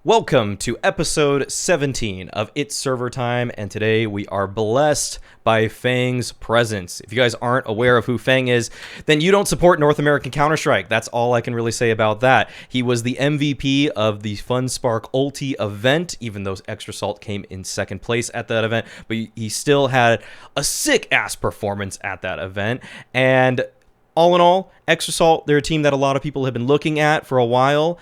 Welcome to episode 17 of It's Server Time, and today we are blessed by FaNg's presence. If you guys aren't aware of who FaNg is, then you don't support North American Counter-Strike. That's all I can really say about that. He was the MVP of the FunSpark Ulti event, even though Extra Salt came in second place at that event, but he still had a sick-ass performance at that event, and all in all, Extra Salt, they're a team that a lot of people have been looking at for a while.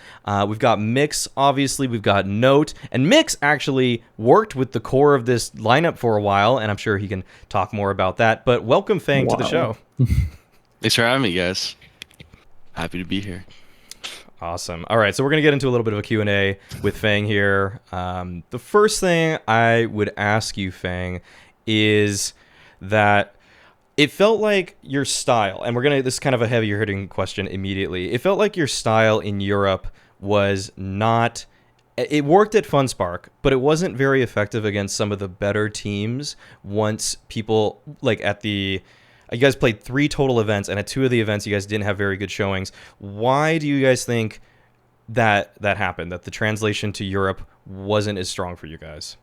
We've got Mix, obviously. We've got Note. And Mix actually worked with the core of this lineup for a while, and I'm sure he can talk more about that. But welcome, FaNg, to the show. Thanks for having me, guys. Happy to be here. Awesome. All right, so we're going to get into a little bit of a Q&A with FaNg here. The first thing I would ask you, FaNg, is that it felt like your style, and this is kind of a heavier hitting question immediately. It felt like your style in Europe was not, it worked at FunSpark, but it wasn't very effective against some of the better teams once people, like you guys played 3 total events, and at 2 of the events you guys didn't have very good showings. Why do you guys think that happened, that the translation to Europe wasn't as strong for you guys?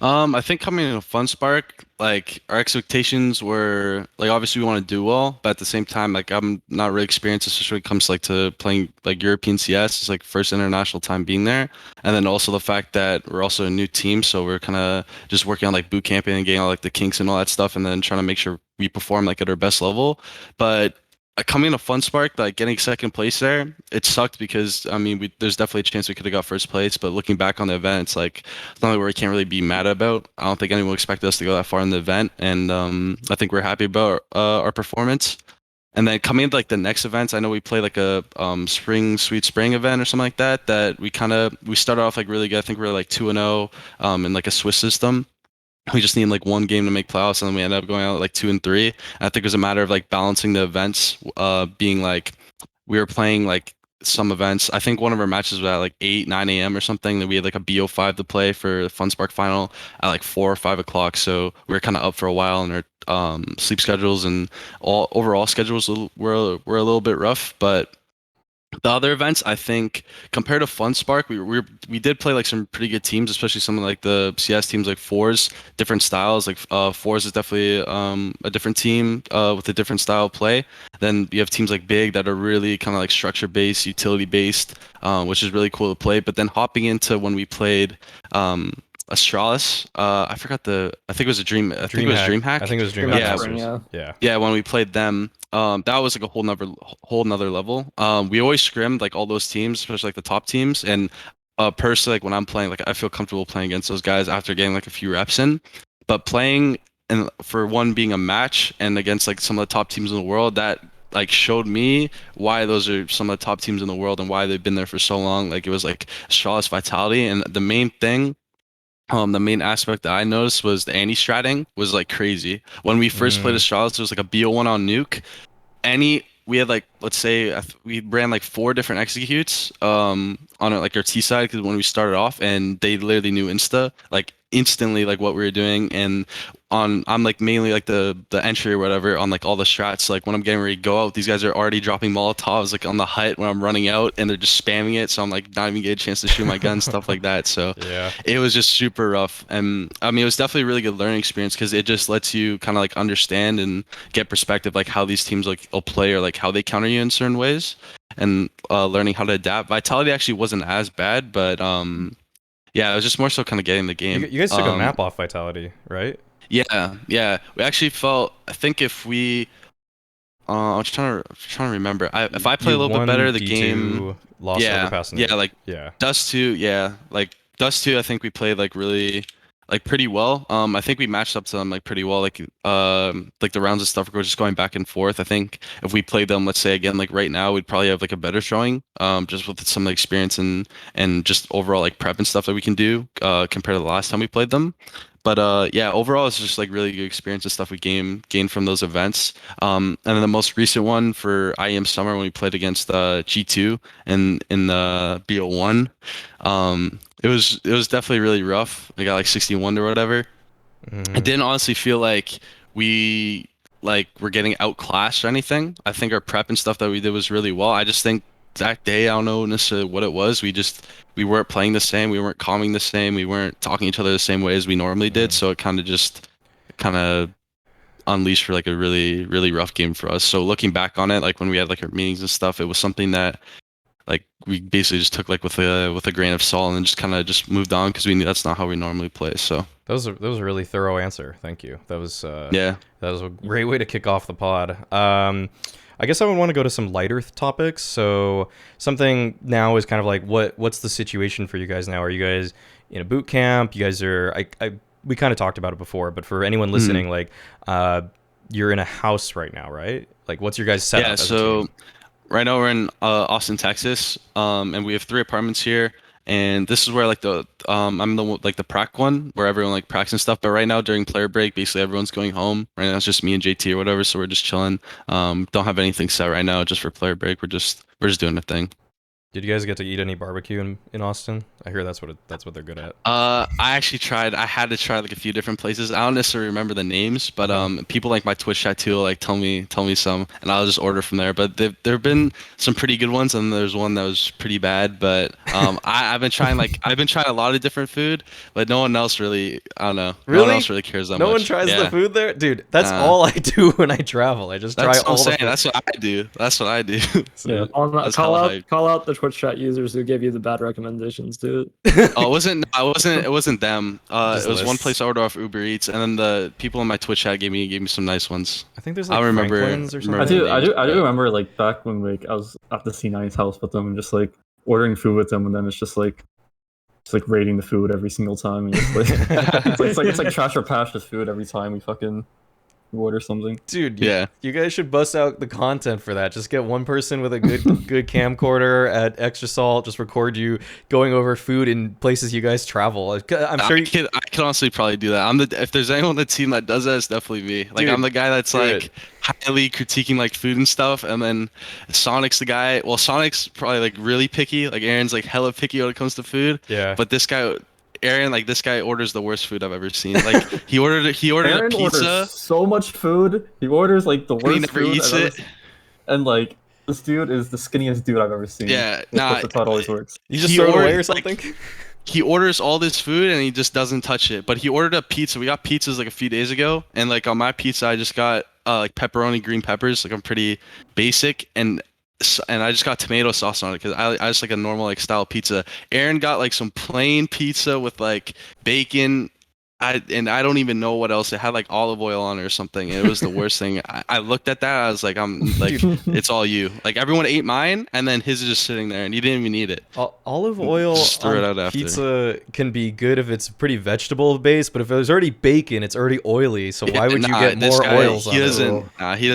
I think coming in a FunSpark, like our expectations were like obviously we want to do well, but at the same time, like I'm not really experienced, especially when it comes to playing like European CS. It's like first international time being there, and then also the fact that we're also a new team, so we're kind of just working on like boot camping and getting all like the kinks and all that stuff, and then trying to make sure we perform like at our best level. But coming to FunSpark, like getting second place there, it sucked because I mean, there's definitely a chance we could have got first place. But looking back on the event, it's like something where we can't really be mad about. I don't think anyone expected us to go that far in the event, and I think we're happy about our performance. And then coming into like the next events, I know we played like a spring sweet spring event or something like that. That we started off like really good. I think we were like 2-0 in like a Swiss system. We just needed like one game to make playoffs, and then we ended up going out like 2-3. And I think it was a matter of like balancing the events, being like we were playing like some events. I think one of our matches was at like 8, 9 a.m. or something. Then we had like a BO5 to play for the FunSpark final at like 4 or 5 o'clock. So we were kind of up for a while, and our sleep schedules and all overall schedules were a little bit rough, but the other events, I think, compared to FunSpark, we did play like some pretty good teams, especially some of like the CS teams like Fours, different styles. Like Fours is definitely a different team with a different style of play. Then you have teams like Big that are really kind of like structure based, utility based, which is really cool to play. But then hopping into when we played Astralis, I think it was I think it was DreamHack. I think it was DreamHack. DreamHack. Yeah, when we played them, that was like a whole nother level. We always scrimmed like all those teams, especially like the top teams. And personally, like when I'm playing, like I feel comfortable playing against those guys after getting like a few reps in. But playing and for one being a match and against like some of the top teams in the world, that like showed me why those are some of the top teams in the world and why they've been there for so long. Like it was like Astralis vitality, and the main aspect that I noticed was the anti-stratting was like crazy. When we first played Astralis, there was like a BO1 on nuke. We had like, let's say we ran like 4 different executes on like our T side, because when we started off, and they literally knew like instantly like what we were doing. And I'm like mainly like the entry or whatever on like all the strats. Like when I'm getting ready to go out, these guys are already dropping Molotovs like on the hut when I'm running out, and they're just spamming it, so I'm like not even getting a chance to shoot my gun, stuff like that. So Yeah. it was just super rough. And I mean, it was definitely a really good learning experience, because it just lets you kind of like understand and get perspective like how these teams like will play, or like how they counter you in certain ways, and learning how to adapt. Vitality actually wasn't as bad, but yeah, it was just more so kind of getting the game. You guys took a map off Vitality, right? Yeah. We actually felt. I think if we, I was trying to remember. If I play a little bit better, the D2, game. lost Yeah, Overpass. yeah, like yeah. Dust 2. Yeah, like Dust 2. I think we played like really, like pretty well. I think we matched up to them like pretty well. Like the rounds of stuff were just going back and forth. I think if we played them, let's say again, like right now, we'd probably have like a better showing. Just with some experience and just overall like prep and stuff that we can do compared to the last time we played them. But yeah, overall, it's just like really good experience and stuff we gained from those events. And then the most recent one for IEM Summer, when we played against G2 in the BO1, it was definitely really rough. I got like 61 or whatever. I didn't honestly feel like we were getting outclassed or anything. I think our prep and stuff that we did was really well. I just think exact day. I don't know necessarily what it was. We weren't playing the same. We weren't calming the same. We weren't talking to each other the same way as we normally did. So it kind of unleashed for like a really, really rough game for us. So looking back on it, like when we had like our meetings and stuff, it was something that like we basically just took like with a grain of salt and then just kind of just moved on because we knew that's not how we normally play. So that was a really thorough answer. Thank you. That was yeah. that was a great way to kick off the pod. I guess I would want to go to some lighter topics. So something now is kind of like what's the situation for you guys now? Are you guys in a boot camp? You guys are we kind of talked about it before, but for anyone listening, like you're in a house right now, right? Like what's your guys setup? Yeah, so right now we're in Austin, Texas, and we have 3 apartments here. And this is where like I'm the prac one where everyone like pracs and stuff. But right now during player break, basically everyone's going home. Right now it's just me and JT or whatever, so we're just chilling. Don't have anything set right now, just for player break. We're just doing a thing. Did you guys get to eat any barbecue in Austin? I hear that's what they're good at. I actually tried. I had to try like a few different places. I don't necessarily remember the names, but people like my Twitch chat too like tell me some, and I'll just order from there. But there've been some pretty good ones, and there's one that was pretty bad. But I've been trying a lot of different food, but no one else really. I don't know. Really? No one else really cares that much. No one tries the food there, dude. That's all I do when I travel. I just try all the food. That's what I do. That's what I do. Yeah. Call out the Twitch chat users who gave you the bad recommendations to it. Oh, it wasn't them. It was one place I ordered off Uber Eats, and then the people in my Twitch chat gave me some nice ones. I think there's like Franklin's or something. I do remember like back when like I was at the C9's house with them and just like ordering food with them, and then it's just like rating the food every single time. And just, like, it's like trash or pasture food every time we fucking order something. Dude, you guys should bust out the content for that. Just get one person with a good camcorder at Extra Salt, just record you going over food in places you guys travel. I'm sure I can honestly probably do that. If there's anyone on the team that does that, it's definitely me. Like dude, I'm the guy that's like highly critiquing like food and stuff, and then Sonic's the guy. Well, Sonic's probably like really picky. Like Aaron's like hella picky when it comes to food. Yeah. But this guy Aaron, like this guy orders the worst food I've ever seen. Like he ordered Aaron a pizza. Orders so much food. He orders like the worst he never food eats it. And like this dude is the skinniest dude I've ever seen. Yeah, that's how it always works. You just throw it away or something? Like, he orders all this food and he just doesn't touch it. But he ordered a pizza. We got pizzas like a few days ago, and like on my pizza I just got like pepperoni, green peppers. Like I'm pretty basic, and I just got tomato sauce on it because I just like a normal like style pizza. Aaron got like some plain pizza with like bacon. I don't even know what else. It had like olive oil on it or something. It was the worst thing. I looked at that. I was like, I'm like, it's all you. Like everyone ate mine, and then his is just sitting there, and he didn't even eat it. Olive oil on pizza can be good if it's pretty vegetable based, but if there's already bacon, it's already oily. So why would you get more oils? He doesn't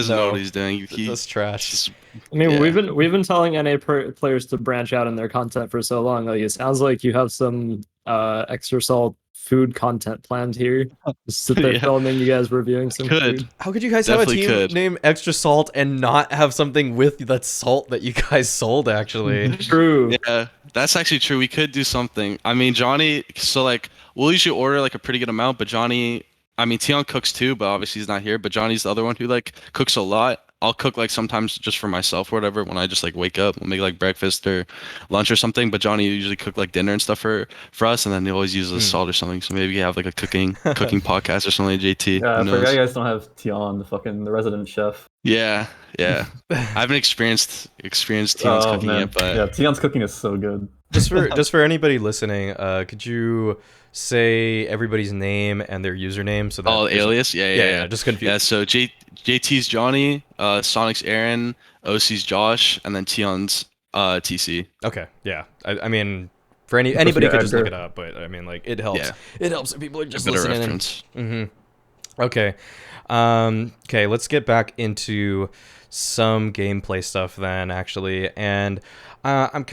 know what he's doing. That's trash. I mean, we've been telling NA players to branch out in their content for so long. Like it sounds like you have some Extra Salt food content planned here. Just sit there filming you guys reviewing some food. How could you guys have a team named Extra Salt and not have something with that salt that you guys sold? Actually, true. Yeah, that's actually true. We could do something. I mean, Johnny. So like, we'll usually order like a pretty good amount, but Johnny. I mean, TeamOne cooks too, but obviously he's not here. But Johnny's the other one who like cooks a lot. I'll cook like sometimes just for myself or whatever when I just like wake up. We'll make like breakfast or lunch or something. But Johnny usually cook like dinner and stuff for us, and then he always uses salt or something. So maybe you have like a cooking podcast or something. Like JT. Yeah, I forgot you guys don't have TeamOne, the resident chef. Yeah. I haven't experienced TeamOne's cooking yet, but yeah, TeamOne's cooking is so good. Just for anybody listening, could you say everybody's name and their username so that alias? Yeah. Just confused. Yeah, so JT's Johnny, Sonic's Aaron, OC's Josh, and then TeamOne's TC. Okay, yeah. I mean, for anybody could just look it up, but I mean, like it helps. Yeah. It helps if people are just listening. Mm-hmm. Okay. Okay, let's get back into some gameplay stuff then, actually, and I'm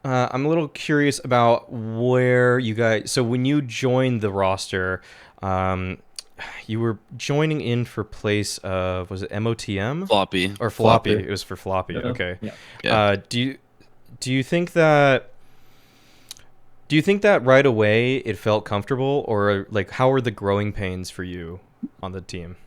a little curious about where you guys. So when you joined the roster, you were joining in for place of, was it MOTM? Floppy. Or Floppy. It was for Floppy. Yeah. Okay. Yeah. Do you think that right away it felt comfortable, or like how were the growing pains for you on the team?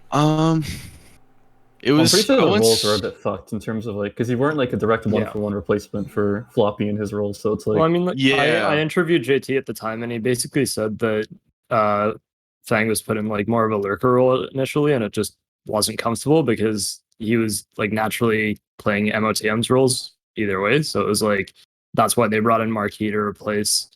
It I'm was. pretty sure I the wouldn't roles were a s- bit fucked in terms of like, because he weren't like a direct Yeah. one-for-one replacement for Floppy in his role. So it's like, Well, I mean, like, Yeah. I interviewed JT at the time, and he basically said that FaNg was put in like more of a lurker role initially, and it just wasn't comfortable because he was like naturally playing MOTM's roles either way. So it was like that's why they brought in Marquis to replace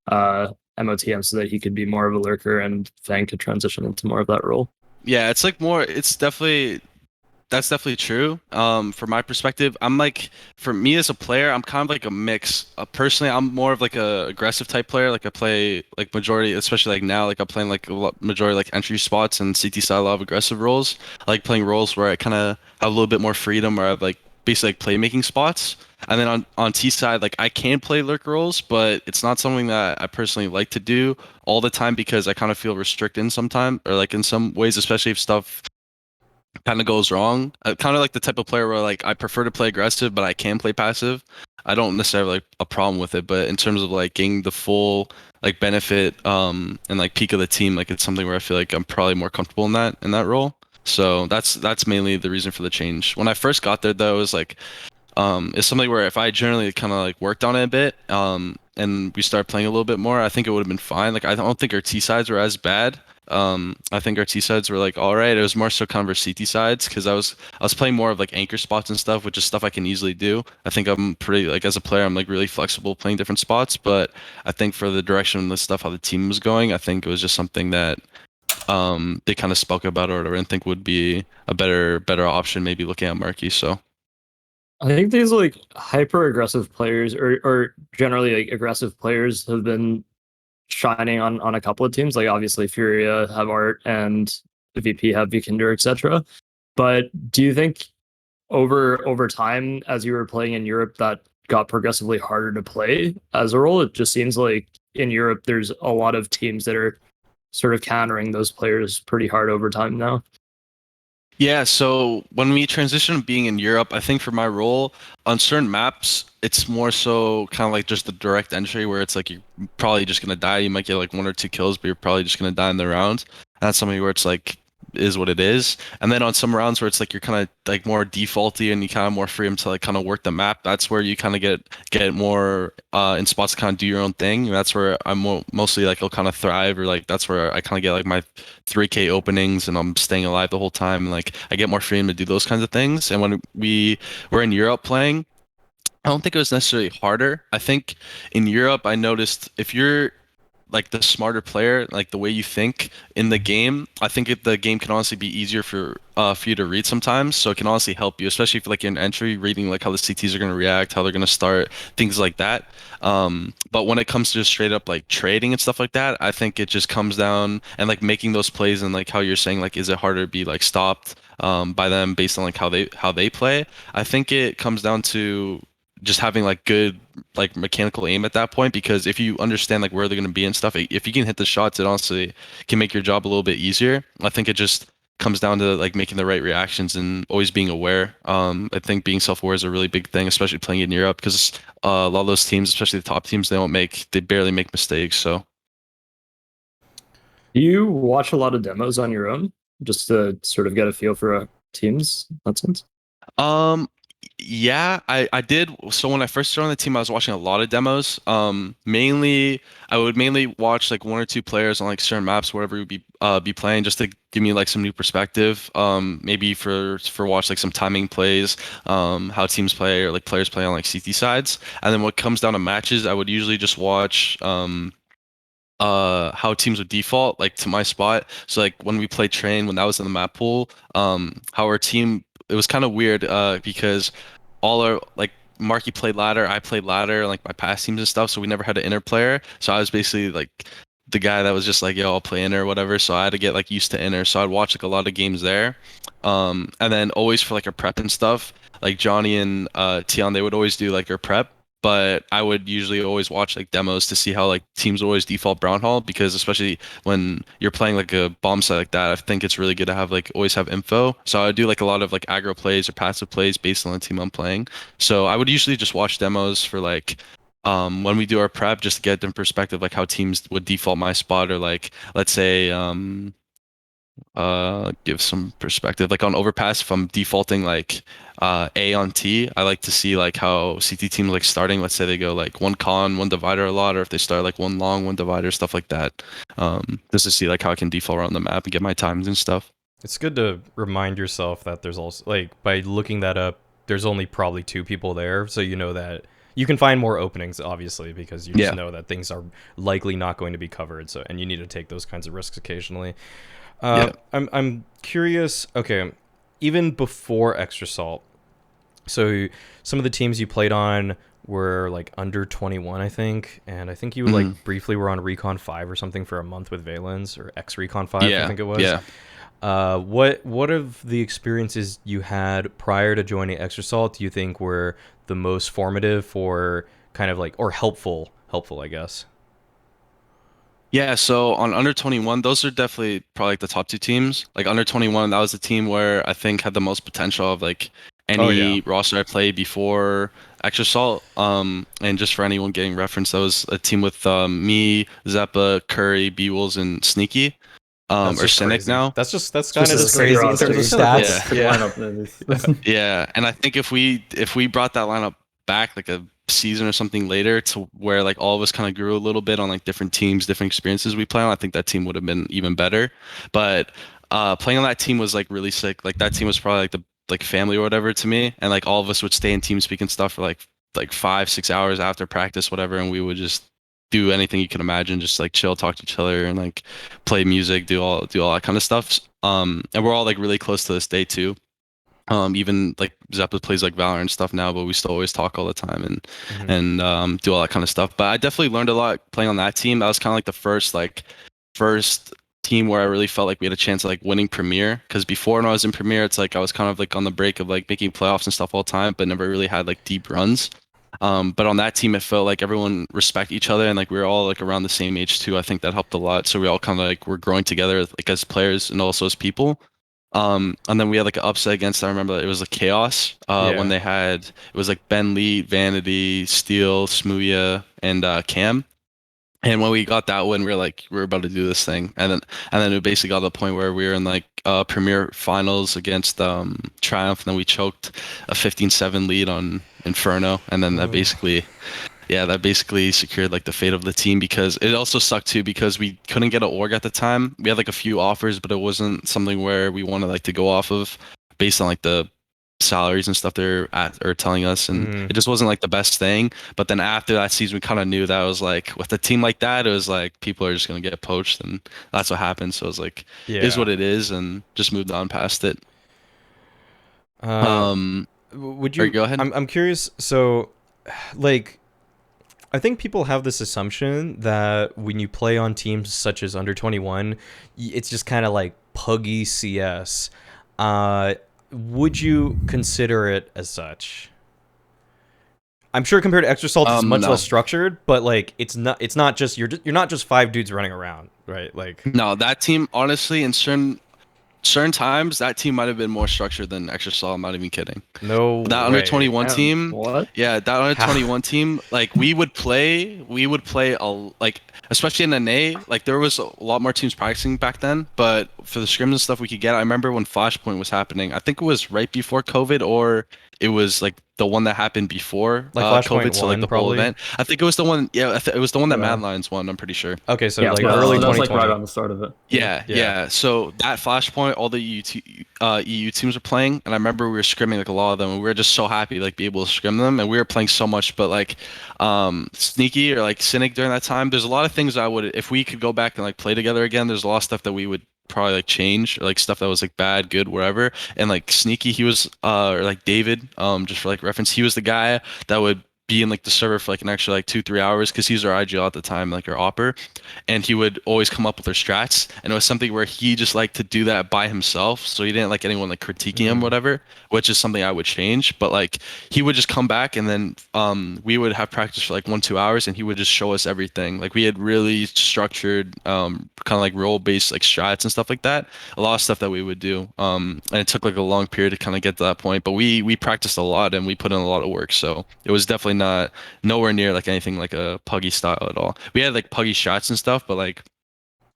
MOTM so that he could be more of a lurker and FaNg could transition into more of that role. Yeah, it's like more. It's definitely. That's definitely true. From my perspective, I'm like, for me as a player, I'm kind of like a mix. Personally, I'm more of like a aggressive type player. Like I play like majority, especially like now, like I'm playing like majority like entry spots and CT side a lot of aggressive roles. I like playing roles where I kind of have a little bit more freedom, or I have like basically like playmaking spots. And then on T side, like I can play lurk roles, but it's not something that I personally like to do all the time because I kind of feel restricted in some time, or like in some ways, especially if stuff kind of goes wrong. Kind of like the type of player where like I prefer to play aggressive, but I can play passive. I don't necessarily like a problem with it, but in terms of like getting the full like benefit and like peak of the team, like it's something where I feel like I'm probably more comfortable in that role. So that's mainly the reason for the change. When I first got there though, it was like it's something where if I generally kind of like worked on it a bit and we started playing a little bit more, I think it would have been fine. Like I don't think our T sides were as bad. I think our T sides were like all right. It was more so kind of our CT sides because I was playing more of like anchor spots and stuff, which is stuff I can easily do. I think I'm pretty like as a player, I'm like really flexible playing different spots. But I think for the direction of the stuff how the team was going, I think it was just something that they kind of spoke about or whatever and think would be a better option maybe looking at Marquee. So. I think these like hyper aggressive players or generally like aggressive players have been shining on a couple of teams. Like obviously Furia have Art and the VP have Vikander, etc. But do you think over time as you were playing in Europe that got progressively harder to play as a role? It just seems like in Europe there's a lot of teams that are sort of countering those players pretty hard over time now. Yeah, so when we transition to being in Europe, I think for my role on certain maps, it's more so kind of like just the direct entry where it's like you're probably just gonna die. You might get like one or two kills, but you're probably just gonna die in the round. And that's something where it's like is what it is. And then on some rounds where it's like you're kind of like more defaulty and you kind of more freedom to like kind of work the map. That's where you kind of get more in spots to kind of do your own thing. And that's where I'm mostly like I'll kind of thrive or like that's where I kind of get like my 3K openings and I'm staying alive the whole time. And like I get more freedom to do those kinds of things. And when we were in Europe playing, I don't think it was necessarily harder. I think in Europe, I noticed if you're like the smarter player, like the way you think in the game, I think the game can honestly be easier for you to read sometimes. So it can honestly help you, especially if like you're in entry, reading like how the CTs are going to react, how they're going to start, things like that. But when it comes to just straight up like trading and stuff like that, I think it just comes down and like making those plays and like how you're saying like is it harder to be like stopped by them based on like how they play? I think it comes down to just having like good like mechanical aim at that point because if you understand like where they're going to be and stuff if you can hit the shots it honestly can make your job a little bit easier. I think it just comes down to like making the right reactions and always being aware. I think being self-aware is a really big thing especially playing in Europe because a lot of those teams especially the top teams they barely make mistakes. So Do you watch a lot of demos on your own just to sort of get a feel for teams in that sense? um yeah, I did. So when I first joined the team, I was watching a lot of demos. Mainly, I would mainly watch like one or two players on like certain maps, wherever we be playing, just to give me like some new perspective. Maybe for watch like some timing plays, how teams play or like players play on like CT sides. And then what comes down to matches, I would usually just watch how teams would default like to my spot. So like when we played train when that was in the map pool, how our team it was kind of weird because all our like Marky played ladder, I played ladder, like my past teams and stuff, so we never had an inner player. So I was basically like the guy that was just like, yo, I'll play inner or whatever. So I had to get like used to inner. So I'd watch like a lot of games there. And then always for like a prep and stuff, like Johnny and Tion, they would always do like their prep. But I would usually always watch like demos to see how like teams always default brown hall because especially when you're playing like a bomb site like that, I think it's really good to have like always have info. So I would do like a lot of like aggro plays or passive plays based on the team I'm playing. So I would usually just watch demos for like when we do our prep just to get them perspective like how teams would default my spot or like let's say give some perspective. Like on overpass, if I'm defaulting like A on T, I like to see like how CT teams like starting. Let's say they go like one con, one divider a lot, or if they start like one long, one divider, stuff like that. Just to see like how I can default around the map and get my times and stuff. It's good to remind yourself that there's also, like, by looking that up, there's only probably 2 people there, so you know that you can find more openings, obviously, because you just know that things are likely not going to be covered, so, and you need to take those kinds of risks occasionally. I'm curious, okay, even before Extra Salt, so some of the teams you played on were like under 21, I think, and I think you like briefly were on Recon 5 or something for a month with Valens, or X Recon 5, I think it was. Yeah. What of the experiences you had prior to joining Extra Salt do you think were the most formative for kind of like, or helpful, I guess? Yeah, so on under 21, those are definitely probably like the top 2 teams. Like under 21, that was the team where I think had the most potential of like any roster I played before Extra Salt. And just for anyone getting reference, that was a team with me, Zeppa, Curry, B-Wolves, and Sneaky. Or Cynic now. That's kind of just crazy in terms of stats. Yeah, and I think if we brought that lineup back like a season or something later to where like all of us kind of grew a little bit on like different teams, different experiences we play on, I think that team would have been even better. But playing on that team was like really sick. Like that team was probably like the like family or whatever to me, and like all of us would stay in team speak and stuff for like 5-6 hours after practice, whatever, and we would just do anything you can imagine, just like chill, talk to each other, and like play music, do all that kind of stuff. And we're all like really close to this day too. Even like Zeppa plays like Valorant and stuff now, but we still always talk all the time and do all that kind of stuff. But I definitely learned a lot playing on that team. That was kind of like the first team where I really felt like we had a chance of like winning Premier. Because before when I was in Premier, it's like I was kind of like on the break of like making playoffs and stuff all the time, but never really had like deep runs. But on that team, it felt like everyone respect each other and like we were all like around the same age too. I think that helped a lot. So we all kind of like were growing together like as players and also as people. And then we had like an upset against, I remember it was like Chaos when they had, it was like Ben Lee, Vanity, Steel, Smooya, and Cam. And when we got that win, we were like, we're about to do this thing. And then it basically got to the point where we were in like Premier Finals against Triumph, and then we choked a 15-7 lead on Inferno. And then that basically secured like the fate of the team, because it also sucked too because we couldn't get an org at the time. We had like a few offers, but it wasn't something where we wanted like to go off of based on like the salaries and stuff they're at or telling us, and it just wasn't like the best thing. But then after that season, we kind of knew that it was like with a team like that, it was like people are just gonna get poached, and that's what happened. So it was like, it is what it is, and just moved on past it. Would you go ahead? I'm curious. So, like, I think people have this assumption that when you play on teams such as under 21, it's just kind of like puggy CS. Would you consider it as such? I'm sure compared to Extra Salt, it's much less structured, but like it's not just you're not just 5 dudes running around, right? Like, no, that team honestly in certain times that team might have been more structured than Extra Salt. I'm not even kidding. No, that under 21 team. What? Yeah, that under 21 team. Like we would play like especially in NA. Like there was a lot more teams practicing back then. But for the scrims and stuff we could get, I remember when Flashpoint was happening. I think it was right before COVID, or it was like the one that happened before like COVID, so like the probably? whole event. I think it was the one. Yeah, it was the one that Mad Lions won. I'm pretty sure. Okay, so Yeah, like that early was 2020. like right on the start of it. Yeah. So that Flashpoint, all the EU teams were playing, and I remember we were scrimming like a lot of them, and we were just so happy like be able to scrim them, and we were playing so much. But like Sneaky or like Cynic during that time, there's a lot of things I would, if we could go back and like play together again, there's a lot of stuff that we would probably like change, or like stuff that was like bad, good, whatever. And like Sneaky, he was or like David, just for like reference, he was the guy that would be in like the server for like an extra like 2-3 hours, because he was our IGL at the time, like our opper, and he would always come up with our strats, and it was something where he just liked to do that by himself, so he didn't like anyone like critiquing him, whatever, which is something I would change. But like he would just come back, and then we would have practice for like 1-2 hours, and he would just show us everything. Like we had really structured kind of like role based like strats and stuff like that, a lot of stuff that we would do, and it took like a long period to kind of get to that point, but we practiced a lot and we put in a lot of work, so it was definitely not nowhere near like anything like a puggy style at all. We had like puggy shots and stuff, but like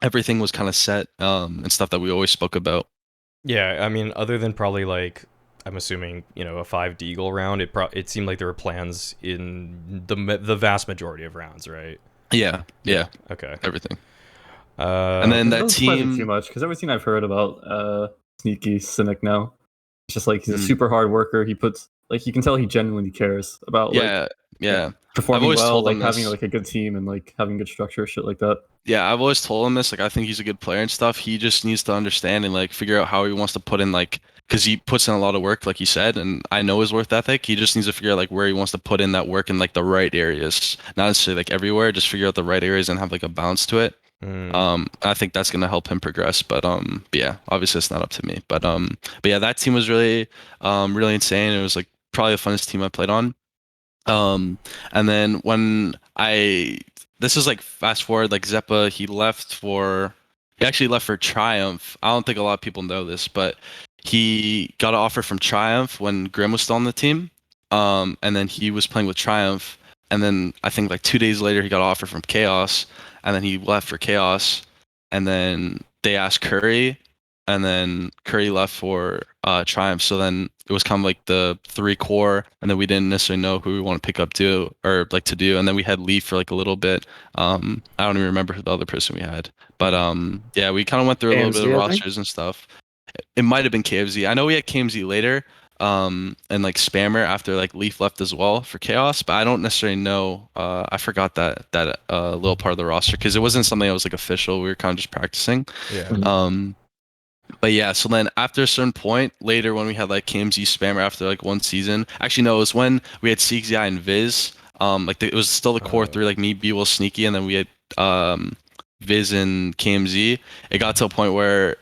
everything was kind of set and stuff that we always spoke about. Yeah, I mean, other than probably like, I'm assuming, a 5 Deagle round, it seemed like there were plans in the vast majority of rounds, right? Yeah, Okay. everything. And then It that doesn't surprise me too team, much because everything I've heard about Sneaky Cynic now, it's just like he's a Mm. super hard worker. He puts like you can tell he genuinely cares about yeah, yeah. performing always well, told like him having this. like a good team and like having good structure, shit like that. Yeah, I've always told him this. Like, I think he's a good player and stuff. He just needs to understand and like figure out how he wants to put in like, because he puts in a lot of work, like you said, and I know his work ethic. He just needs to figure out like where he wants to put in that work in like the right areas, not necessarily like everywhere. Just figure out the right areas and have like a balance to it. I think that's gonna help him progress. But yeah, obviously it's not up to me. But yeah, that team was really, really insane. It was like probably the funnest team I played on. Um, and then this is like fast forward, like Zeppa, he actually left for Triumph. I don't think a lot of people know this, but he got an offer from Triumph when Grim was still on the team. And then he was playing with Triumph. And then I think like 2 days later, he got an offer from Chaos. And then he left for Chaos. And then they asked Curry, and then Curry left for Triumph. So then it was kind of like the 3 core, and then we didn't necessarily know who we want to pick up to do. And then we had Leaf for like a little bit. I don't even remember who the other person we had, but yeah, we kind of went through a little bit of KMZ, I think? rosters and stuff. It might have been KFZ. I know we had KMZ later, and like Spammer after like Leaf left as well for Chaos, but I don't necessarily know. I forgot that little part of the roster because it wasn't something that was like official. We were kind of just practicing. Yeah. But yeah, so then after a certain point later when we had like KMZ Spammer after like one season, actually no, it was when we had CXI and Viz. It was still the core three, like me, B Will, Sneaky, and then we had Viz and KMZ. It got to a point where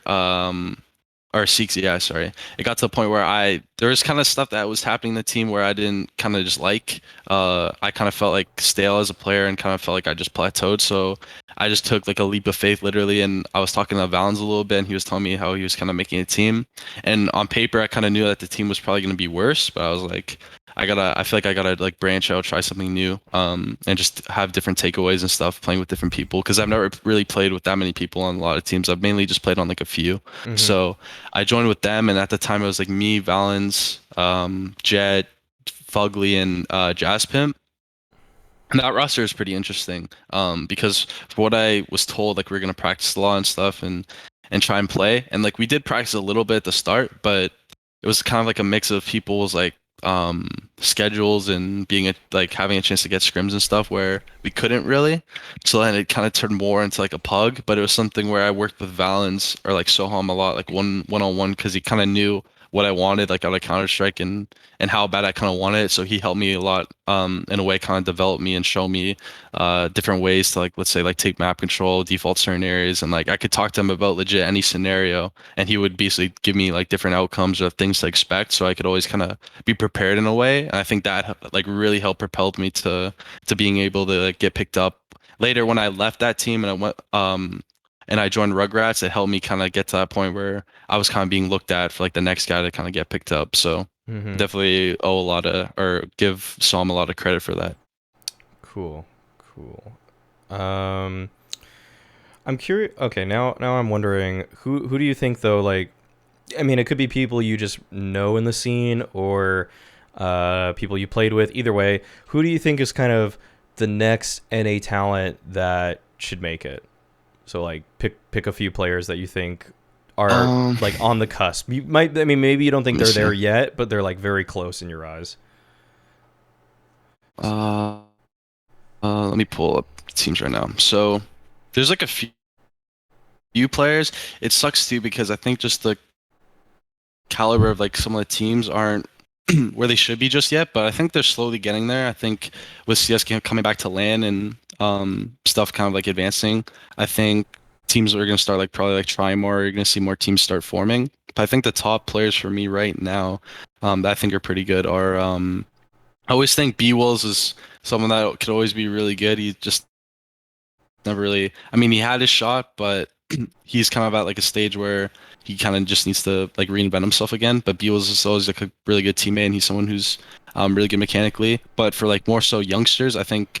or Seeks, yeah, sorry. It got to a point where there was kind of stuff that was happening in the team where I didn't kind of just like. I kind of felt like stale as a player and kind of felt like I just plateaued. So I just took like a leap of faith, literally. And I was talking to Valens a little bit, and he was telling me how he was kind of making a team. And on paper, I kind of knew that the team was probably going to be worse, but I was like, I feel like I gotta like branch out, try something new, and just have different takeaways and stuff, playing with different people. Because I've never really played with that many people on a lot of teams. I've mainly just played on like a few. Mhm. So I joined with them, and at the time it was like me, Valens, Jet, Fugly, and Jazzpimp. And that roster is pretty interesting, because for what I was told, like we are gonna practice a lot and stuff, and try and play, and like we did practice a little bit at the start, but it was kind of like a mix of people's like schedules and like having a chance to get scrims and stuff where we couldn't really. So then it kind of turned more into like a pug, but it was something where I worked with Valens or like Soham a lot, like one-on-one, because he kind of knew what I wanted like out of Counter-Strike and how bad I kind of wanted it. So he helped me a lot in a way, kind of develop me and show me different ways to like, let's say like take map control, default certain areas, and like I could talk to him about legit any scenario, and he would basically give me like different outcomes or things to expect, so I could always kind of be prepared in a way. And I think that like really helped propelled me to being able to like get picked up later when I left that team and I went and I joined Rugrats. It helped me kind of get to that point where I was kind of being looked at for like the next guy to kind of get picked up. So Mhm. definitely owe a lot of, or give Psalm a lot of credit for that. Cool. I'm curious. Okay, now I'm wondering who do you think though? Like, I mean, it could be people you just know in the scene or people you played with. Either way, who do you think is kind of the next NA talent that should make it? So like, pick a few players that you think are like on the cusp. You might, I mean, maybe you don't think they're there yet, but they're like very close in your eyes. Let me pull up teams right now. So there's like a few players. It sucks too because I think just the caliber of like some of the teams aren't where they should be just yet, but I think they're slowly getting there. I think with CS coming back to LAN and stuff kind of like advancing, I think teams are going to start like probably like trying more. You're going to see more teams start forming. But I think the top players for me right now that I think are pretty good are I always think B Wills is someone that could always be really good. He just never really, I mean, he had his shot, but he's kind of at like a stage where he kind of just needs to like reinvent himself again. But B was just always like a really good teammate, and he's someone who's really good mechanically. But for like more so youngsters, I think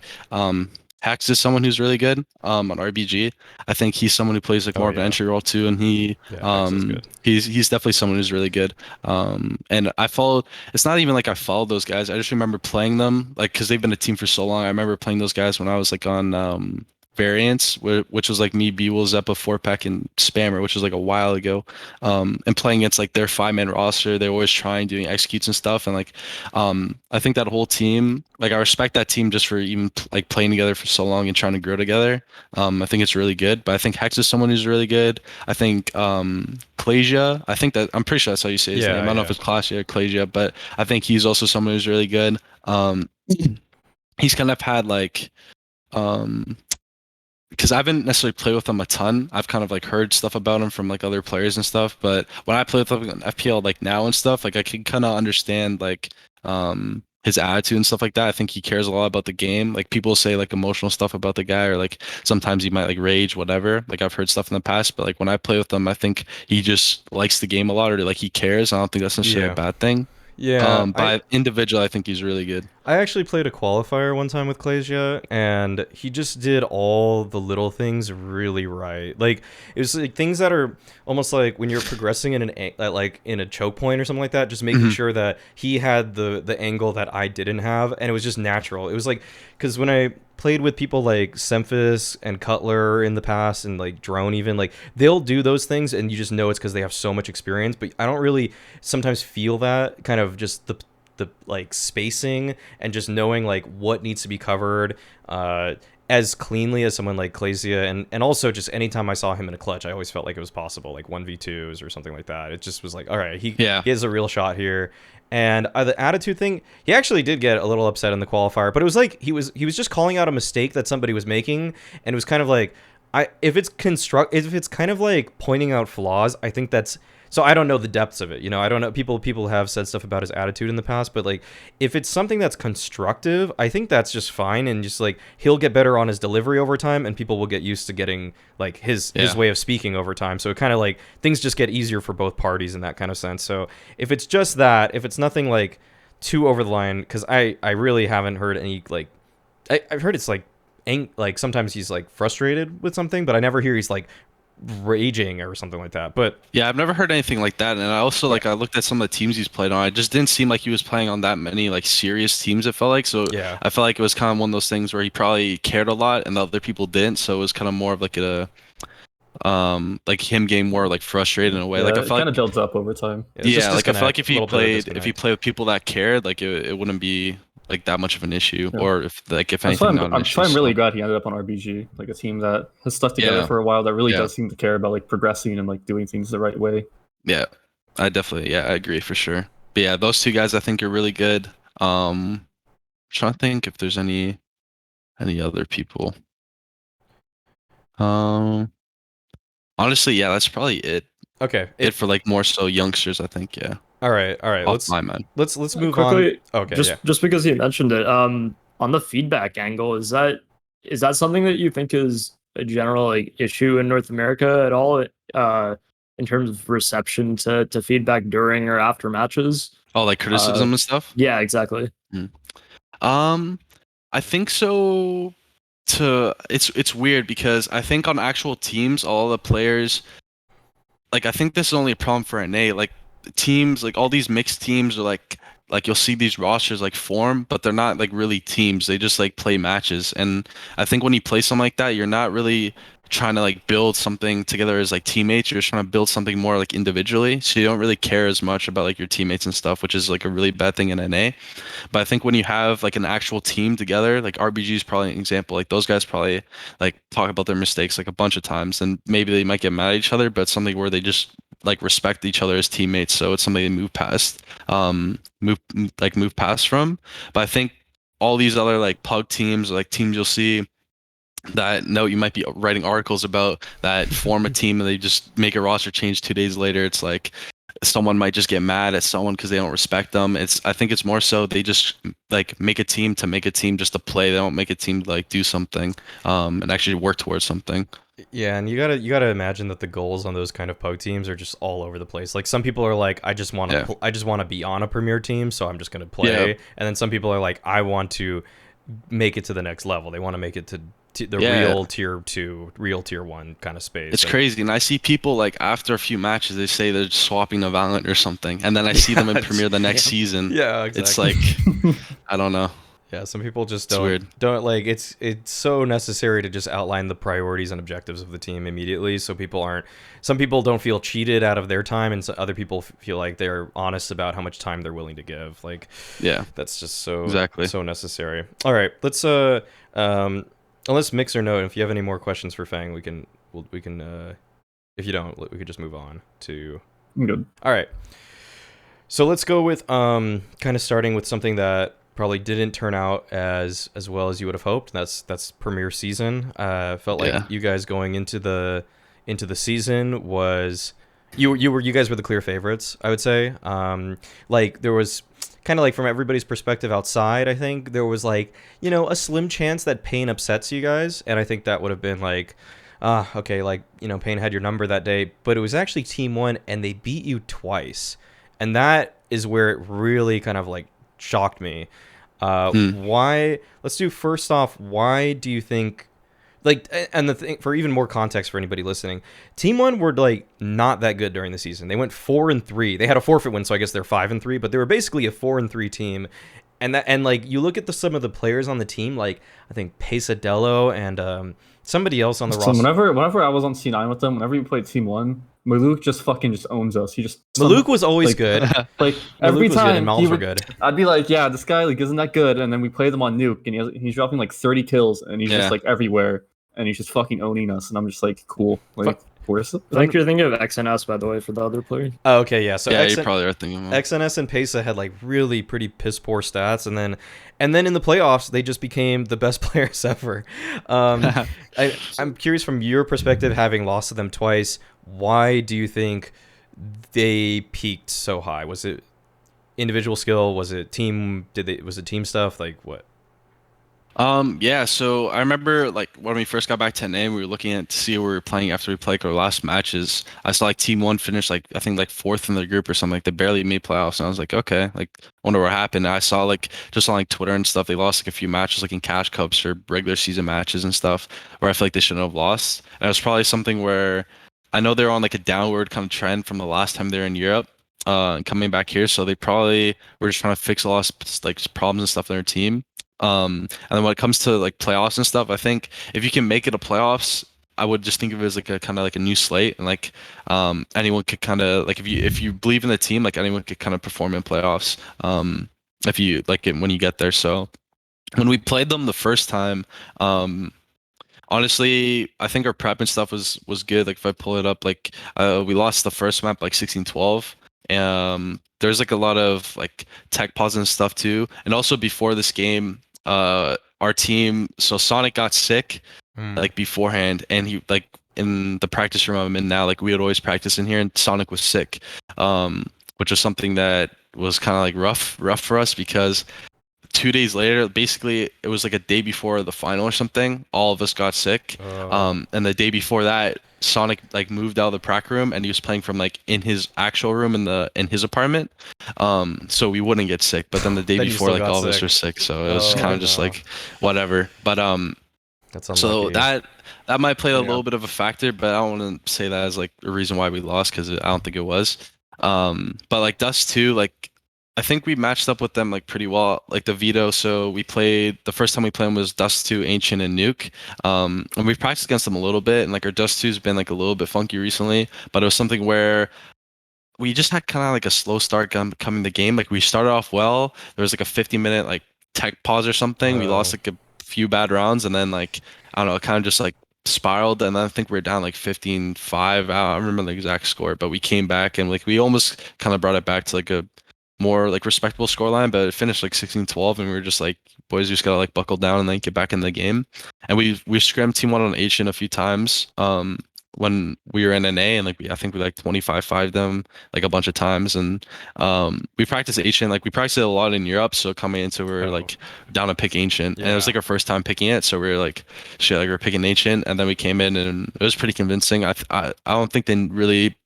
Hex is someone who's really good on RBG. I think he's someone who plays like more of an entry role too, and Hex is good. he's definitely someone who's really good. And I followed. It's not even like I followed those guys. I just remember playing them like because they've been a team for so long. I remember playing those guys when I was like on variants, which was like me, B-Will, Zeppa, 4-Pack, and Spammer, which was like a while ago. And playing against like their 5-man roster, they're always trying, doing executes and stuff. And like, I think that whole team, like I respect that team just for even like playing together for so long and trying to grow together. I think it's really good. But I think Hex is someone who's really good. I think Clasia, I'm pretty sure that's how you say his name. I don't know if it's Clasia or Clasia, but I think he's also someone who's really good. He's kind of had like because I haven't necessarily played with him a ton. I've kind of like heard stuff about him from like other players and stuff. But when I play with him in FPL like now and stuff, like I can kind of understand like his attitude and stuff like that. I think he cares a lot about the game. Like people say like emotional stuff about the guy, or like sometimes he might like rage, whatever. Like I've heard stuff in the past, but like when I play with him, I think he just likes the game a lot, or like he cares. I don't think that's necessarily a bad thing. Yeah. By individual, I think he's really good. I actually played a qualifier one time with Clasia, and he just did all the little things really right. Like it was like things that are almost like when you're progressing in like in a choke point or something like that, just making sure that he had the angle that I didn't have, and it was just natural. It was like because when I played with people like Semphis and Cutler in the past, and like Drone even, like they'll do those things and you just know it's because they have so much experience, but I don't really sometimes feel that kind of just the like spacing and just knowing like what needs to be covered as cleanly as someone like Clasia, and also just anytime I saw him in a clutch, I always felt like it was possible, like 1v2s or something like that. It just was like, all right, he has a real shot here. And the attitude thing, he actually did get a little upset in the qualifier, but it was like he was just calling out a mistake that somebody was making, and it was kind of like if it's kind of like pointing out flaws, I think that's. So I don't know the depths of it, you know. I don't know. People have said stuff about his attitude in the past, but like if it's something that's constructive, I think that's just fine, and just like he'll get better on his delivery over time, and people will get used to getting like his way of speaking over time. So it kind of like things just get easier for both parties in that kind of sense. So if it's just that, if it's nothing like too over the line, because I really haven't heard any like I've heard it's like sometimes he's like frustrated with something, but I never hear he's like raging or something like that. But yeah, I've never heard anything like that. And I also like I looked at some of the teams he's played on. It just didn't seem like he was playing on that many like serious teams, it felt like. So yeah, I felt like it was kind of one of those things where he probably cared a lot and the other people didn't. So it was kind of more of like like him getting more like frustrated in a way. Like I felt kind of builds up over time. Yeah, like I feel like if he played with people that cared, like it wouldn't be like that much of an issue, or if anything. I'm really glad he ended up on RBG, like a team that has stuck together for a while, that really does seem to care about like progressing and like doing things the right way. Yeah, I agree for sure. But yeah, those two guys I think are really good. Trying to think if there's any other people. Honestly, yeah, that's probably it. Okay, it for like more so youngsters, I think. Yeah. All right. Let's move quickly, on. Okay, just because you mentioned it, on the feedback angle, is that something that you think is a general like issue in North America at all? In terms of reception to feedback during or after matches? Oh, like criticism and stuff? Yeah, exactly. I think so. It's weird because I think on actual teams, all the players, like I think this is only a problem for NA. Like teams, like all these mixed teams are like you'll see these rosters like form, but they're not like really teams. They just like play matches. And I think when you play something like that, you're not really trying to like build something together as like teammates. You're just trying to build something more like individually. So you don't really care as much about like your teammates and stuff, which is like a really bad thing in NA. But I think when you have like an actual team together, like RBG is probably an example. Like those guys probably like talk about their mistakes like a bunch of times, and maybe they might get mad at each other, but it's something where they just like respect each other as teammates. So it's something they move past from. But I think all these other like pug teams, or like teams you'll see that you might be writing articles about, that form a team and they just make a roster change 2 days later. It's like someone might just get mad at someone because they don't respect them. I think it's more so they just like make a team to make a team just to play. They don't make a team to like do something and actually work towards something. Yeah, and you gotta imagine that the goals on those kind of pug teams are just all over the place. Like some people are like, I just want to be on a premier team, so I'm just gonna play. And then some people are like, I want to make it to the next level. They want to make it to the Yeah. real tier 2, real tier 1 kind of space. It's Like, crazy, and I see people like after a few matches, they say they're swapping to Valorant or something, and then I see them in Yeah, Premiere the next yeah. season. Yeah, exactly. It's like, I don't know. Yeah, some people just It's weird. don't like it's so necessary to just outline the priorities and objectives of the team immediately, so some people don't feel cheated out of their time, and so other people feel like they're honest about how much time they're willing to give. Like, Yeah, that's just so exactly. so necessary. All right, let's unless Mixer note, if you have any more questions for FaNg, we can if you don't, we could just move on to. I'm good. All right. So let's go with kind of starting with something that probably didn't turn out as well as you would have hoped. That's premiere season. Felt like you guys going into the season was you guys were the clear favorites, I would say. Like there was kind of like from everybody's perspective outside, I think there was like, you know, a slim chance that Pain upsets you guys, and I think that would have been like okay, like, you know, Pain had your number that day, but it was actually TeamOne and they beat you twice. And that is where it really kind of like shocked me. Why? Let's do first off, why do you think, like, and the thing for even more context for anybody listening, TeamOne were like not that good during the season. They went 4-3. They had a forfeit win, so I guess they're 5-3, but they were basically a 4-3 team. And like you look at some of the players on the team, like I think Pesadello and somebody else on the So roster. whenever I was on C9 with them, whenever we played TeamOne, Maluk just owns us. Maluk was always good. Like Maluk every was good and time Malz were good. I'd be like, yeah, this guy like isn't that good, and then we play them on Nuke, and he's dropping like 30 kills, and he's just like everywhere, and he's just fucking owning us, and I'm just like, cool, like where's I think you're thinking of XNS, by the way, for the other player. Oh, okay, yeah. So yeah, you probably are thinking. XNS and Pesa had like really pretty piss poor stats, and then in the playoffs they just became the best players ever. I'm curious from your perspective, having lost to them twice, why do you think they peaked so high? Was it individual skill? Was it team? Was it team stuff? Like what? Yeah, so I remember like when we first got back to NA, we were looking at to see who we were playing after we played our last matches. I saw like TeamOne finish like I think like 4th in their group or something. Like they barely made playoffs, and I was like, okay, like wonder what happened. And I saw like just on like Twitter and stuff, they lost like a few matches like in cash cups or regular season matches and stuff where I feel like they shouldn't have lost. And it was probably something where I know they're on like a downward kind of trend from the last time they're in Europe. Coming back here, so they probably were just trying to fix a lot of like problems and stuff in their team. And then when it comes to like playoffs and stuff, I think if you can make it a playoffs, I would just think of it as like a kind of like a new slate, and like anyone could kind of like if you believe in the team, like anyone could kind of perform in playoffs. If you like it when you get there. So when we played them the first time, honestly, I think our prep and stuff was good. Like if I pull it up, like we lost the first map like 16-12. There's like a lot of like tech pause and stuff too, and also before this game, our team, so Sonic got sick like beforehand, and he like in the practice room I'm in now, like we would always practice in here, and Sonic was sick, which was something that was kind of like rough for us because 2 days later, basically it was like a day before the final or something, all of us got sick. And the day before that, Sonic like moved out of the prac room and he was playing from like in his actual room in his apartment, so we wouldn't get sick. But then the day before, like all of us were sick, so it was kind of just like whatever. But That's unlucky. so that might play a little bit of a factor, but I don't want to say that as like a reason why we lost, because I don't think it was. But like Dust 2, like I think we matched up with them like pretty well, like the Veto. So we played, the first time we played them was Dust 2, Ancient, and Nuke. And we've practiced against them a little bit, and like our Dust 2's been like a little bit funky recently, but it was something where we just had kind of like a slow start coming the game. Like we started off well, there was like a 50-minute like tech pause or something. We lost like a few bad rounds, and then like, I don't know, it kind of just like spiraled, and then I think we were down like 15-5. I don't remember the exact score, but we came back and like we almost kind of brought it back to like a more like respectable scoreline, but it finished like 16-12, and we were just like, boys, we just gotta like buckle down and then get back in the game. And we scrimmed TeamOne on Asian a few times when we were in NA, and like I think we like 25-5 them like a bunch of times. And we practiced Ancient, like we practiced it a lot in Europe, so coming into we're like down to pick Ancient, and it was like our first time picking it, so we were like, shit, like we're picking Ancient, and then we came in and it was pretty convincing. I don't think they really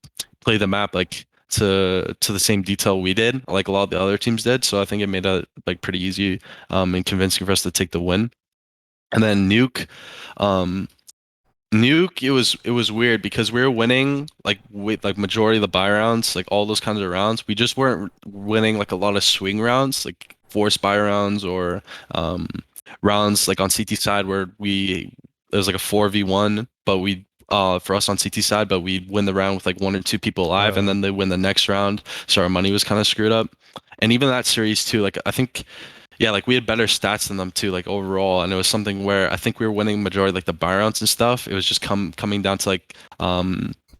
played the map like to the same detail we did, like a lot of the other teams did. So I think it made it like pretty easy and convincing for us to take the win. And then um, Nuke, it was weird because we were winning like with like majority of the buy rounds, like all those kinds of rounds. We just weren't winning like a lot of swing rounds, like forced buy rounds or um rounds like on CT side where it was like a 4v1, but we for us on CT side, but we'd win the round with like one or two people alive, and then they win the next round. So our money was kind of screwed up. And even that series too, like I think yeah, like we had better stats than them too, like overall, and it was something where I think we were winning majority like the buy rounds and stuff. It was just coming down to like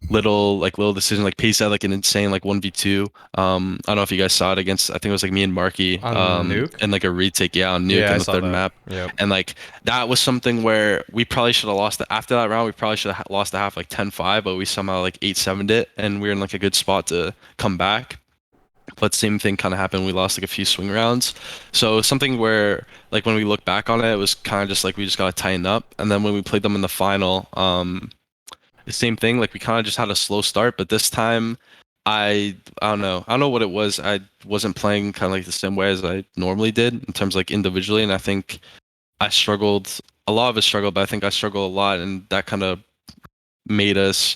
little decision, like Pace had like an insane like 1v2. I don't know if you guys saw it against, I think it was like me and Marky On Nuke? and like a retake, yeah, on Nuke Yeah, I in the saw third that. map. Yep. And like that was something where we probably should have lost it after that round. We probably should have lost the half like 10-5, but we somehow like 8-7'd it, and we were in like a good spot to come back. But same thing kind of happened. We lost like a few swing rounds. So something where like when we look back on it, it was kind of just like we just got to tighten up. And then when we played them in the final, the same thing. Like we kind of just had a slow start, but this time I don't know. I don't know what it was. I wasn't playing kind of like the same way as I normally did in terms of like individually. And I think I struggled. A lot of us struggled, but I think I struggled a lot, and that kind of made us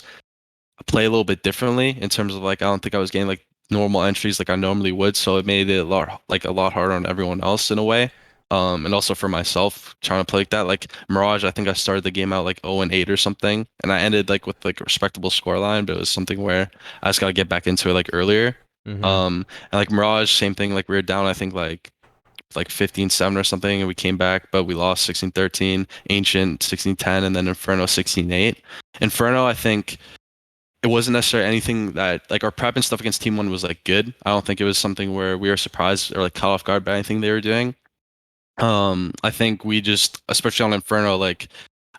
play a little bit differently in terms of like I don't think I was getting like normal entries like I normally would, so it made it a lot harder on everyone else in a way. And also for myself trying to play like that. Like Mirage, I think I started the game out like 0-8 or something, and I ended like with like a respectable score line, but it was something where I just gotta get back into it like earlier. Mhm. And like Mirage, same thing, like we were down I think like 15-7 or something, and we came back, but we lost 16-13, Ancient 16-10, and then Inferno 16-8. Inferno, I think it wasn't necessarily anything that like our prep and stuff against TeamOne was like good. I don't think it was something where we were surprised or like caught off guard by anything they were doing. I think we just, especially on Inferno, like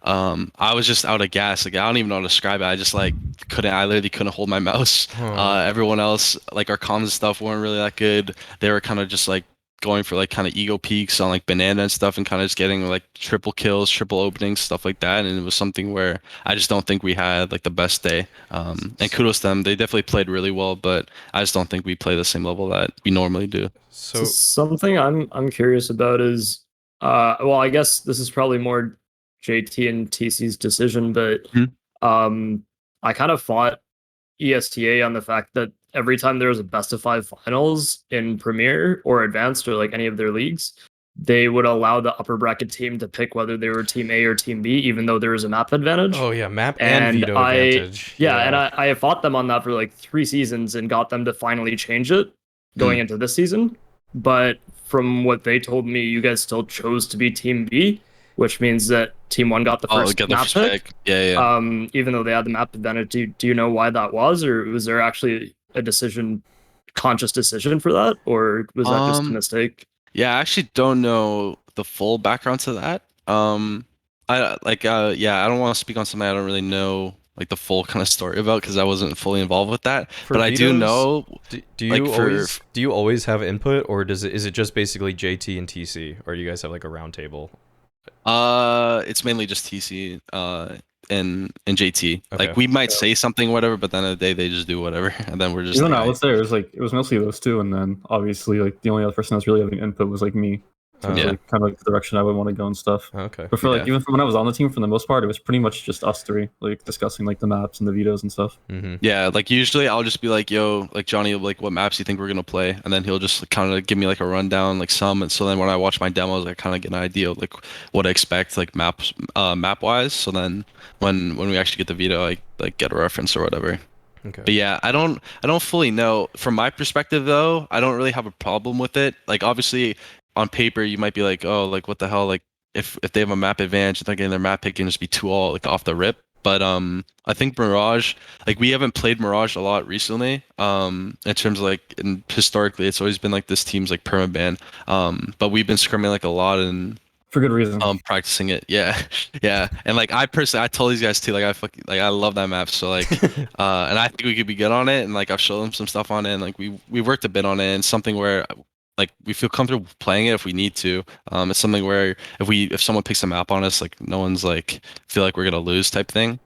I was just out of gas. Like I don't even know how to describe it. I just like I literally couldn't hold my mouse. Everyone else, like our comms and stuff weren't really that good. They were kind of just like going for like kind of ego peaks on like banana and stuff, and kind of just getting like triple kills, triple openings, stuff like that. And it was something where I just don't think we had like the best day. And kudos to them. They definitely played really well, but I just don't think we play the same level that we normally do. So something I'm curious about is well, I guess this is probably more JT and TC's decision, but I kind of fought ESTA on the fact that every time there was a best of 5 finals in Premier or Advanced or like any of their leagues, they would allow the upper bracket team to pick whether they were team A or team B, even though there was a map advantage. Oh yeah, map and veto advantage. Yeah, and I fought them on that for like 3 seasons and got them to finally change it going into this season. But from what they told me, you guys still chose to be team B, which means that TeamOne got the first map pick. Yeah. Even though they had the map advantage. Do you know why that was, or was there actually a conscious decision for that, or was that just a mistake? Yeah, I actually don't know the full background to that. I don't want to speak on something I don't really know like the full kind of story about because I wasn't fully involved with that. But I do know. Do you always have input, or is it just basically JT and TC, or do you guys have like a round table? It's mainly just TC and JT. Okay. Like we might say something, whatever, but at the end of the day, they just do whatever, and then we're just. Even I would say it was mostly those two, and then obviously like the only other person that's really having input was like me. So it's like kind of like the direction I would want to go and stuff. Okay. But for like even from when I was on the team, for the most part, it was pretty much just us three, like discussing like the maps and the vetoes and stuff. Yeah, like usually I'll just be like, "Yo, like Johnny, like what maps do you think we're gonna play?" And then he'll just like, kind of give me like a rundown, like some. And so then when I watch my demos, I kind of get an idea of like what I expect, like map wise. So then when we actually get the veto, I like get a reference or whatever. Okay. But yeah, I don't fully know. From my perspective though, I don't really have a problem with it. Like obviously on paper you might be like, oh, like what the hell, like if they have a map advantage, I think their map pick can just be 2-all like off the rip. But I think Mirage, like we haven't played Mirage a lot recently. In terms of like historically, it's always been like this team's like permaban. But we've been scrimming like a lot and for good reason. Practicing it. Yeah. And like I told these guys too, like I love that map. So like and I think we could be good on it, and like I've shown them some stuff on it, and like we worked a bit on it, and something where like we feel comfortable playing it if we need to. It's something where if someone picks a map on us, like no one's like feel like we're gonna lose type thing.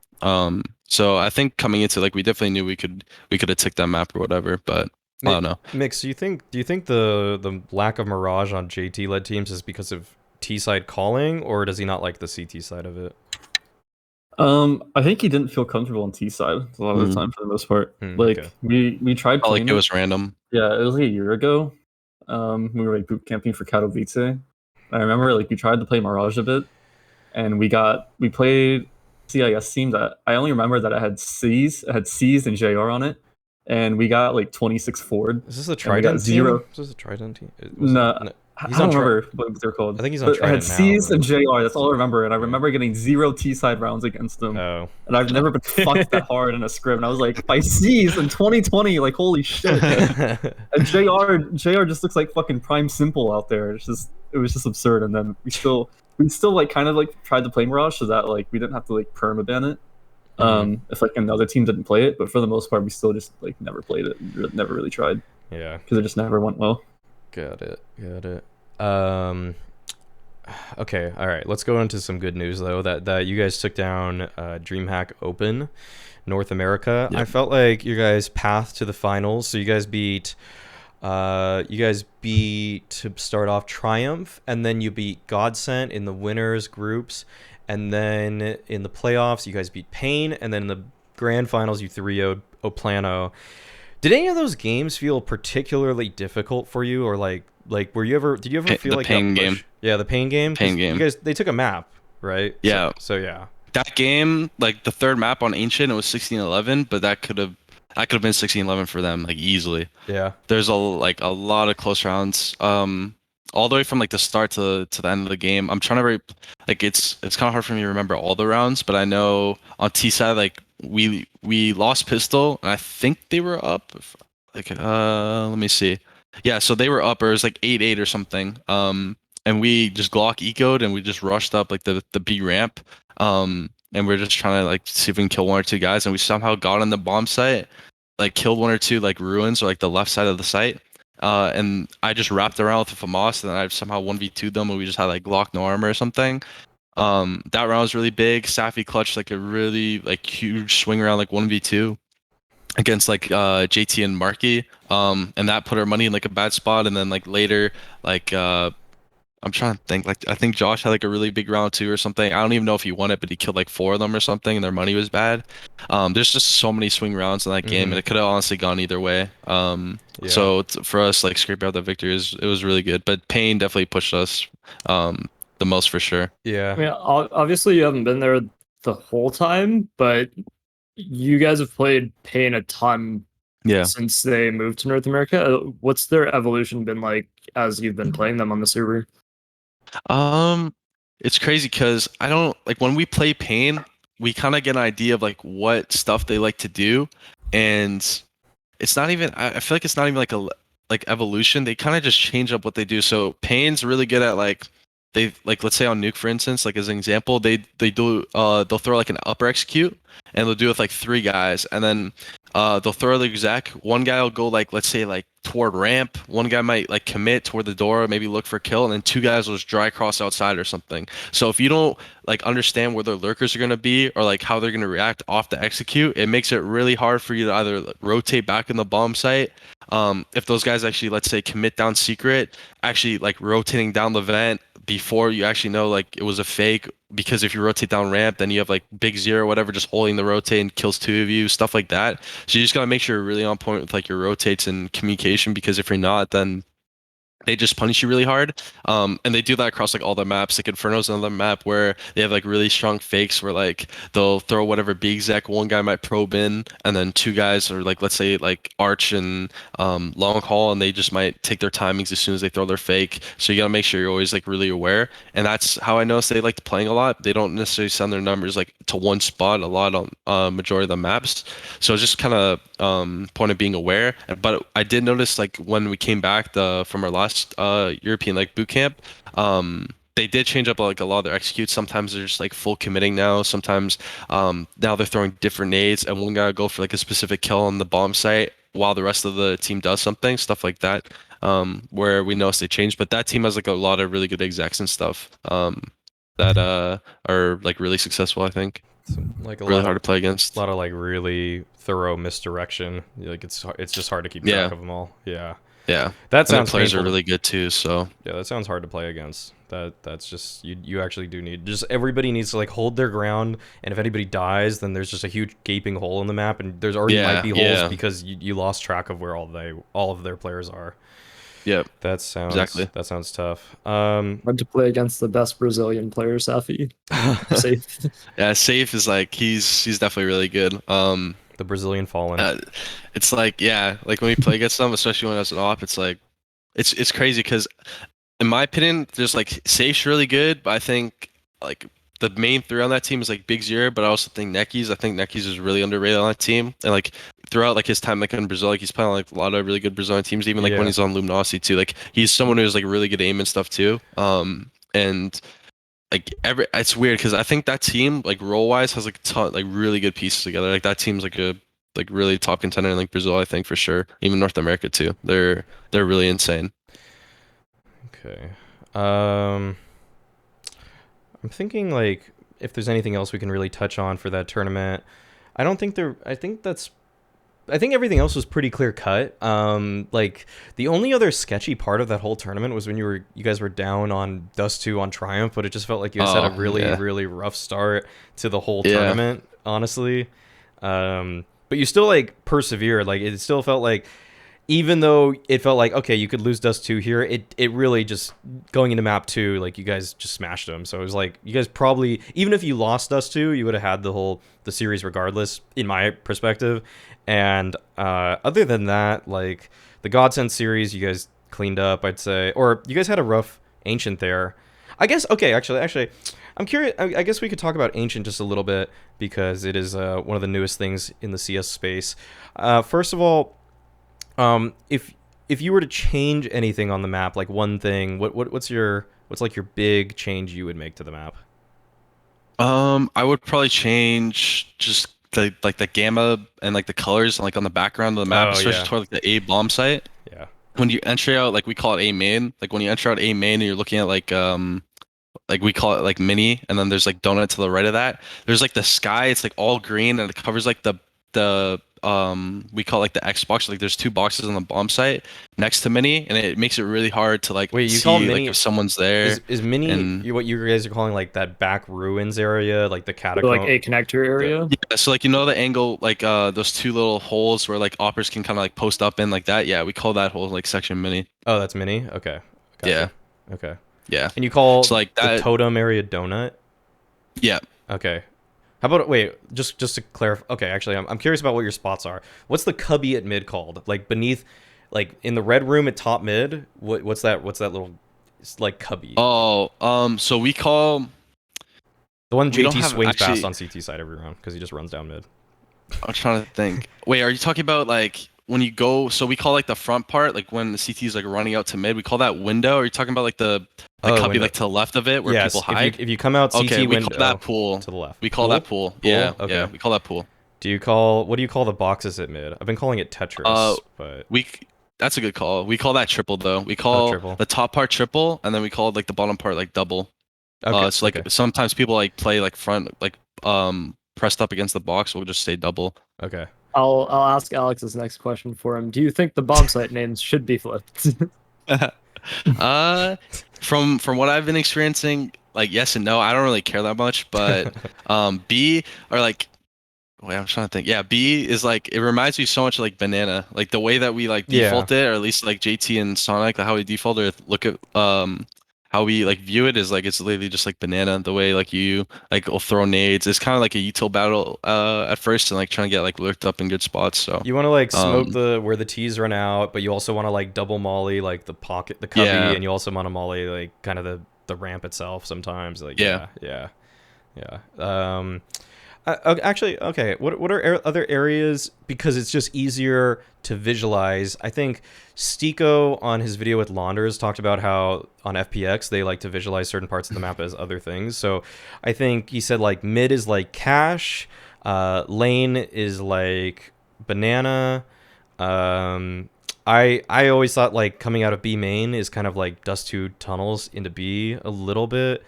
So I think coming into like we definitely knew we could have ticked that map or whatever, but I don't know. Mix, do you think the lack of Mirage on JT led teams is because of T side calling, or does he not like the CT side of it? I think he didn't feel comfortable on T side a lot of the time for the most part. Like okay. we tried Felt playing like it was random. Yeah, it was like a year ago. We were like boot camping for Katowice. I remember like we tried to play Mirage a bit, and we played CIS team that I only remember that it had C's and JR on it, and we got like 26 forward. Is this a and we got Trident zero. team? Is this a Trident team? No, he's I on don't remember what they're called. I think he's on But I had Trident now, C's but- and JR. That's all I remember, and I remember getting 0 T side rounds against them. Oh. And I've never been fucked that hard in a scrim. And I was like, by C's in 2020, like holy shit. And JR just looks like fucking prime simple out there. It was just absurd. And then we still like kind of like tried to play Mirage so that like we didn't have to like permaban it. If like another team didn't play it, but for the most part we still just like never played it, never really tried. Yeah. Because it just never went well. Got it. Okay, all right. Let's go into some good news though. That you guys took down DreamHack Open North America. Yep. I felt like your guys' path to the finals. So you guys beat to start off Triumph, and then you beat Godsent in the winners groups, and then in the playoffs you guys beat Pain, and then in the grand finals you 3-0'd Oplano. Did any of those games feel particularly difficult for you, or like did you ever feel like Pain that push? game? Yeah, the Pain game. Pain game. You guys, they took a map, right? Yeah. So yeah. That game, like the third map on Ancient, it was 16-11, but that could have been 16-11 for them, like easily. Yeah. There's a lot of close rounds. All the way from like the start to the end of the game. I'm trying to it's kind of hard for me to remember all the rounds, but I know on T side like we lost pistol, and I think they were up. Let me see. Yeah, so they were up, or it was like 8-8 or something. And we just Glock ecoed, and we just rushed up like the B ramp. And we're just trying to like see if we can kill one or two guys, and we somehow got on the bomb site, like killed one or two like ruins or like the left side of the site. And I just wrapped around with a FAMAS, and then I somehow 1v2'd them, and we just had like Glock no armor or something. That round was really big. Safi clutched like a really like huge swing around like 1v2 against like JT and Marky. And that put our money in like a bad spot. And then like later, like I'm trying to think, like I think Josh had like a really big round too or something. I don't even know if he won it, but he killed like 4 of them or something, and their money was bad. There's just so many swing rounds in that game, and it could have honestly gone either way. So for us, like scraping out the victory, it was really good. But Pain definitely pushed us the most for sure. Yeah. I mean, obviously you haven't been there the whole time, but you guys have played Pain a ton since they moved to North America. What's their evolution been like as you've been playing them on the server? It's crazy because I don't like when we play Pain, we kind of get an idea of like what stuff they like to do, and it's not even. I feel like it's not even like a evolution. They kind of just change up what they do. So Pain's really good at like they like let's say on Nuke for instance, like as an example, they do they'll throw like an upper execute, and they'll do it with like 3 guys, and then they'll throw the exec. One guy will go like let's say like toward ramp. One guy might like commit toward the door, maybe look for a kill, and then 2 guys will just dry cross outside or something. So if you don't like understand where their lurkers are gonna be or like how they're gonna react off the execute, it makes it really hard for you to either like, rotate back in the bomb site. If those guys actually let's say commit down secret, actually like rotating down the vent before you actually know like it was a fake, because if you rotate down ramp, then you have like big zero or whatever just holding the rotate and kills 2 of you, stuff like that. So you just gotta make sure you're really on point with like your rotates and communication, because if you're not, then they just punish you really hard. And they do that across like all the maps. Like Inferno's another map where they have like really strong fakes where like they'll throw whatever B exec, one guy might probe in, and then 2 guys are like let's say like Arch and long haul, and they just might take their timings as soon as they throw their fake. So you gotta make sure you're always like really aware. And that's how I noticed they like playing a lot. They don't necessarily send their numbers like to one spot a lot on majority of the maps. So it's just kind of point of being aware. But I did notice like when we came back from our last European like boot camp, they did change up like a lot of their executes. Sometimes they're just like full committing now. Sometimes now they're throwing different nades, and one guy will go for like a specific kill on the bomb site while the rest of the team does something, stuff like that. Where we noticed they changed, but that team has like a lot of really good execs and stuff that are like really successful, I think. Like a really lot hard of to play against. a lot of like really thorough misdirection. Like it's just hard to keep track of them all. Yeah. Yeah, That and their sounds players are painful. really good too. So Yeah, that sounds hard to play against. That's just you actually do need just everybody needs to like hold their ground, and if anybody dies, then there's just a huge gaping hole in the map, and there's already might be holes because you lost track of where all of their players are. yeah, That sounds tough. Hard to play against the best Brazilian player, Safi. Safe. yeah. Safe is like he's definitely really good. The Brazilian Fallen. It's like like when we play against them, especially when I was an op, it's like it's crazy because in my opinion, there's like Safe's really good, but I think like the main three on that team is like Big Zero, but I also think Necky's. I think Necky's is really underrated on that team, and like throughout like his time like in Brazil, like he's playing on, like a lot of really good Brazilian teams, even like when he's on Luminosity too. Like he's someone who's like really good aim and stuff too. And like it's weird because I think that team like role wise has like a ton like really good pieces together. Like that team's like a like really top contender in like Brazil, I think for sure. Even North America too. They're really insane. Okay. I'm thinking like if there's anything else we can really touch on for that tournament. I don't think there. I think everything else was pretty clear cut. Like the only other sketchy part of that whole tournament was when you guys were down on Dust 2 on Triumph, but it just felt like you guys had a really rough start to the whole tournament, honestly. But you still like persevered. Like it still felt like, even though it felt like, okay, you could lose Dust 2 here, it really just going into map 2, like you guys just smashed them. So it was like you guys probably, even if you lost Dust 2, you would have had the series regardless, in my perspective. And other than that, like the Godsend series, you guys cleaned up, I'd say, or you guys had a rough Ancient there. I guess, okay, actually, I'm curious. I guess we could talk about Ancient just a little bit because it is one of the newest things in the CS space. First of all, if you were to change anything on the map, like one thing, what's like your big change you would make to the map? I would probably change just the gamma and like the colors like on the background of the map, especially toward like the A bomb site. Yeah. When you enter out, like we call it A main, like when you enter out A main and you're looking at like we call it like mini, and then there's like donut to the right of that. There's like the sky, it's like all green and it covers like the we call it like the Xbox. Like there's two boxes on the bomb site next to mini, and it makes it really hard to like you see call mini, like if someone's there. Is mini what you guys are calling like that back ruins area, like the catacomb, like a connector area? Yeah, so like the angle, like those two little holes where like operas can kind of like post up in like that. Yeah, we call that hole like section mini. Oh, that's mini. Okay. Gotcha. Yeah. Okay. Yeah. And you call so like that, the totem area donut? Yeah. Okay. How about, wait, just to clarify. Okay, actually, I'm curious about what your spots are. What's the cubby at mid called? Like beneath, like in the red room at top mid. What's that little, like cubby? Oh, so we call the one JT swings past on CT side every round because he just runs down mid. I'm trying to think. Wait, are you talking about like when you go? So we call like the front part, like when the CT is like running out to mid. We call that window. Are you talking about like the cubby window, like to the left of it where people hide? If you come out CT okay, we window, call that pool to the left. We call that pool. Yeah, okay. Yeah, we call that pool. What do you call the boxes at mid? I've been calling it Tetris, but that's a good call. We call that triple though. We call the top part triple, and then we call like the bottom part like double. Okay. So like sometimes people like play like front like pressed up against the box. We'll just say double. Okay. I'll ask Alex's next question for him. Do you think the bomb site names should be flipped? From what I've been experiencing, like yes and no. I don't really care that much, but B are like, wait, I'm trying to think. Yeah, B is like, it reminds me so much of like banana, like the way that we like default it, or at least like JT and Sonic, like how we default it. Look at how we like view it is like it's literally just like banana. The way like you like will throw nades. It's kind of like a util battle at first, and like trying to get like lurked up in good spots. So you want to like smoke where the T's run out, but you also want to like double molly like the pocket, the cubby, and you also want to molly like kind of the ramp itself sometimes. Like yeah. Actually, okay. What are other areas, because it's just easier to visualize? I think Stiko on his video with Launders talked about how on FPX they like to visualize certain parts of the map as other things. So I think he said like mid is like cash, lane is like banana. I always thought like coming out of B main is kind of like Dust 2 tunnels into B a little bit.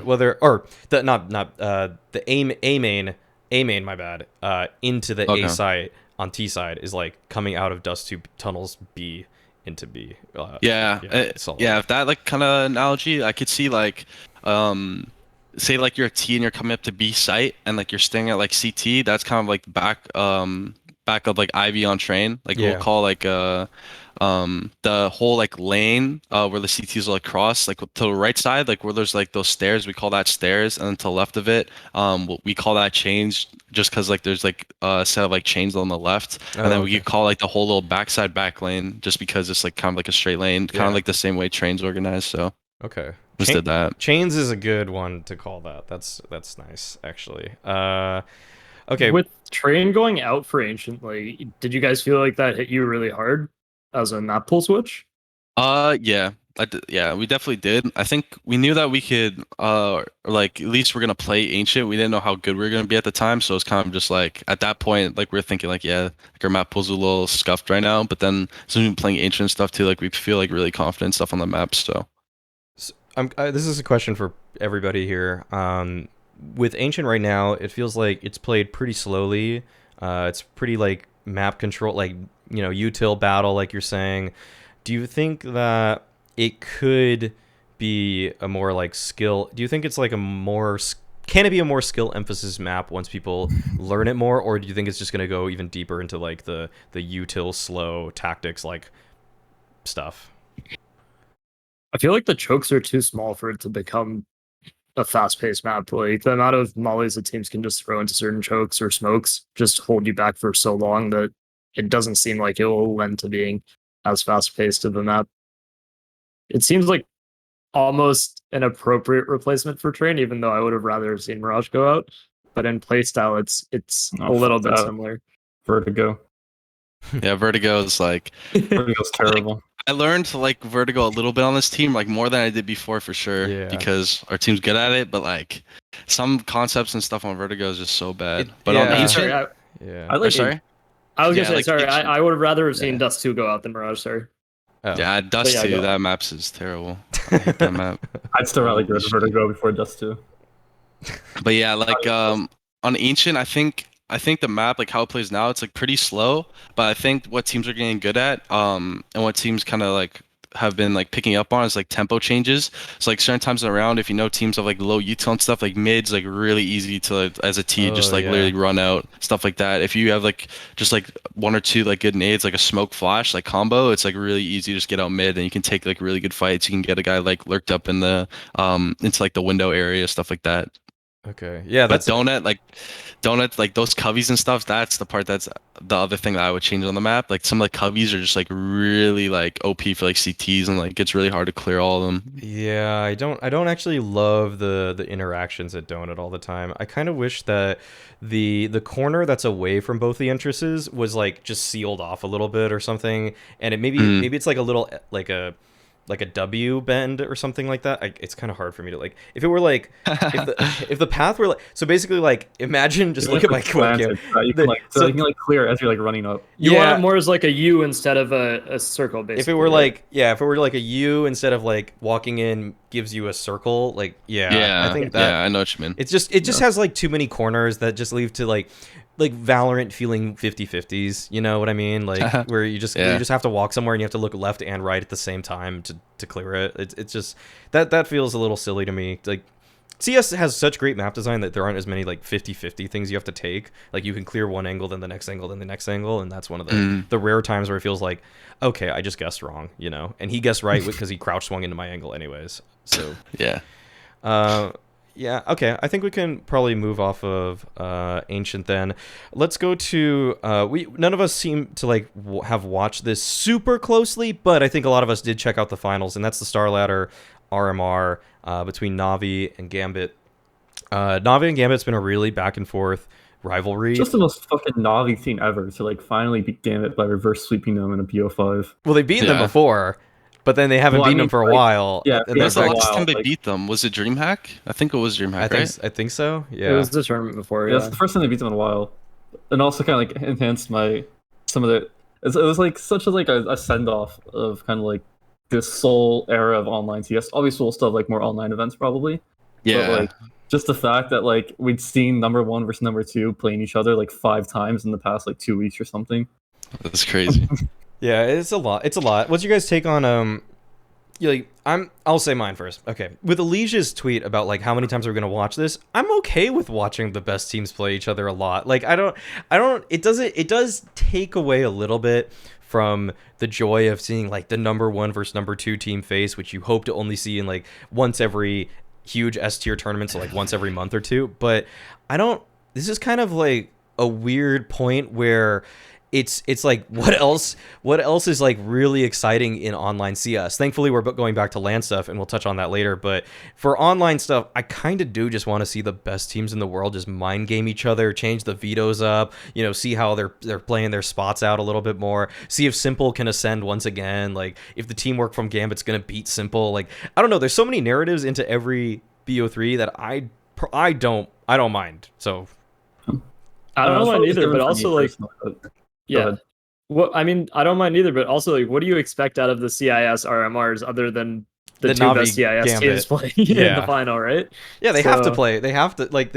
Whether or the not the A main, my bad, into the A site on T side is like coming out of Dust 2 tunnels B into B. If that like kind of analogy, I could see like say like you're a T and you're coming up to B site and like you're staying at like CT. That's kind of like back of like Ivy on train. Like we'll call like the whole like lane where the CTs will like cross, like to the right side, like where there's like those stairs, we call that stairs, and then to the left of it, we call that chains, just because like there's like a set of like chains on the left, and then we could call like the whole little backside back lane, just because it's like kind of like a straight lane, kind of like the same way trains organized. So just did that. Chains is a good one to call that. That's nice actually. Okay. With train going out for Ancient, like, did you guys feel like that hit you really hard as a map pool switch? Yeah, we definitely did. I think we knew that we could, like at least we're gonna play Ancient. We didn't know how good we were gonna be at the time, so it's kind of just like at that point, like we're thinking like, yeah, like our map pool's a little scuffed right now. But then as we've been playing Ancient stuff too, like we feel like really confident stuff on the map. So this is a question for everybody here. With Ancient right now, it feels like it's played pretty slowly. It's pretty like map control, like, you know, util battle, like you're saying. Do you think that it could be a more like skill? Do you think it's like a more, can it be a more skill emphasis map once people learn it more, or do you think it's just going to go even deeper into like the util slow tactics like stuff? I feel like the chokes are too small for it to become a fast-paced map. Like the amount of mollies that teams can just throw into certain chokes or smokes just hold you back for so long that it doesn't seem like it will lend to being as fast-paced of a map. It seems like almost an appropriate replacement for Train, even though I would have rather seen Mirage go out. But in playstyle, it's a little bit similar. Vertigo. Yeah, Vertigo is like Vertigo's terrible. I learned to like Vertigo a little bit on this team, like more than I did before for sure, because our team's good at it. But like some concepts and stuff on Vertigo is just so bad. But on Ancient, I like. Sorry, I was gonna say, like, sorry, I would have rather have seen Dust 2 go out than Mirage. Sorry. Oh. Yeah, Dust 2. That map's is terrible. I hate that map. I'd still rather go to Vertigo before Dust 2. But yeah, like on Ancient, I think the map, like how it plays now, it's like pretty slow. But I think what teams are getting good at, and what teams kind of like have been like picking up on is like tempo changes. So like certain times around, if you know teams have like low util and stuff, like mid's like really easy to as a T just like literally run out, stuff like that. If you have like just like one or two like good nades, like a smoke flash like combo, it's like really easy to just get out mid and you can take like really good fights. You can get a guy like lurked up in the into like the window area, stuff like that. Okay. Yeah, but donut like those coveys and stuff, that's the part that's the other thing that I would change on the map. Like some of the coveys are just like really like OP for like CTs and like it's really hard to clear all of them. Yeah, I don't actually love the interactions at donut all the time. I kind of wish that the corner that's away from both the entrances was like just sealed off a little bit or something, and it maybe it's like a little like a W bend or something like that. It's kind of hard for me to like, if it were like if the path were like, so basically like imagine just look at my webcam. You can like so you can like clear as you're like running up. You want it more as like a U instead of a circle, basically. If it were like if it were like a U instead of like walking in gives you a circle, like I think that I know what you mean. It just has like too many corners that just leave to like Valorant feeling 50-50s, you know what I mean? Like where you just have to walk somewhere and you have to look left and right at the same time to clear it. It's just that feels a little silly to me. Like CS has such great map design that there aren't as many like 50-50 things you have to take. Like you can clear one angle, then the next angle, then the next angle, and that's one of the rare times where it feels like, okay, I just guessed wrong, you know? And he guessed right because he crouch swung into my angle anyways. So yeah, okay. I think we can probably move off of Ancient then. Let's go to none of us seem to like have watched this super closely, but I think a lot of us did check out the finals, and that's the Star Ladder RMR between Navi and Gambit. Navi and Gambit's been a really back and forth rivalry. Just the most fucking Navi thing ever to like finally beat Gambit by reverse sweeping them in a BO5. Well, they beat them before. But then they haven't beaten them for a while. Yeah, when was the last time they beat them? Was it DreamHack? I think it was DreamHack, right? I think so. Yeah, it was the tournament before. Yeah, it's the first time they beat them in a while, and also kind of like enhanced some of the. It was like such a like a send off of kind of like this sole era of online CS. Obviously, we'll still have like more online events probably. Yeah. But like just the fact that like we'd seen number 1 versus number 2 playing each other like 5 times in the past like 2 weeks or something. That's crazy. Yeah, it's a lot. It's a lot. What's your guys' take on I'll say mine first. Okay. With Alicia's tweet about like how many times we're gonna watch this, I'm okay with watching the best teams play each other a lot. Like I don't it does take away a little bit from the joy of seeing like the number 1 versus number 2 team face, which you hope to only see in like once every huge S tier tournament, so like once every month or two. But this is kind of like a weird point where it's like what else is like really exciting in online CS. Thankfully we're going back to LAN stuff and we'll touch on that later, but for online stuff I kind of do just want to see the best teams in the world just mind game each other, change the Vetos up, you know, see how they're playing their spots out a little bit more, see if Simple can ascend once again, like if the teamwork from Gambit's gonna beat Simple. Like I don't know, there's so many narratives into every BO3 that I don't mind. So I don't mind either, but also like yeah. Well, I mean, I don't mind either, but also like, what do you expect out of the CIS RMRs other than the two Navi best CIS Gambit teams playing in the final, right? Yeah, they have to play. They have to like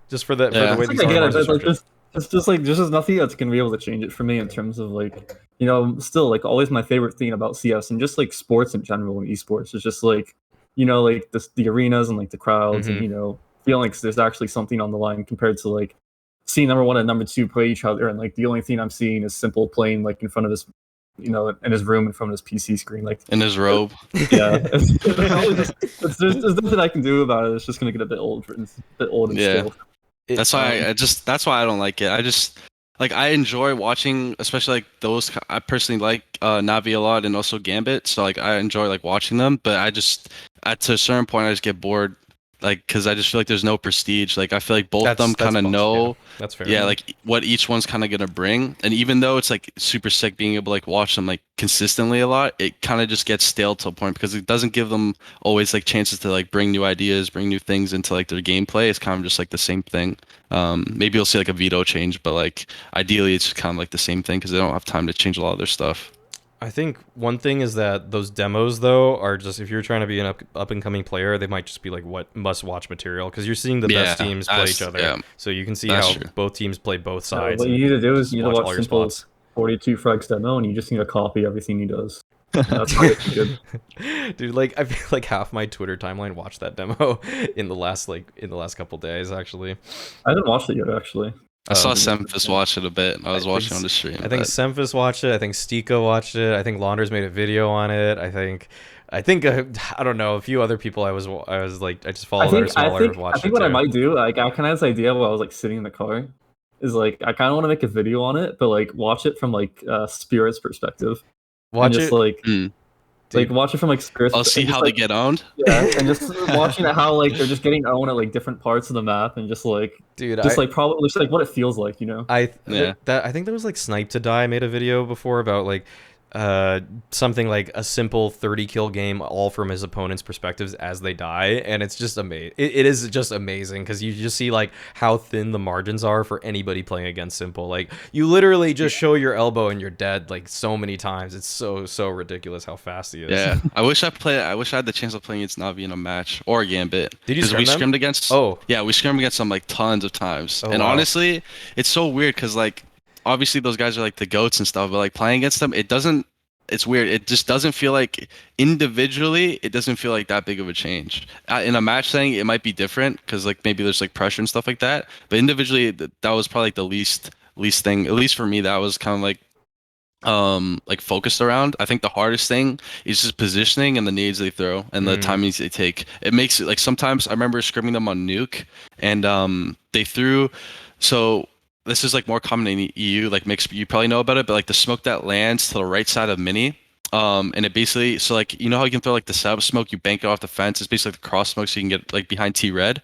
just for the way these RMRs are structured. It's just like there's just nothing that's gonna be able to change it for me in terms of like, you know, still like always my favorite thing about CS and just like sports in general and esports is just like, you know, like the arenas and like the crowds and, you know, feeling like there's actually something on the line compared to like seeing number 1 and number 2 play each other, and like the only thing I'm seeing is Simple playing like in front of his, you know, in his room in front of his PC screen, like in his robe. Yeah, there's nothing I can do about it. It's just gonna get a bit old and stale. That's why that's why I don't like it. I just like I enjoy watching, especially like those. I personally like Navi a lot and also Gambit, so like I enjoy like watching them. But I just at a certain point I just get bored. Like, because I just feel like there's no prestige. Like, I feel like both of them kind of know, yeah. That's fair. Yeah, like what each one's kind of gonna bring. And even though it's like super sick being able to like watch them like consistently a lot, it kind of just gets stale to a point because it doesn't give them always like chances to like bring new ideas, bring new things into like their gameplay. It's kind of just like the same thing. Maybe you'll see like a veto change, but like ideally it's just kind of like the same thing because they don't have time to change a lot of their stuff. I think one thing is that those demos, though, are just if you're trying to be an up and coming player, they might just be like what must watch material because you're seeing the best teams play each other. Yeah. So you can see how both teams play both sides. What you need to do is you need to watch Simple's 42 frags demo, and you just need to copy everything he does. That's how it's good. Dude, like I feel like half my Twitter timeline watched that demo in the last couple days. Actually, I didn't watch it yet. Actually. I saw Semphis watch it a bit. I was watching on the stream. I think Semphis watched it. I think Stika watched it. I think Launders made a video on it. I think I don't know, a few other people I was like I just followed watched it. I think what I might do, like I kind of had this idea while I was like sitting in the car, is like I kind of want to make a video on it, but like watch it from like Spirit's perspective. Watch just, it like. Like watch it from like Spirit's. I'll see how they get owned. Yeah, and just watching how like they're just getting owned at like different parts of the map, and just like, like probably just like what it feels like, you know. I think there was like Snipe to Die made a video before about like something like a simple 30 kill game all from his opponent's perspectives as they die, and it's just amazing. It is just amazing because you just see like how thin the margins are for anybody playing against Simple. Like you literally just show your elbow and you're dead like so many times. It's so ridiculous how fast he is. Yeah, I wish I had the chance of playing against Navi in a match or Gambit. Did you scrim them? Scrimmed against we scrimmed against them like tons of times. And honestly it's so weird because like obviously those guys are like the goats and stuff, but like playing against them, it's weird. It just doesn't feel like individually, it doesn't feel like that big of a change. In a match setting, it might be different because like maybe there's like pressure and stuff like that. But individually, that was probably like the least thing, at least for me, that was kind of like focused around. I think the hardest thing is just positioning and the nades they throw and the timings they take. It makes it like sometimes I remember scrimming them on Nuke and they threw so. This is like more common in EU, like mixed, you probably know about it, but like the smoke that lands to the right side of mini, and it basically, so like, you know how you can throw like the setup smoke, you bank it off the fence, it's basically like the cross smoke so you can get like behind T-Red.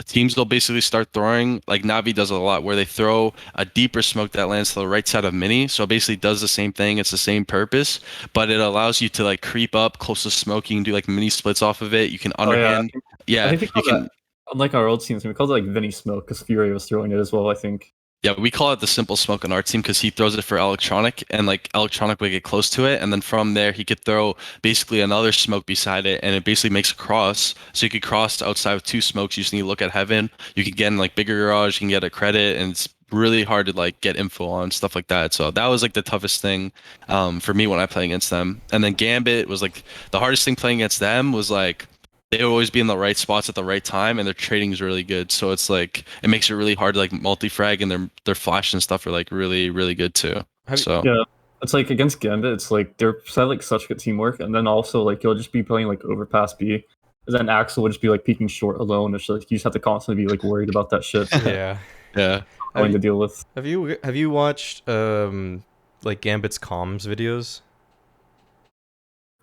Teams will basically start throwing, like Navi does it a lot, where they throw a deeper smoke that lands to the right side of mini, so it basically does the same thing, it's the same purpose, but it allows you to like creep up close to smoke, you can do like mini splits off of it, you can underhand, I think you can. Unlike our old teams, we called it like Vinny Smoke because Fury was throwing it as well, I think. Yeah, we call it the simple smoke on our team because he throws it for electronic, and like electronic would get close to it, and then from there he could throw basically another smoke beside it, and it basically makes a cross. So you could cross outside of two smokes. You just need to look at heaven. You could get in like bigger garage. You can get a credit, and it's really hard to like get info on stuff like that. So that was like the toughest thing for me when I play against them. And then Gambit was like the hardest thing playing against them was like they would always be in the right spots at the right time, and their trading is really good. So it's like it makes it really hard to like multi-frag, and their flash and stuff are like really really good too. So Yeah, it's like against Gambit, it's like they're set like such good teamwork, and then also like you'll just be playing like overpass B, and then Axel would just be like peeking short alone. It's like you just have to constantly be like worried about that shit. Yeah. yeah. Having to deal with. Have you watched like Gambit's comms videos?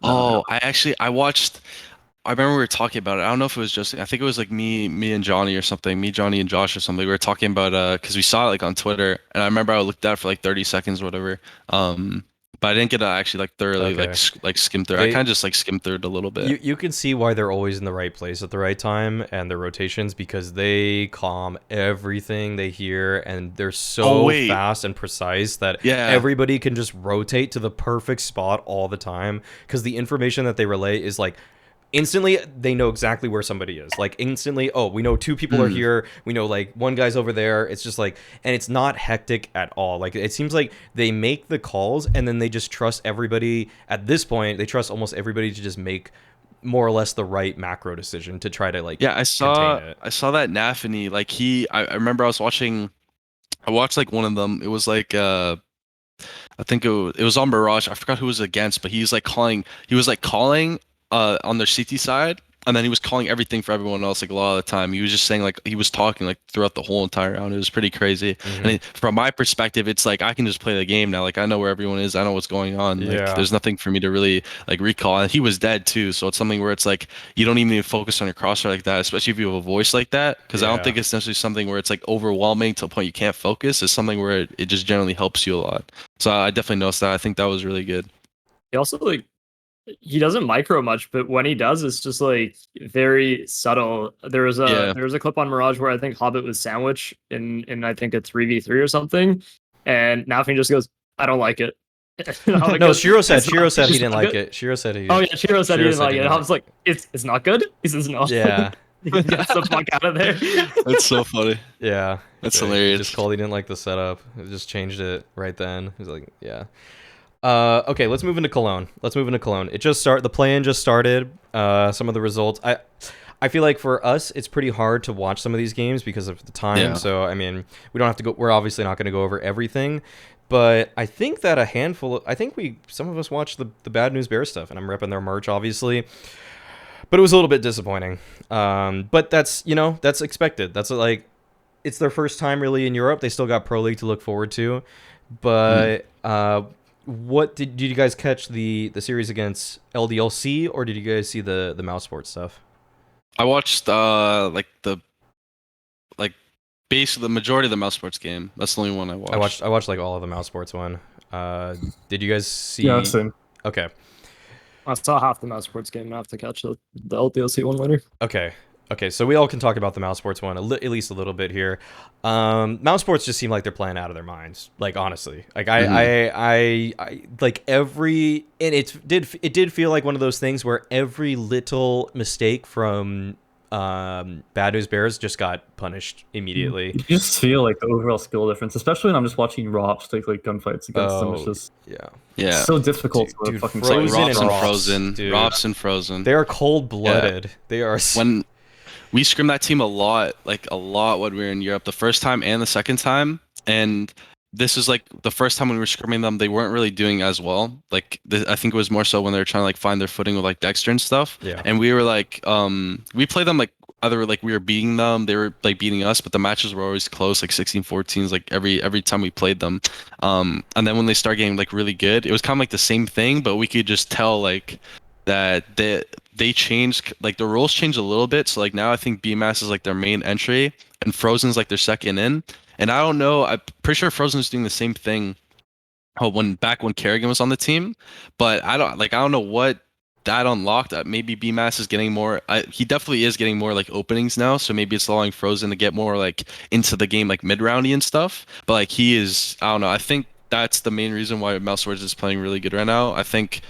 Oh, I watched. I remember we were talking about it. I don't know if it was just. I think it was like me and Johnny or something. Me, Johnny, and Josh or something. We were talking about because we saw it like on Twitter, and I remember I looked at it for like 30 seconds or whatever. But I didn't get to actually like thoroughly Okay. like skim through. I kind of just like skimmed through it a little bit. You can see why they're always in the right place at the right time and their rotations because they calm everything they hear and they're so fast and precise that everybody can just rotate to the perfect spot all the time because the information that they relay is like instantly they know exactly where somebody is. Like instantly, oh, we know two people are here. We know like one guy's over there. It's just like, and it's not hectic at all. Like it seems like they make the calls and then they just trust everybody. At this point, they trust almost everybody to just make more or less the right macro decision to try to like I saw contain it. I saw that Nafi like I remember I watched like one of them. It was like I think it was on Mirage. I forgot who it was against, but he was like calling on their CT side, and then he was calling everything for everyone else like a lot of the time. He was just saying like he was talking like throughout the whole entire round. It was pretty crazy. And from my perspective, it's like I can just play the game now. Like I know where everyone is. I know what's going on. Like there's nothing for me to really like recall. And he was dead too, so it's something where it's like you don't even need to focus on your crosshair like that, especially if you have a voice like that. Because I don't think it's necessarily something where it's like overwhelming to a point you can't focus. It's something where it just generally helps you a lot. So I definitely noticed that. I think that was really good. He also like he doesn't micro much, but when he does, it's just like very subtle. There was a clip on Mirage where I think Hobbit was sandwich in I think a 3v3 or something, and Nafi just goes, "I don't like it." No, Shiro said he didn't like it. Shiro said he. Oh yeah, Shiro said he didn't like it. And I was like, "It's not good." He says, "No." Yeah. Get the fuck out of there. That's so funny. Yeah. That's hilarious. He just called he didn't like the setup. He just changed it right then. He's like, yeah. Okay, let's move into Cologne. It just the play-in just started. Some of the results. I feel like for us, it's pretty hard to watch some of these games because of the time. Yeah. So I mean, we don't have to go. We're obviously not going to go over everything, but I think that some of us watched the Bad News Bears stuff, and I'm repping their merch, obviously. But it was a little bit disappointing. But that's expected. That's like, it's their first time really in Europe. They still got Pro League to look forward to, but what did you guys catch the series against LDLC, or did you guys see the Mouse Sports stuff? I watched basically the majority of the Mouse Sports game. That's the only one I watched. I watched like all of the Mouse Sports one. Did you guys see? Yeah, same. Okay. I saw half the Mouse Sports game. I have to catch the LDLC one later. Okay, so we all can talk about the Mouse Sports one at least a little bit here. Mouse Sports just seem like they're playing out of their minds. Like honestly, like I like every, and it did feel like one of those things where every little mistake from Bad News Bears just got punished immediately. You just feel like the overall skill difference, especially when I'm just watching Rops take like gunfights against them. It's just it's so difficult dude, to fucking Rops and Frozen. They are cold-blooded. They are. When we scrimmed that team a lot when we were in Europe, the first time and the second time, and this is like the first time when we were scrimming them, they weren't really doing as well. Like I think it was more so when they were trying to like find their footing with like Dexter and stuff. Yeah. And we were like, we played them like either like we were beating them, they were like beating us, but the matches were always close, like 16-14s, like every time we played them. And then when they start getting like really good, it was kind of like the same thing, but we could just tell like that they changed, like the rules changed a little bit. So like now I think BMAS is like their main entry and Frozen's like their second in. And I don't know, I'm pretty sure Frozen's doing the same thing when Kerrigan was on the team, but I don't know what that unlocked, maybe BMass is getting more. He definitely is getting more like openings now, so maybe it's allowing Frozen to get more like into the game, like mid-roundy and stuff. But like he is, I don't know. I think that's the main reason why Mousewords is playing really good right now. I think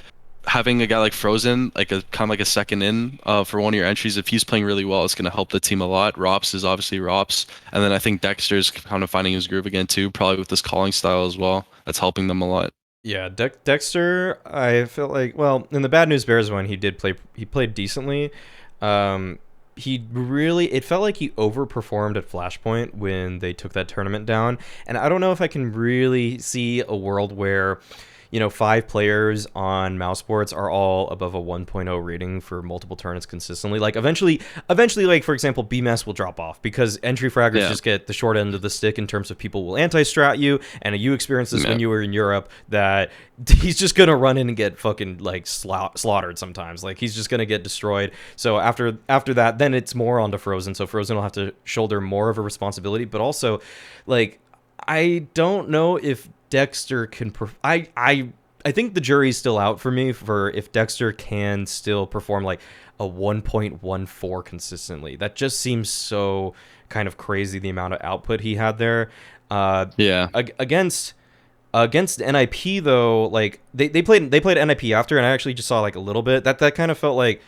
having a guy like Frozen, like a kind of like a second in for one of your entries, if he's playing really well, it's going to help the team a lot. Rops is obviously Rops, and then I think Dexter's kind of finding his groove again too, probably with this calling style as well. That's helping them a lot. Yeah, Dexter, I feel like, well, in the Bad News Bears one, he played decently. It felt like he overperformed at Flashpoint when they took that tournament down. And I don't know if I can really see a world where, 5 players on mouse sports are all above a 1.0 rating for multiple tournaments consistently. Like eventually, like for example, BMS will drop off because entry fraggers just get the short end of the stick in terms of people will anti-strat you, and you experienced this when you were in Europe, that he's just gonna run in and get fucking like slaughtered sometimes. Like he's just gonna get destroyed. So after that, then it's more onto Frozen. So Frozen will have to shoulder more of a responsibility, but also, like, I don't know if Dexter can I think the jury's still out for me for if Dexter can still perform like a 1.14 consistently. That just seems so kind of crazy, the amount of output he had there. Against NIP though, like they played NIP after, and I actually just saw like a little bit. That kind of felt like,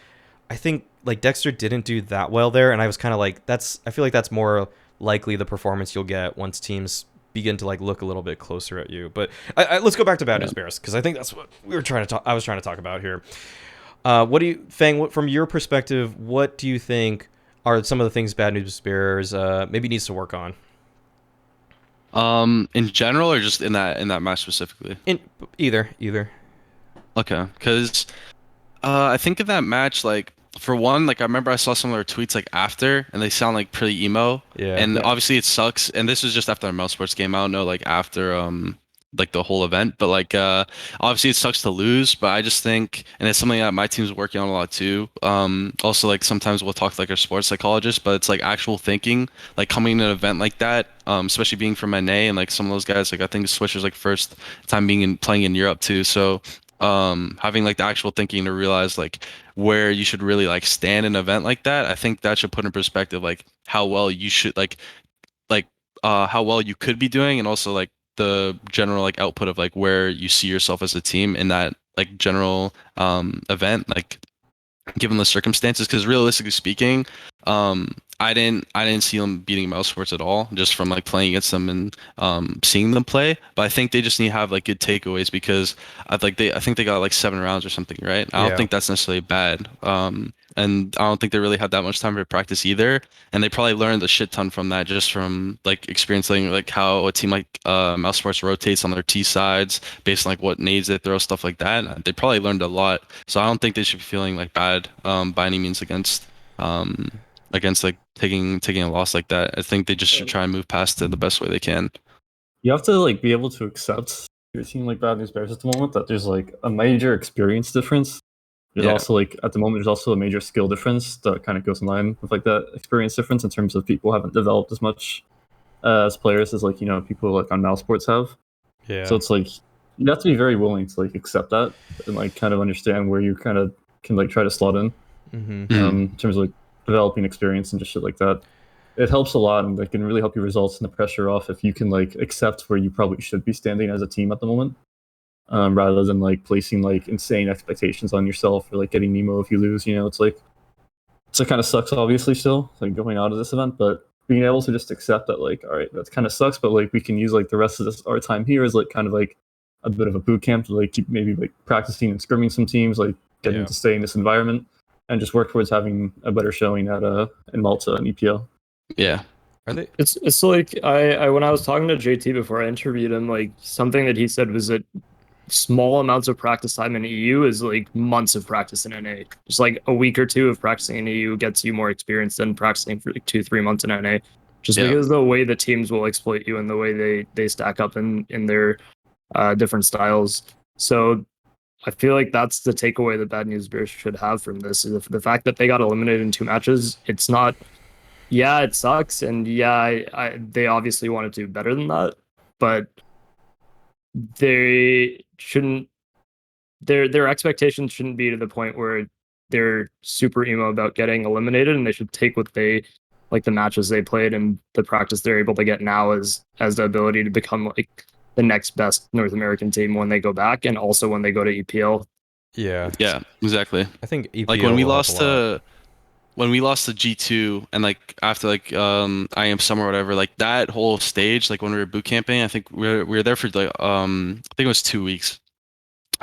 I think like Dexter didn't do that well there, and I was kind of like, I feel like that's more likely the performance you'll get once teams begin to like look a little bit closer at you. But let's go back to Bad News Bears, because I think that's what I was trying to talk about here. What do you, FaNg, from your perspective, what do you think are some of the things Bad News Bears maybe needs to work on? In general, or just in that match specifically? In either. Okay, because I think in that match, like, for one, like I remember I saw some of their tweets like after, and they sound like pretty emo. Yeah. And obviously it sucks. And this was just after a Mouse Sports game. I don't know, like after like the whole event, but like obviously it sucks to lose. But I just think, and it's something that my team's working on a lot too. Also, like sometimes we'll talk to like our sports psychologist, but it's like actual thinking, like coming to an event like that, especially being from NA and like some of those guys. Like I think Swisher's like first time playing in Europe too. So having like the actual thinking to realize like where you should really like stand in an event like that, I think that should put in perspective like how well you should like how well you could be doing, and also like the general like output of like where you see yourself as a team in that like general event, like given the circumstances. Because realistically speaking, I didn't see them beating Mouse Sports at all, just from like playing against them and seeing them play. But I think they just need to have like good takeaways, because I think they got like 7 rounds or something, right? I don't think that's necessarily bad. And I don't think they really had that much time to practice either. And they probably learned a shit ton from that, just from like experiencing like how a team like Mouse Sports rotates on their T sides based on like what nades they throw, stuff like that. They probably learned a lot. So I don't think they should be feeling like bad by any means against like taking a loss like that. I think they just should try and move past it the best way they can. You have to like be able to accept your team like Bad News Bears at the moment, that there's like a major experience difference. There's also like at the moment there's also a major skill difference that kind of goes in line with like that experience difference, in terms of people haven't developed as much as players as like people like on Mouse Sports have. Yeah. So it's like you have to be very willing to like accept that and like kind of understand where you kind of can like try to slot in. In terms of like developing experience and just shit like that. It helps a lot, and it can really help your results and the pressure off if you can like accept where you probably should be standing as a team at the moment, rather than like placing like insane expectations on yourself or like getting Nemo if you lose. It's like it kind of sucks, obviously, still like going out of this event, but being able to just accept that like, all right, that kind of sucks, but like we can use like the rest of our time here as like kind of like a bit of a boot camp to like keep maybe like practicing and scrimming some teams, like getting to stay in this environment, and just work towards having a better showing at in Malta and EPL. Yeah. Are they? It's like I when I was talking to JT before I interviewed him, like something that he said was that small amounts of practice time in EU is like months of practice in NA. Just like a week or two of practicing in EU gets you more experience than practicing for like 2-3 months in NA. Just because the way the teams will exploit you and the way they stack up in their different styles. So I feel like that's the takeaway that Bad News Bears should have from this, is the fact that they got eliminated in 2 matches. It's not, it sucks, and they obviously want to do better than that, but they shouldn't their expectations shouldn't be to the point where they're super emo about getting eliminated, and they should take what they like the matches they played and the practice they're able to get now as the ability to become like the next best North American team when they go back, and also when they go to EPL. Yeah. Yeah, exactly. I think EPL Like when we will help lost a lot. to G2 and like after like I am summer or whatever, like that whole stage, like when we were boot camping, I think we were there for like I think it was 2 weeks.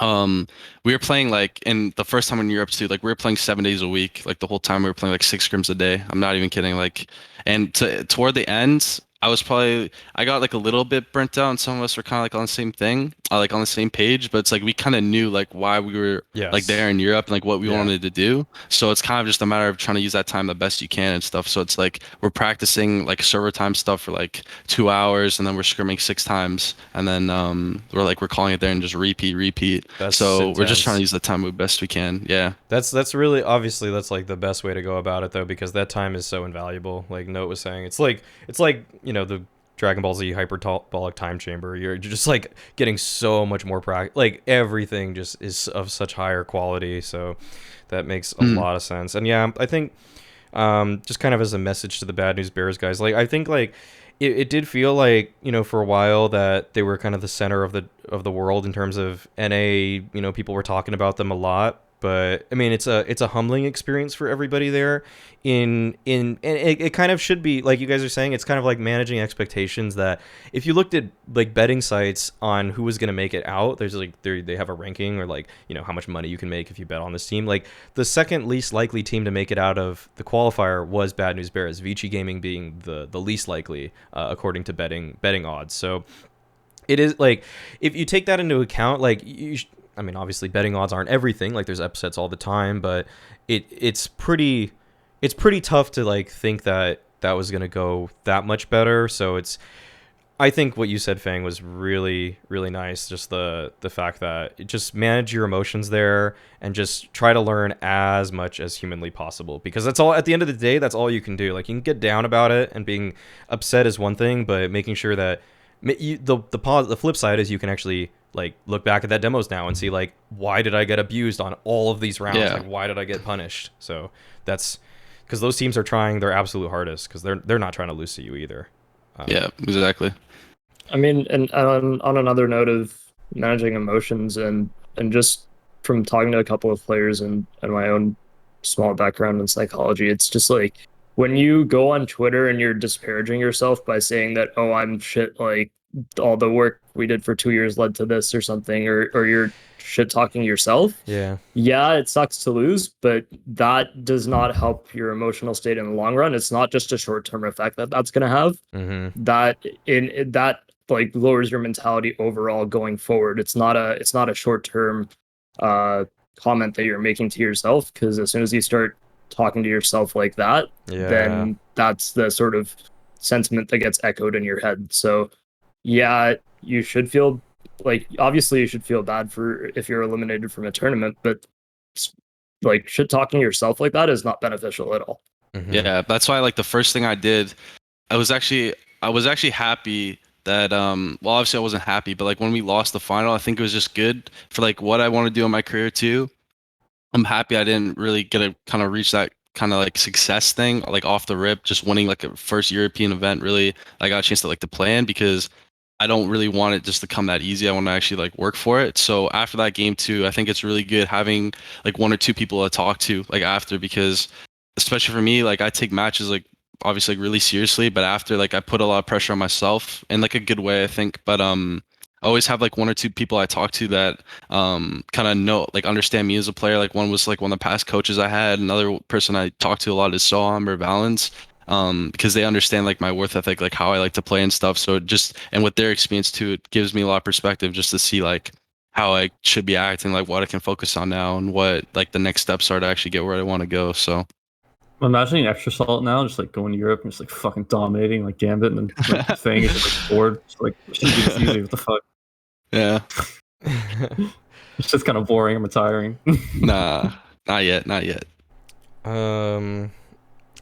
We were playing like in the first time in Europe too, like we were playing 7 days a week, like the whole time we were playing like 6 scrims a day. I'm not even kidding. Like, and toward the end, I got like a little bit burnt out, and some of us were kind of like on the same thing, like on the same page. But it's like we kind of knew like why we were like Yes. there in Europe and like what we Yeah. wanted to do. So it's kind of just a matter of trying to use that time the best you can and stuff. So it's like we're practicing like server time stuff for like 2 hours, and then we're scrimming 6 times, and then we're calling it there and just repeat. That's So we're just intense. trying to use the time the best we can. Yeah. That's really, obviously that's like the best way to go about it though, because that time is so invaluable. Like Note was saying, it's like the Dragon Ball Z hyperbolic time chamber. You're just like getting so much more practice. Like everything just is of such higher quality. So that makes a lot of sense. And yeah, I think just kind of as a message to the Bad News Bears guys, like I think like it did feel like, for a while that they were kind of the center of the world in terms of NA. People were talking about them a lot, but I mean it's a humbling experience for everybody there. And it kind of should be, like you guys are saying, it's kind of like managing expectations. That if you looked at like betting sites on who was going to make it out, there's like they have a ranking, or like how much money you can make if you bet on this team. Like the second least likely team to make it out of the qualifier was Bad News Bears, Vici Gaming being the least likely according to betting odds. So it is like, if you take that into account, like I mean, obviously betting odds aren't everything. Like there's upsets all the time, but it's pretty tough to like think that was going to go that much better. So I think what you said, FaNg, was really, really nice. Just the fact that just manage your emotions there and just try to learn as much as humanly possible, because that's all, at the end of the day, that's all you can do. Like you can get down about it, and being upset is one thing, but making sure that the flip side is you can actually like look back at that demos now and see like, why did I get abused on all of these rounds? Yeah. Like why did I get punished? So that's because those teams are trying their absolute hardest, because they're not trying to lose to you either. Yeah, exactly. I mean, and on another note of managing emotions, and just from talking to a couple of players and my own small background in psychology, it's just like when you go on Twitter and you're disparaging yourself by saying that, oh, I'm shit, like all the work we did for 2 years led to this or something, or you're shit talking yourself. Yeah, it sucks to lose, but that does not help your emotional state in the long run. It's not just a short-term effect that's going to have. That like lowers your mentality overall going forward. It's not a short-term comment that you're making to yourself, because as soon as you start talking to yourself like that, then that's the sort of sentiment that gets echoed in your head. So yeah, you should feel like, obviously you should feel bad for if you're eliminated from a tournament, but like shit talking yourself like that is not beneficial at all. Yeah, that's why like the first thing I did, I was actually happy that well, obviously I wasn't happy, but like when we lost the final, I think it was just good for like what I want to do in my career too. I'm happy I didn't really get to kind of reach that kind of like success thing like off the rip, just winning like a first European event. Really, I got a chance to like to plan, because I don't really want it just to come that easy. I want to actually like work for it. So after that game too, I think it's really good having like one or two people to talk to like after, because especially for me, like I take matches like obviously like really seriously, but after like I put a lot of pressure on myself in like a good way, I think. But I always have like one or two people I talk to that kind of know, like understand me as a player. Like one was like one of the past coaches I had. Another person I talk to a lot is Soham or Valens, because they understand like my worth ethic, like how I like to play and stuff. So it just, and with their experience too, it gives me a lot of perspective just to see like how I should be acting, like what I can focus on now, and what like the next steps are to actually get where I want to go. So I'm imagining Extra Salt now, just like going to Europe and just like fucking dominating like Gambit, and then like, FaNg is just like bored. Just like, should be this easy. What the fuck? yeah. It's just kind of boring. I'm retiring. Nah, not yet. I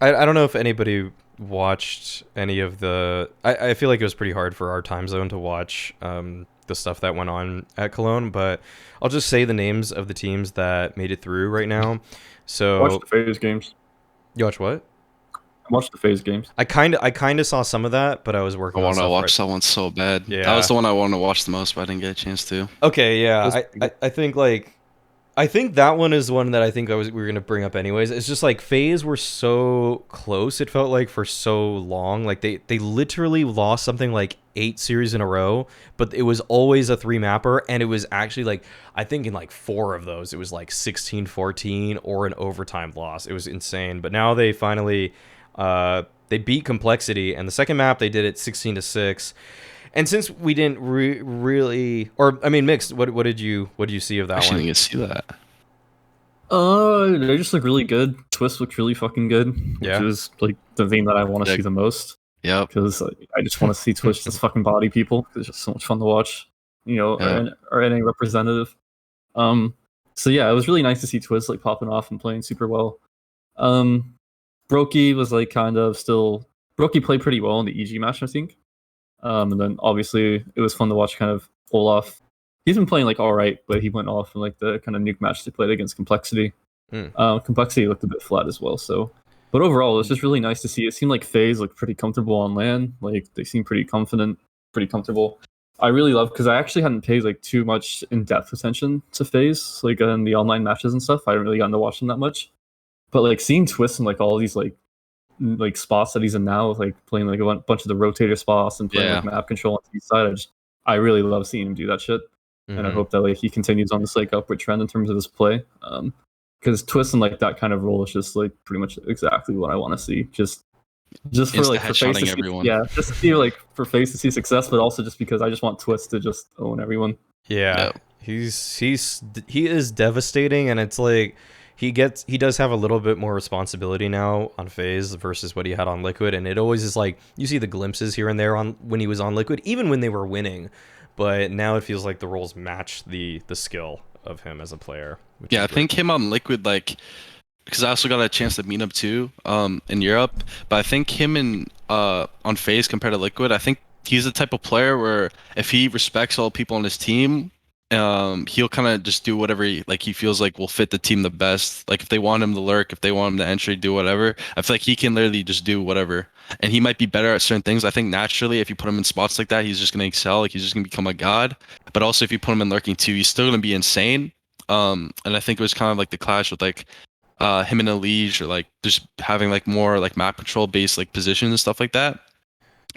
don't know if anybody watched any of the. I feel like it was pretty hard for our time zone to watch the the stuff that went on at Cologne, but I'll just say the names of the teams that made it through right now. So Watch the FaZe games. you watch what? Watch the FaZe games. I kind of saw some of that, but I was I working on want to stuff watch that one so bad. Yeah. That was the one I wanted to watch the most, but I didn't get a chance to. Okay, yeah. That's- I think that one is one that I think we were gonna bring up anyways. It's just like FaZe were so close. It felt like for so long. Like they literally lost something like 8 series in a row, but it was always a 3 mapper, and it was actually like I think in like 4 of those it was like 16-14 or an overtime loss. It was insane. But now they finally they beat Complexity, and the second map they did it 16-6. And since we didn't really, or I mean, Mixed, what did you see of that Actually, one? didn't get to see that. They just look really good. Twist looks really fucking good, Yeah. which is like the thing that I want to Yeah. see the most. Yep. Because I just want to see Twitch just fucking body people. It's just so much fun to watch. You know, Yeah. or any representative. So yeah, it was really nice to see Twist like popping off and playing super well. Brokey was like kind of still. Brokey played pretty well in the EG match, I think. And then obviously it was fun to watch kind of Olaf. He's been playing like all right, but he went off in like the kind of nuke match they played against Complexity. Complexity looked a bit flat as well. So, but overall, it was just really nice to see. It seemed like FaZe looked pretty comfortable on LAN. Like they seemed pretty confident, pretty comfortable. I really love because I actually hadn't paid like too much in-depth attention to FaZe, like in the online matches and stuff. I hadn't really gotten to watch them that much. But like seeing Twist in like all these like spots that he's in now, like playing like a bunch of the rotator spots and playing like map control on the side. I really love seeing him do that shit, and I hope that like he continues on this like upward trend in terms of his play. Because Twist in like that kind of role is just like pretty much exactly what I want to see. Just for like for FaZe to see, everyone. yeah, just to see like for FaZe to see success, but also just because I just want Twist to just own everyone. Yeah, Yep. he is devastating, and it's like he does have a little bit more responsibility now on FaZe versus what he had on Liquid, and it always is like you see the glimpses here and there on when he was on Liquid, even when they were winning, but now it feels like the roles match the skill of him as a player. Yeah, I think him on Liquid, like, because I also got a chance to meet him too in Europe, but I think him in on FaZe compared to Liquid, I think he's the type of player where if he respects all people on his team, he'll kind of just do whatever he feels like will fit the team the best. Like if they want him to lurk, if they want him to entry, do whatever. I feel like he can literally just do whatever, and he might be better at certain things. I think naturally, if you put him in spots like that, he's just gonna excel. Like he's just gonna become a god. But also, if you put him in lurking too, he's still gonna be insane. And I think it was kind of like the clash with like him and Elige, or like just having like more like map control based like positions and stuff like that.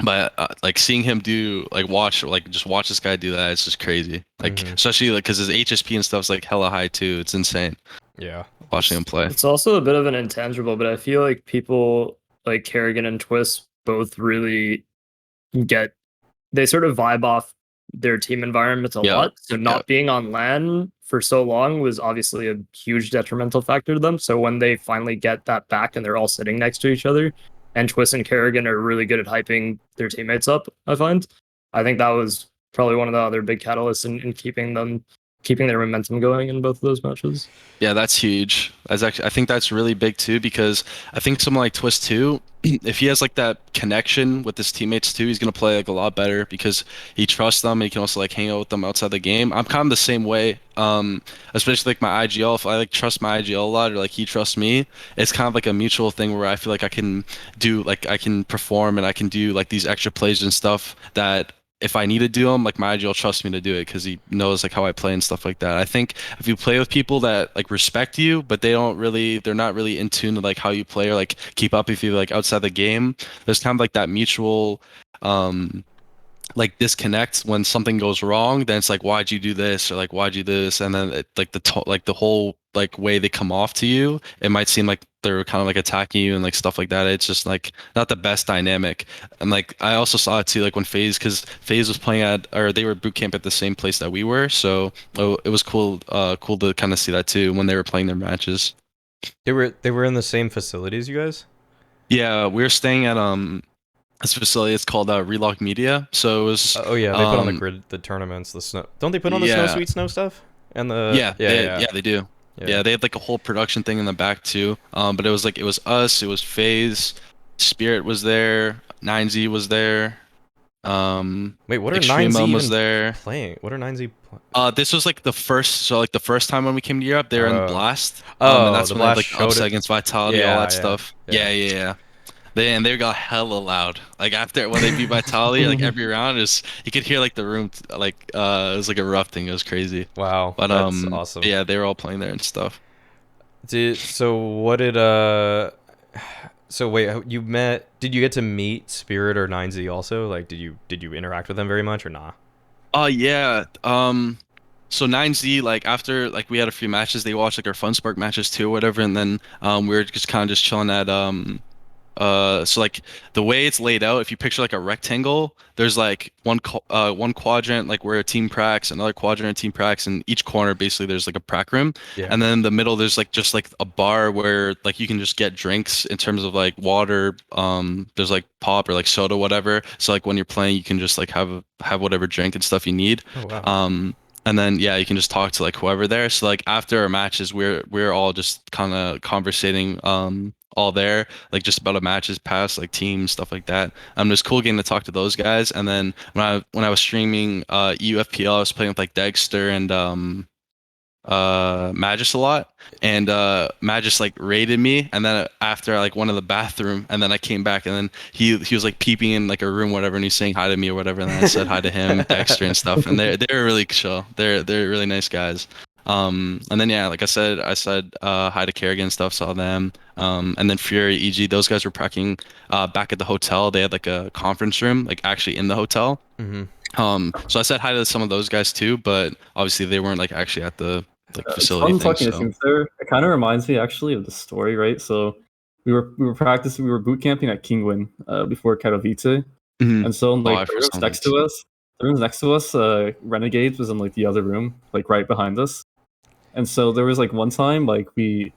But like seeing him do watch this guy do that, it's just crazy. Like especially like because his HSP and stuff's like hella high too. It's insane. Yeah, Watching him play. It's also a bit of an intangible, but I feel like people like Kerrigan and Twist both really they sort of vibe off their team environment a lot. So not being on LAN for so long was obviously a huge detrimental factor to them. So when they finally get that back and they're all sitting next to each other, and Twist and Kerrigan are really good at hyping their teammates up, I think that was probably one of the other big catalysts in keeping their momentum going in both of those matches. Yeah, that's huge. I think that's really big too, because I think someone like Twist too, if he has like that connection with his teammates too, he's gonna play like a lot better because he trusts them and he can also like hang out with them outside the game. I'm kind of the same way. Especially like my IGL, if I like trust my IGL a lot or like he trusts me, it's kind of like a mutual thing where I feel like I can perform and I can do like these extra plays and stuff that if I need to do them, like my IGL trusts me to do it because he knows like how I play and stuff like that. I think if you play with people that like respect you, but they're not really in tune to like how you play or like keep up with you like outside the game, there's kind of like that mutual like disconnect when something goes wrong. Then it's like, why'd you do this, or like why'd you do this, and then it, like the whole like way they come off to you, it might seem like they're kind of like attacking you and like stuff like that. It's just like not the best dynamic. And like I also saw it too, like when FaZe was playing they were boot camp at the same place that we were, so it was cool to kind of see that too when they were playing their matches. They were in the same facilities, you guys? Yeah, we were staying at this facility. It's called Relog Media. So it was. Oh yeah, they put on the grid, the tournaments, the snow. Don't they put on the Snow Sweet Snow stuff? And the they do. Yeah, they had like a whole production thing in the back too. But it was us, it was FaZe, Spirit was there, 9Z was there. Wait, what are Extreme 9Z was even there. playing? What are 9Z playing? This was like the first time when we came to Europe, they were in Blast. Oh, and that's the when they had Blast like showed upset it. against Vitality, all Yeah, that yeah, stuff. yeah. Yeah. They got hella loud. Like after when they beat Vitality, like every round is you could hear like the room it was like erupting. It was crazy. Wow, But that's awesome. yeah, they were all playing there and stuff. So wait, did you get to meet Spirit or 9Z also? Like did you interact with them very much or nah? Oh yeah. So 9Z, like after like we had a few matches, they watched like our FunSpark matches too, or whatever, and then we were just kind of just chilling at so like the way it's laid out, if you picture like a rectangle, there's like one quadrant like where a team pracs, another quadrant a team pracs, and each corner basically there's like a prac room. Yeah. And then in the middle there's like just like a bar where like you can just get drinks in terms of like water, there's like pop or like soda, whatever. So like when you're playing you can just like have whatever drink and stuff you need. Oh wow. And then yeah, you can just talk to like whoever there. So like after our matches, we're all just kind of conversating all there, like just about a matches past, like teams, stuff like that. It was cool getting to talk to those guys. And then when I was streaming EUFPL, I was playing with like Dexter and Magus a lot, and Magus like raided me, and then after I like went to the bathroom, and then I came back, and then he was like peeping in like a room, whatever, and he's saying hi to me or whatever, and then I said hi to him, Dexter and stuff, and they're really chill. They're really nice guys. And then yeah, like I said hi to Kerrigan and stuff, saw them. And then Fury, EG, those guys were pracking back at the hotel. They had like a conference room like actually in the hotel. So I said hi to some of those guys too, but obviously they weren't like actually at the like facility Fun thing. talking to teams there. It kind of reminds me actually of the story, right? So we were boot camping at Kingwin before Katowice, and so like the rooms next to us, Renegades was in like the other room, like right behind us. And so there was like one time like we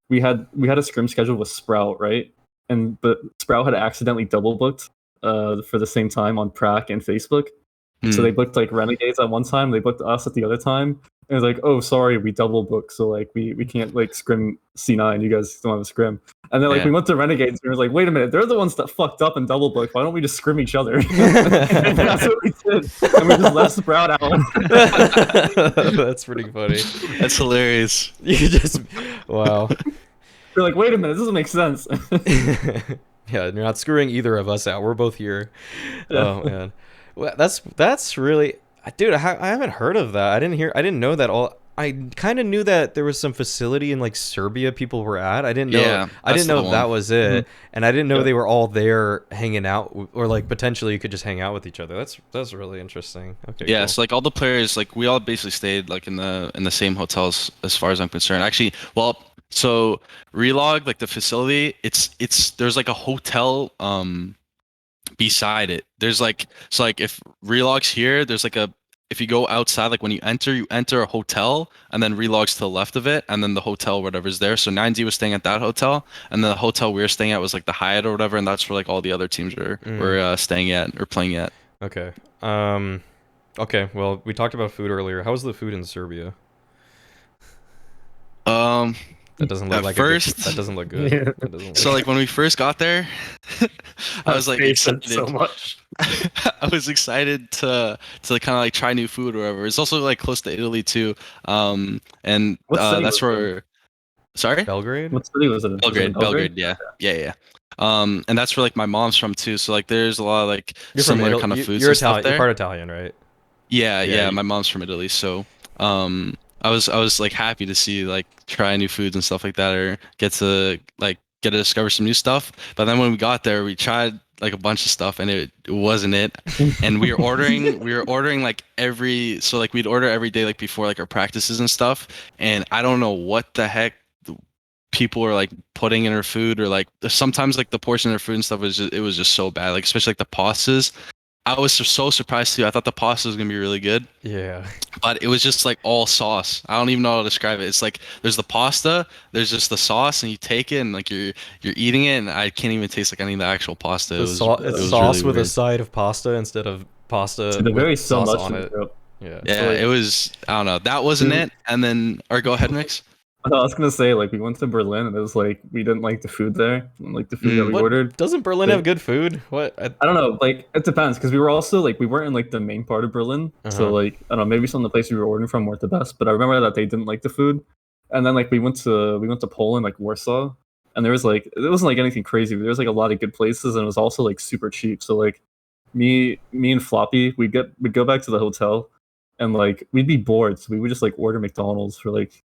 had a scrim scheduled with Sprout, right? But Sprout had accidentally double booked for the same time on Prac and Facebook. So they booked like Renegades at one time, they booked us at the other time. And it's like, oh, sorry, we double booked, so like we can't like scrim C9. You guys don't have a scrim. And then like we went to Renegades, and it was like, wait a minute, they're the ones that fucked up and double booked. Why don't we just scrim each other? And that's what we did, and we just left Sprout out. That's pretty funny. That's hilarious. You just wow. We're like, wait a minute, this doesn't make sense. Yeah, you're not screwing either of us out. We're both here. Oh man, well, that's really, dude. I haven't heard of that. I didn't know that all. I kind of knew that there was some facility in like Serbia people were at. I didn't know. Yeah, I didn't know that was it, and I didn't know they were all there hanging out, or like potentially you could just hang out with each other. That's really interesting. Okay. Yeah, cool. so like all the players, like we all basically stayed like in the same hotels as far as I'm concerned. Actually, well, so Relog, like the facility, it's there's like a hotel beside it. There's like, so like if Relog's here, there's like if you go outside, like when you enter a hotel, and then Relog's to the left of it, and then the hotel, whatever's there. So 9Z was staying at that hotel, and the hotel we were staying at was like the Hyatt or whatever, and that's where like all the other teams were staying at or playing at. Okay. Okay. Well, we talked about food earlier. How was the food in Serbia? That doesn't look like that doesn't look good. Yeah. That doesn't look So like when we first got there, I was like excited so much. I was excited to kind of like try new food or whatever. It's also like close to Italy too. And that's where. Sorry? Belgrade? What city was it in? Belgrade, yeah. And that's where like my mom's from too. So like there's a lot of like You're from similar Italy. kind of foods. You're and stuff Italian. there. You're part Italian, right? Yeah. My mom's from Italy, so I was like happy to see like try new foods and stuff like that, or get to discover some new stuff. But then when we got there, we tried like a bunch of stuff, and it wasn't it. And we were ordering like we'd order every day like before like our practices and stuff. And I don't know what the heck people were like putting in our food, or like sometimes like the portion of their food and stuff was just so bad, like especially like the pastas. I was so surprised too. I thought the pasta was gonna be really good. Yeah. But it was just like all sauce. I don't even know how to describe it. It's like there's the pasta, there's just the sauce, and you take it and like you're eating it, and I can't even taste like any of the actual pasta. It's it sauce was really with a weird. side of pasta instead of pasta They're very with sauce on it. Bro. Yeah. Yeah, So, like, it was. I don't know. That wasn't it. And then, or go ahead, Mix. I was gonna say, like, we went to Berlin and it was like we didn't like the food there, like the food that we What ordered. doesn't Berlin have good food? What? I don't know, like it depends because we were also like we weren't in like the main part of Berlin, so Uh-huh. like I don't know, maybe some of the places we were ordering from weren't the best. But I remember that they didn't like the food, and then like we went to Poland, like Warsaw, and there was like it wasn't like anything crazy, but there was like a lot of good places, and it was also like super cheap. So like me and Floppy, we'd go back to the hotel, and like we'd be bored, so we would just like order McDonald's for like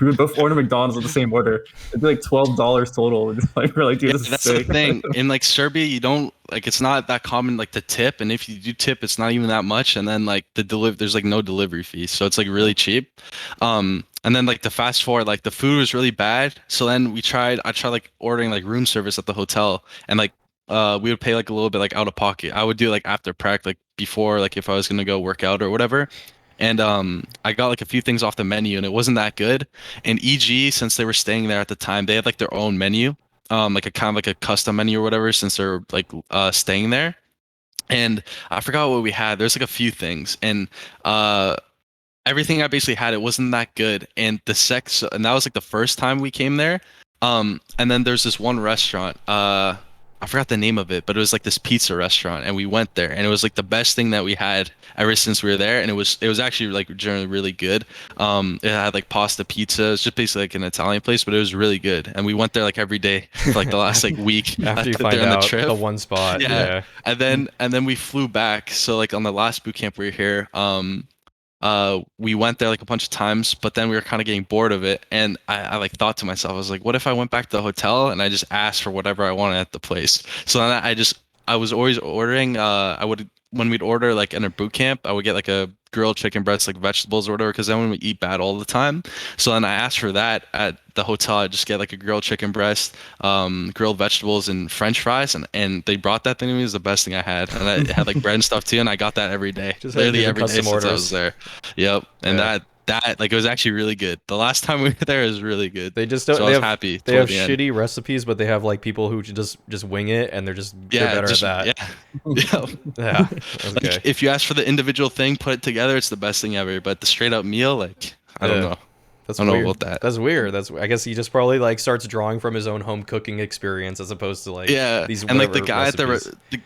we would both order McDonald's with the same order. It'd be like $12 total. And like we're like, dude, Yeah, this is that's sick. the thing. In like Serbia, you don't like it's not that common like to tip, and if you do tip, it's not even that much. And then like there's like no delivery fee, so it's like really cheap. And then like the fast forward, like the food was really bad. So then I tried like ordering like room service at the hotel, and like we would pay like a little bit like out of pocket. I would do like after prac, like before like if I was gonna go work out or whatever. And I got like a few things off the menu, and it wasn't that good. And EG, since they were staying there at the time, they had like their own menu, like a kind of like a custom menu or whatever, since they're like staying there. And I forgot what we had. There's like a few things, and everything I basically had, it wasn't that good. And and that was like the first time we came there. And then there's this one restaurant. I forgot the name of it, but it was like this pizza restaurant, and we went there, and it was like the best thing that we had ever since we were there, and it was actually like generally really good. It had like pasta pizza. It's just basically like an Italian place, but it was really good, and we went there like every day for like the last like week After you during find out the trip. the one spot. Yeah. And then we flew back. So like on the last boot camp we were here, we went there like a bunch of times, but then we were kind of getting bored of it, and I like thought to myself, I was like, what if I went back to the hotel and I just asked for whatever I wanted at the place? So then I was always ordering. I would when we'd order like in a boot camp, I would get like a grilled chicken breast, like vegetables or whatever, because then when we eat bad all the time. So then I asked for that at the hotel. I just get like a grilled chicken breast, grilled vegetables, and French fries, and they brought that thing to me. It was the best thing I had, and I had like bread and stuff too, and I got that every day, Just had literally different every day custom since I orders. was there. Yep, and Yeah. that like it was actually really good. The last time we were there was really good. They just don't. So I they was have happy. they have toward the end. shitty recipes, but they have like people who just wing it, and they're Yeah, better just, at that. Yeah. Yeah. Okay. Like if you ask for the individual thing, put it together, it's the best thing ever. But the straight up meal, like I don't Yeah. know. That's I don't know weird. about that. That's weird. I guess he just probably like starts drawing from his own home cooking experience as opposed to like Yeah, these and like the whatever guy recipes.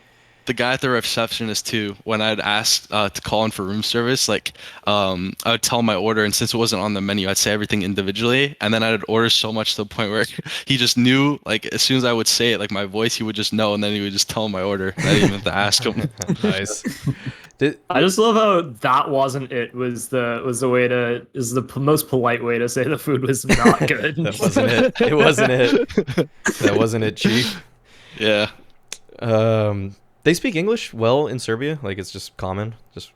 the guy at the receptionist too. When I'd ask to call in for room service, like I would tell my order, and since it wasn't on the menu, I'd say everything individually, and then I'd order so much to the point where he just knew, like as soon as I would say it, like my voice, he would just know, and then he would just tell my order. I didn't even have to ask him. Nice. Did, I just love how that wasn't it. Was the way to is the most polite way to say the food was not good. that wasn't it. It wasn't it. That wasn't it, Chief. Yeah. They speak English well in Serbia. Like it's just common. Just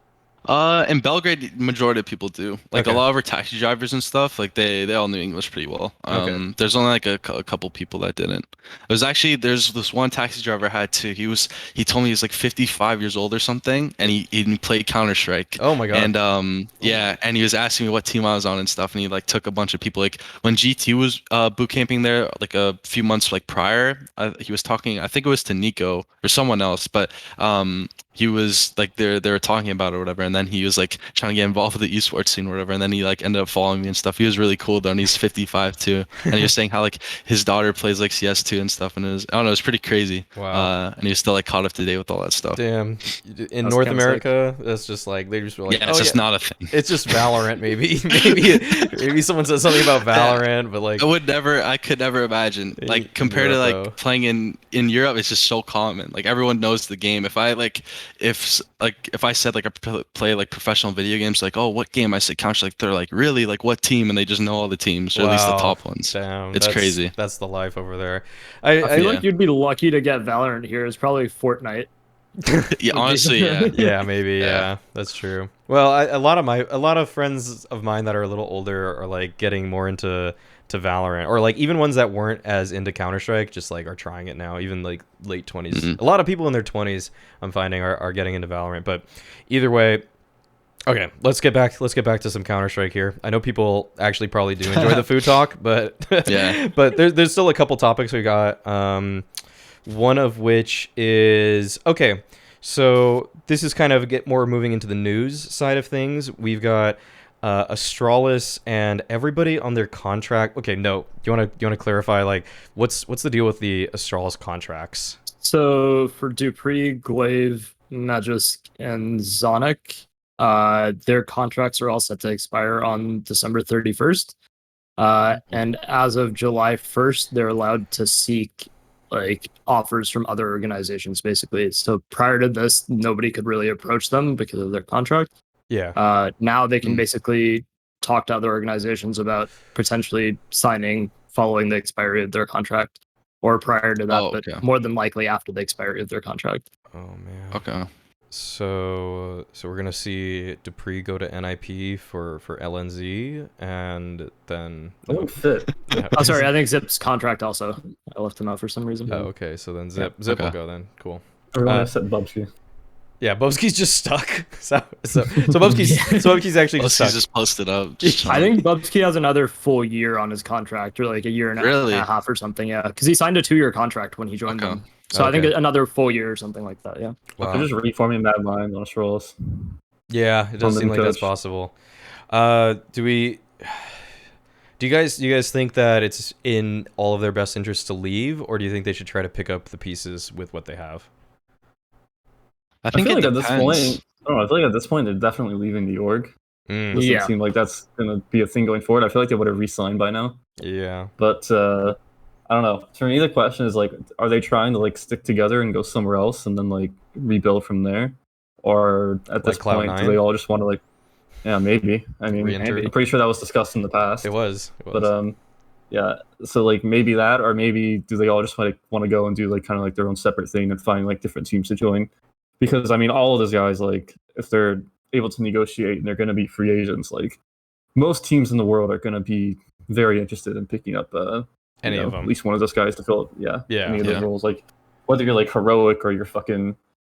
In Belgrade, majority of people do. Like Okay. a lot of our taxi drivers and stuff, like they all knew English pretty well. Okay. There's only like a couple people that didn't. It was actually there's this one taxi driver I had too. He told me he's like 55 years old or something, and he played Counter-Strike. oh my god. And yeah, and he was asking me what team I was on and stuff, and he like took a bunch of people. Like when GT was boot camping there, like a few months like prior, he was talking. I think it was to Nico or someone else, but he was like they were talking about it or whatever, and then he was like trying to get involved with the esports scene or whatever, and then he like ended up following me and stuff. He was really cool though, and he's 55 too, and he was saying how like his daughter plays like CS2 and stuff, and I don't know, it was pretty crazy. Wow. And he was still like caught up to date with all that stuff. Damn. In That's North kinda America, that's just like they just were like, Yeah, it's oh, just yeah. not a thing. It's just Valorant, maybe. maybe someone says something about Valorant, but like I could never imagine. In Like compared to Europe, like though. playing in Europe, it's just so common. Like everyone knows the game. If I said like I play like professional video games, like oh what game I said Counter, like they're like really like what team, and they just know all the teams or at least the Wow. top ones. Damn, It's that's crazy. That's the life over there. I feel Yeah. like you'd be lucky to get Valorant here. It's probably Fortnite. Yeah, honestly, yeah. Yeah, maybe. Yeah. Yeah, that's true. Well, a lot of friends of mine that are a little older are like getting more into Valorant, or like even ones that weren't as into Counter-Strike just like are trying it now. Even like late 20s. Mhm. A lot of people in their 20s I'm finding are getting into Valorant. But either way, okay, let's get back to some Counter-Strike here. I know people actually probably do enjoy the food talk, but Yeah. but there's still a couple topics we got. One of which is okay. So this is kind of get more moving into the news side of things. We've got Astralis and everybody on their contract. Okay, no. Do you want to clarify like what's the deal with the Astralis contracts? So for Dupree, Glaive, Magisk, and Zonic, their contracts are all set to expire on December 31st. And as of July 1st, they're allowed to seek like offers from other organizations, basically. So prior to this, nobody could really approach them because of their contract. Yeah. Now they can basically talk to other organizations about potentially signing following the expiry of their contract, or prior to that, but more than likely after the expiry of their contract. Oh man. Okay. So we're gonna see Dupree go to NIP for LNZ, and then That won't fit. yeah. Oh, sorry, I think Zip's contract also. I left him out for some reason. Oh, okay. So then Zip will go then. Cool. Everyone except Bubsky. Yeah, Bobski's just stuck. So Bobski's actually just stuck. He's just posted up. I think Bubsky has another full year on his contract, or like a year and a half or something. Yeah, because he signed a 2-year contract when he joined them. So I think another full year or something like that. Yeah. Wow. They're just reforming Mad Lion on Astralis. Yeah, it does seem like that's possible. Do you guys think that it's in all of their best interests to leave, or do you think they should try to pick up the pieces with what they have? I think feel it like depends. at this point, I feel like at this point they're definitely leaving the org. Doesn't seem like that's gonna be a thing going forward. I feel like they would have re-signed by now. Yeah. But I don't know. For me, the question is like, are they trying to like stick together and go somewhere else and then like rebuild from there, or at this point do they all just want to like, yeah, maybe. I mean, I'm pretty sure that was discussed in the past. It was. But yeah. So like maybe that, or maybe do they all just like want to go and do like kind of like their own separate thing and find like different teams to join? Because I mean, all of those guys, like, if they're able to negotiate and they're going to be free agents, like, most teams in the world are going to be very interested in picking up any of them, at least one of those guys to fill up, any of those roles. Like, whether you're like heroic or you're fucking,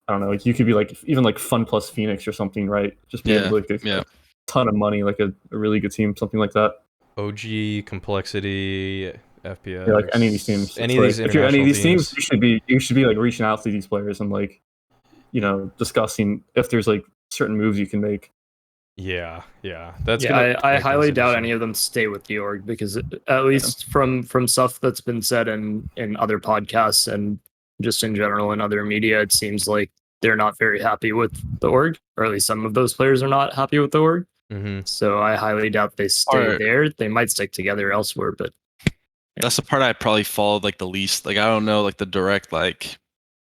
I don't know, like you could be like even like Fun plus Phoenix or something, right? Just be able to like a ton of money, like a really good team, something like that. OG, Complexity, FPS. Yeah, like any of these teams. If you're any of these teams, you should be like reaching out to these players and like, you know, discussing if there's like certain moves you can make. Yeah. I highly doubt any of them stay with the org, because at least from stuff that's been said in other podcasts and just in general in other media, it seems like they're not very happy with the org, or at least some of those players are not happy with the org. So I highly doubt they stay there. They might stick together elsewhere, but that's the part I probably followed like the least. Like I don't know like the direct like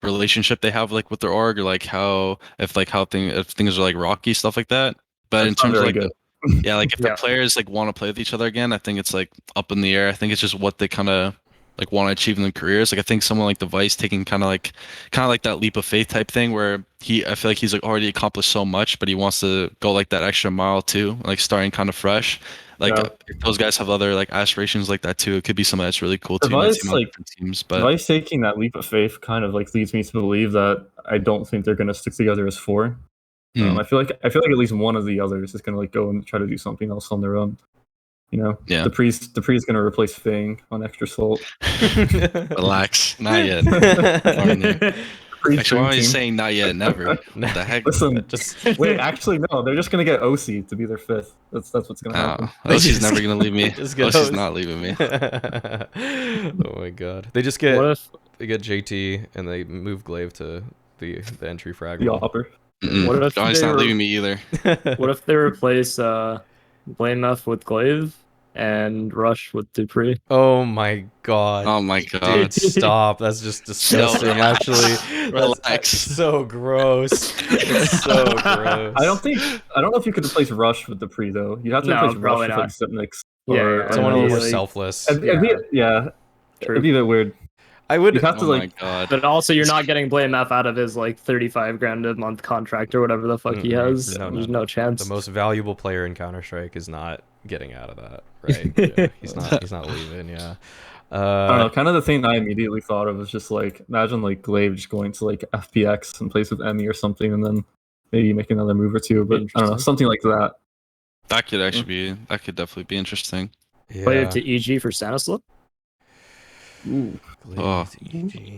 relationship they have like with their org, or like if things are like rocky, stuff like that. But in terms of like if the players like want to play with each other again, I think it's like up in the air. I think it's just what they kind of like want to achieve in their careers. Like I think someone like Device taking kind of like that leap of faith type thing, where I feel like he's like already accomplished so much, but he wants to go like that extra mile too, like starting kind of fresh. Like if those guys have other like aspirations like that too, it could be something that's really cool too. Device, like teams, but Device taking that leap of faith kind of like leads me to believe that I don't think they're gonna stick together as four. I feel like at least one of the others is gonna like go and try to do something else on their own. You know, the priest is gonna replace FaNg on Extra Salt. Relax, not yet. Actually, why are you saying not yet? Never. What the heck? Listen, wait. Actually, no. They're just gonna get OC to be their fifth. That's what's gonna happen. OC's never gonna leave me. OC's not leaving me. Oh my god. They just get they get JT and they move Glaive to the entry frag. The hopper. What if Johnny's not leaving me either? What if they replace Blamef with Glaive and Rush with Dupree? Oh my god. Oh my god. Dude, stop. That's just disgusting, actually. Relax. So gross. It's so gross. I don't know if you could replace Rush with Dupree though. You'd have to replace Rush with like Sipnix. Someone a little more selfless. It'd be a bit weird. I would have to my god. But also you're not getting Blamef out of his like 35 grand a month contract or whatever the fuck he has. There's no chance. The most valuable player in Counter-Strike is not getting out of that, right? Yeah, he's not leaving, I don't know, kind of the thing I immediately thought of was just like, imagine like Glaive just going to like FPX and plays with Emmy or something, and then maybe make another move or two, but I don't know, something like that. That could actually that could definitely be interesting. Play it to EG for Stanislav? Ooh. I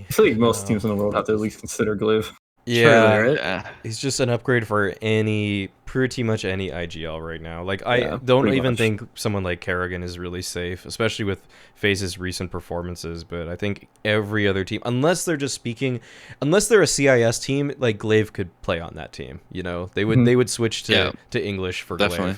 feel like most teams in the world have to at least consider Glaive. Yeah, he's just an upgrade for any pretty much any IGL right now. Like, I Yeah, don't pretty even much. think someone like Kerrigan is really safe, especially with FaZe's recent performances. But I think every other team, unless they're a CIS team, like Glaive could play on that team. You know, they would switch to English for definitely.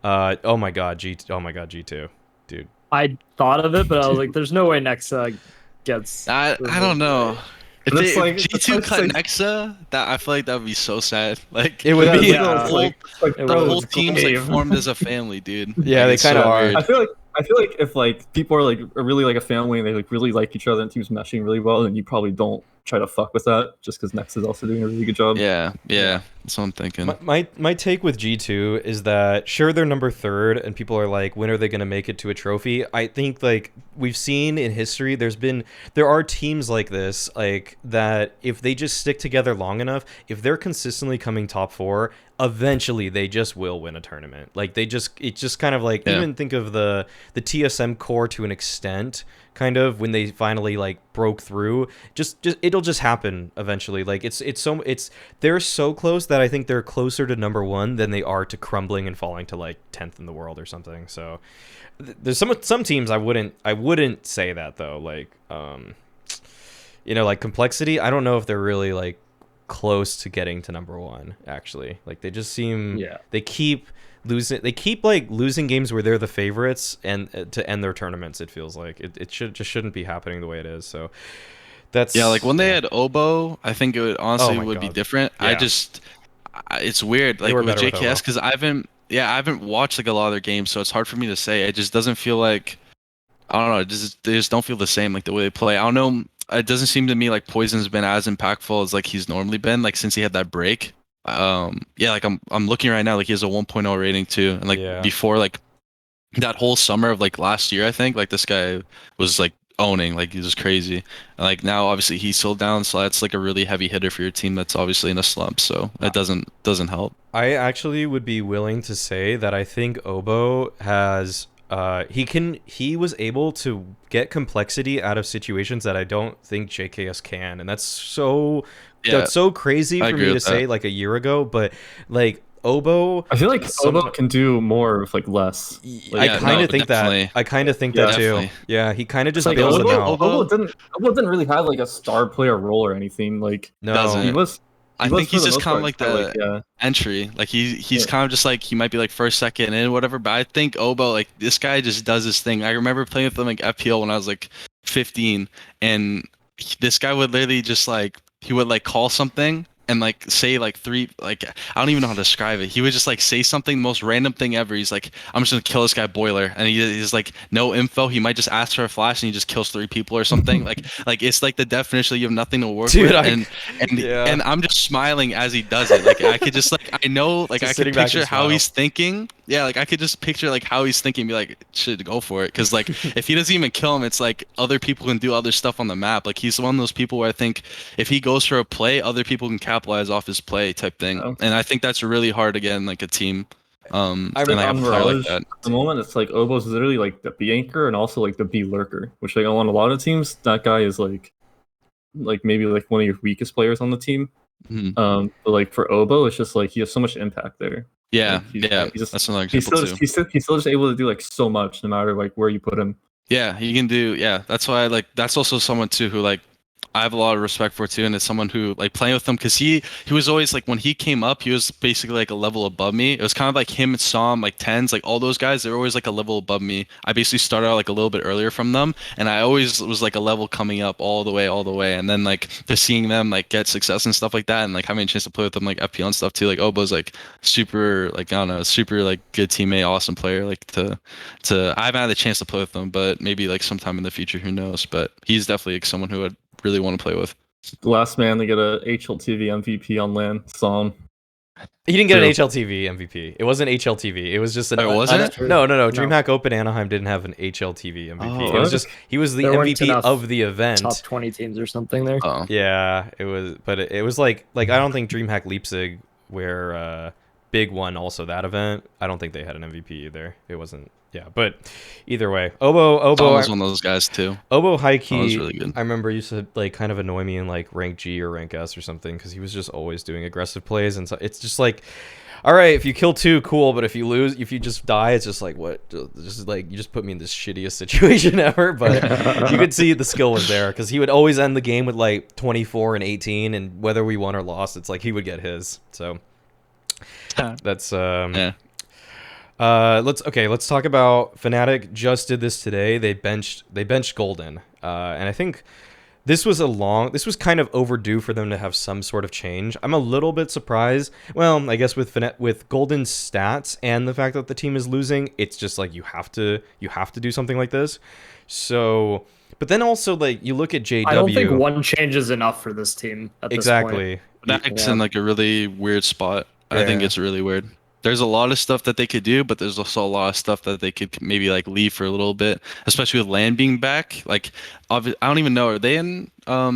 Glaive. Oh my god, G2, dude. I thought of it, but I was like, "There's no way Nexa gets." I don't know. If, But it's if like- G2 it's cut like- Nexa, that I feel like that would be so sad. Like It would Yeah, be. it's Yeah. like, it's like, It the was whole team's like Glaive. formed as a family, dude. Yeah, Like, they it's kinda so are. weird. I feel like if like people are like really like a family and they like really like each other and teams meshing really well, then you probably don't try to fuck with that just because Nex is also doing a really good job. Yeah, that's what I'm thinking. My take with G2 is that sure they're number 3rd and people are like, when are they going to make it to a trophy? I think like we've seen in history there are teams like this, like that if they just stick together long enough, if they're consistently coming top 4, eventually they just will win a tournament. Like it's just kind of like, even think of the TSM core to an extent, kind of, when they finally like broke through, just it'll just happen eventually. Like they're so close that I think they're closer to number 1 than they are to crumbling and falling to like 10th in the world or something. So there's some teams I wouldn't say that though. Like you know, like Complexity, I don't know if they're really like close to getting to number 1 actually. Like they just seem they keep losing games where they're the favorites and to end their tournaments. It feels like it shouldn't be happening the way it is. So that's like when they had Oboe, I think it would honestly my would be God. different. Yeah. It's weird They like were with better with JKS Oboe. because I haven't watched like a lot of their games, so it's hard for me to say. It just doesn't feel like, I don't know, they just don't feel the same like the way they play. I don't know. It doesn't seem to me like Poison's been as impactful as like he's normally been, like since he had that break. Like I'm looking right now, like he has a 1.0 rating too, and like before like that whole summer of like last year, I think like this guy was like owning, like he was crazy. And like now obviously he's still down, so that's like a really heavy hitter for your team that's obviously in a slump, so it doesn't help. I actually would be willing to say that I think Oboe has he was able to get complexity out of situations that I don't think JKS can, and that's so crazy for me to say like a year ago. But like Oboe, I feel like Oboe can do more with like less. Like, I kind of think definitely. that. I kind of think Yeah, that too. definitely. Yeah, he kind of just like bails them out. Oboe didn't really have like a star player role or anything. Like No, Doesn't. he was. I was think for he's the just most kind of part, like the entry. Like he's kind of just like, he might be like first, second, and whatever. But I think Oboe, like this guy just does his thing. I remember playing with him like FPL when I was like 15, and this guy would literally just like, he would like call something and like say like three, like I don't even know how to describe it. He would just like say something, the most random thing ever. He's like, I'm just gonna kill this guy Boiler, and he's like no info. He might just ask for a flash and he just kills 3 people or something. like it's like the definition, you have nothing to work with. And I'm just smiling as he does it. Like I could just like, I know, like Just I could sitting back picture and how smile. he's thinking. Yeah, like I could just picture like how he's thinking, be like, should go for it. Because like if he doesn't even kill him, it's like other people can do other stuff on the map. Like he's one of those people where I think if he goes for a play, other people can capitalize off his play type thing. Oh. And I think that's really hard to get in like a team. And like a on player like Mirage, that. at the moment, it's like Oboe's literally like the B anchor and also like the B lurker, which like on a lot of teams, that guy is like maybe like one of your weakest players on the team. Mhm. But like for Oboe, it's just like he has so much impact there. Yeah, Like, he's just, that's another he's example still too. he's still just able to do like so much no matter like where you put him. Yeah, he can do. Yeah, that's why that's also someone too who like I have a lot of respect for too, and it's someone who like playing with him because he was always like when he came up, he was basically like a level above me. It was kind of like him and Som, like tens, like all those guys. They were always like a level above me. I basically started out like a little bit earlier from them, and I always was like a level coming up all the way, and then like just seeing them like get success and stuff like that, and like having a chance to play with them like FPL and stuff too. Like Obo's like super like I don't know, super like good teammate, awesome player. Like to I haven't had the chance to play with them, but maybe like sometime in the future, who knows? But he's definitely like someone who would really want to play with. The last man to get a HLTV MVP on LAN, Som. He didn't get an True. HLTV MVP. It wasn't HLTV. It was just an. Oh, wasn't it? No. DreamHack Open Anaheim didn't have an HLTV MVP. Oh. It was just he was the There weren't MVP enough of the event. top 20 teams or something there. Oh. Yeah, it was, but it was like I don't think DreamHack Leipzig where big one also, that event. I don't think they had an MVP either. It wasn't. Yeah, but either way, Obo Tom was one of those guys too. Obo high key. That was really good. I remember used to like kind of annoy me in like rank G or rank S or something because he was just always doing aggressive plays, and so it's just like, all right, if you kill 2, cool, but if you lose, if you just die, it's just like, what? Just like you just put me in this shittiest situation ever. But you could see the skill was there because he would always end the game with like 24 and 18, and whether we won or lost, it's like he would get his. So that's Yeah. Let's talk about Fnatic. Just did this today. They benched Golden, and I think this was kind of overdue for them to have some sort of change. I'm a little bit surprised. Well, I guess with Golden's stats and the fact that the team is losing, it's just like you have to do something like this. So, but then also like you look at JW. I don't think one change is enough for this team at this point. Exactly. Fnatic's in like a really weird spot. I think it's really weird. There's a lot of stuff that they could do, but there's also a lot of stuff that they could maybe like leave for a little bit, especially with land being back. Like, I don't even know. Are they in? I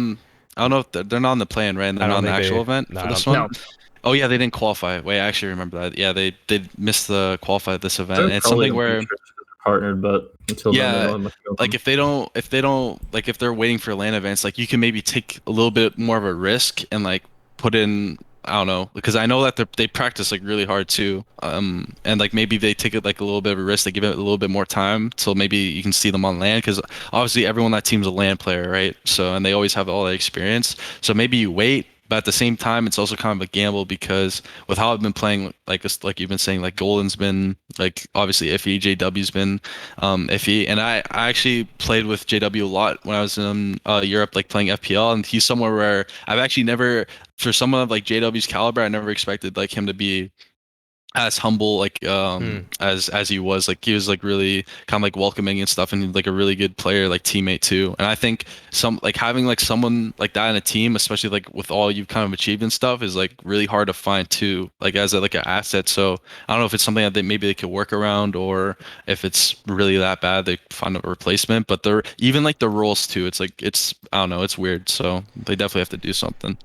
don't know if they're not on the plan, right? And they're not on the actual event for this one. No. Oh yeah, they didn't qualify. Wait, I actually remember that. Yeah, they missed the qualify at this event. And it's something where partnered, but until then, like if they're waiting for land events, like you can maybe take a little bit more of a risk and like put in. I don't know, because I know that they practice like really hard too, and like maybe they take it like a little bit of a risk. They give it a little bit more time, so maybe you can see them on land. Because obviously everyone on that team's a land player, right? So and they always have all that experience. So maybe you wait, but at the same time, it's also kind of a gamble because with how I've been playing, like you've been saying, like Golden's been like obviously iffy, JW's been iffy, and I actually played with JW a lot when I was in Europe, like playing FPL, and he's somewhere where I've actually never. For someone of like JW's caliber, I never expected like him to be as humble like as he was. Like he was like really kind of like welcoming and stuff, and like a really good player, like teammate too. And I think having like someone like that in a team, especially like with all you've kind of achieved and stuff, is like really hard to find too, like as like an asset. So I don't know if it's something that maybe they could work around, or if it's really that bad they find a replacement. But they're even like the roles too, it's like I don't know, it's weird. So they definitely have to do something.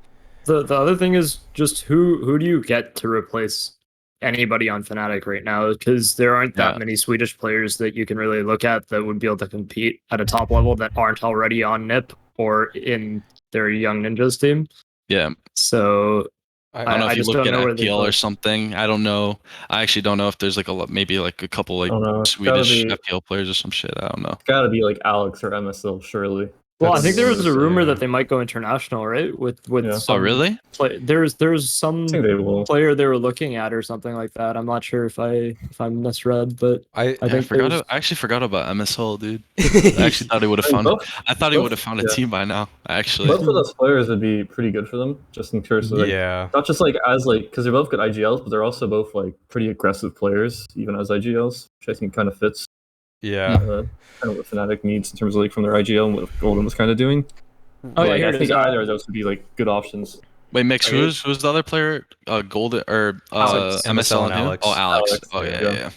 The other thing is just who do you get to replace anybody on Fnatic right now? Because there aren't that many Swedish players that you can really look at that would be able to compete at a top level that aren't already on NIP or in their Young Ninjas team. Yeah. So I don't know if you look at FPL or something. I don't know. I actually don't know if there's like maybe like a couple like Swedish FPL players or some shit. I don't know. It's gotta be like Alex or MSL, surely. Well, I think there was a rumor that they might go international, right? With Oh, really? There's some player they were looking at or something like that. I'm not sure if I misread, but I actually forgot about MSL, dude. I actually thought he would have found. I thought he would have found a team by now. Actually, both of those players would be pretty good for them, just in terms of like, not just like as like because they're both good IGLs, but they're also both like pretty aggressive players, even as IGLs, which I think kind of fits. Yeah. Kind of what Fnatic needs in terms of like from their IGL and what Golden was kind of doing. Oh yeah, I think either of those would be like good options. Wait, Mix, who's the other player? Golden or MSL and Alex? Oh, Alex. Oh yeah.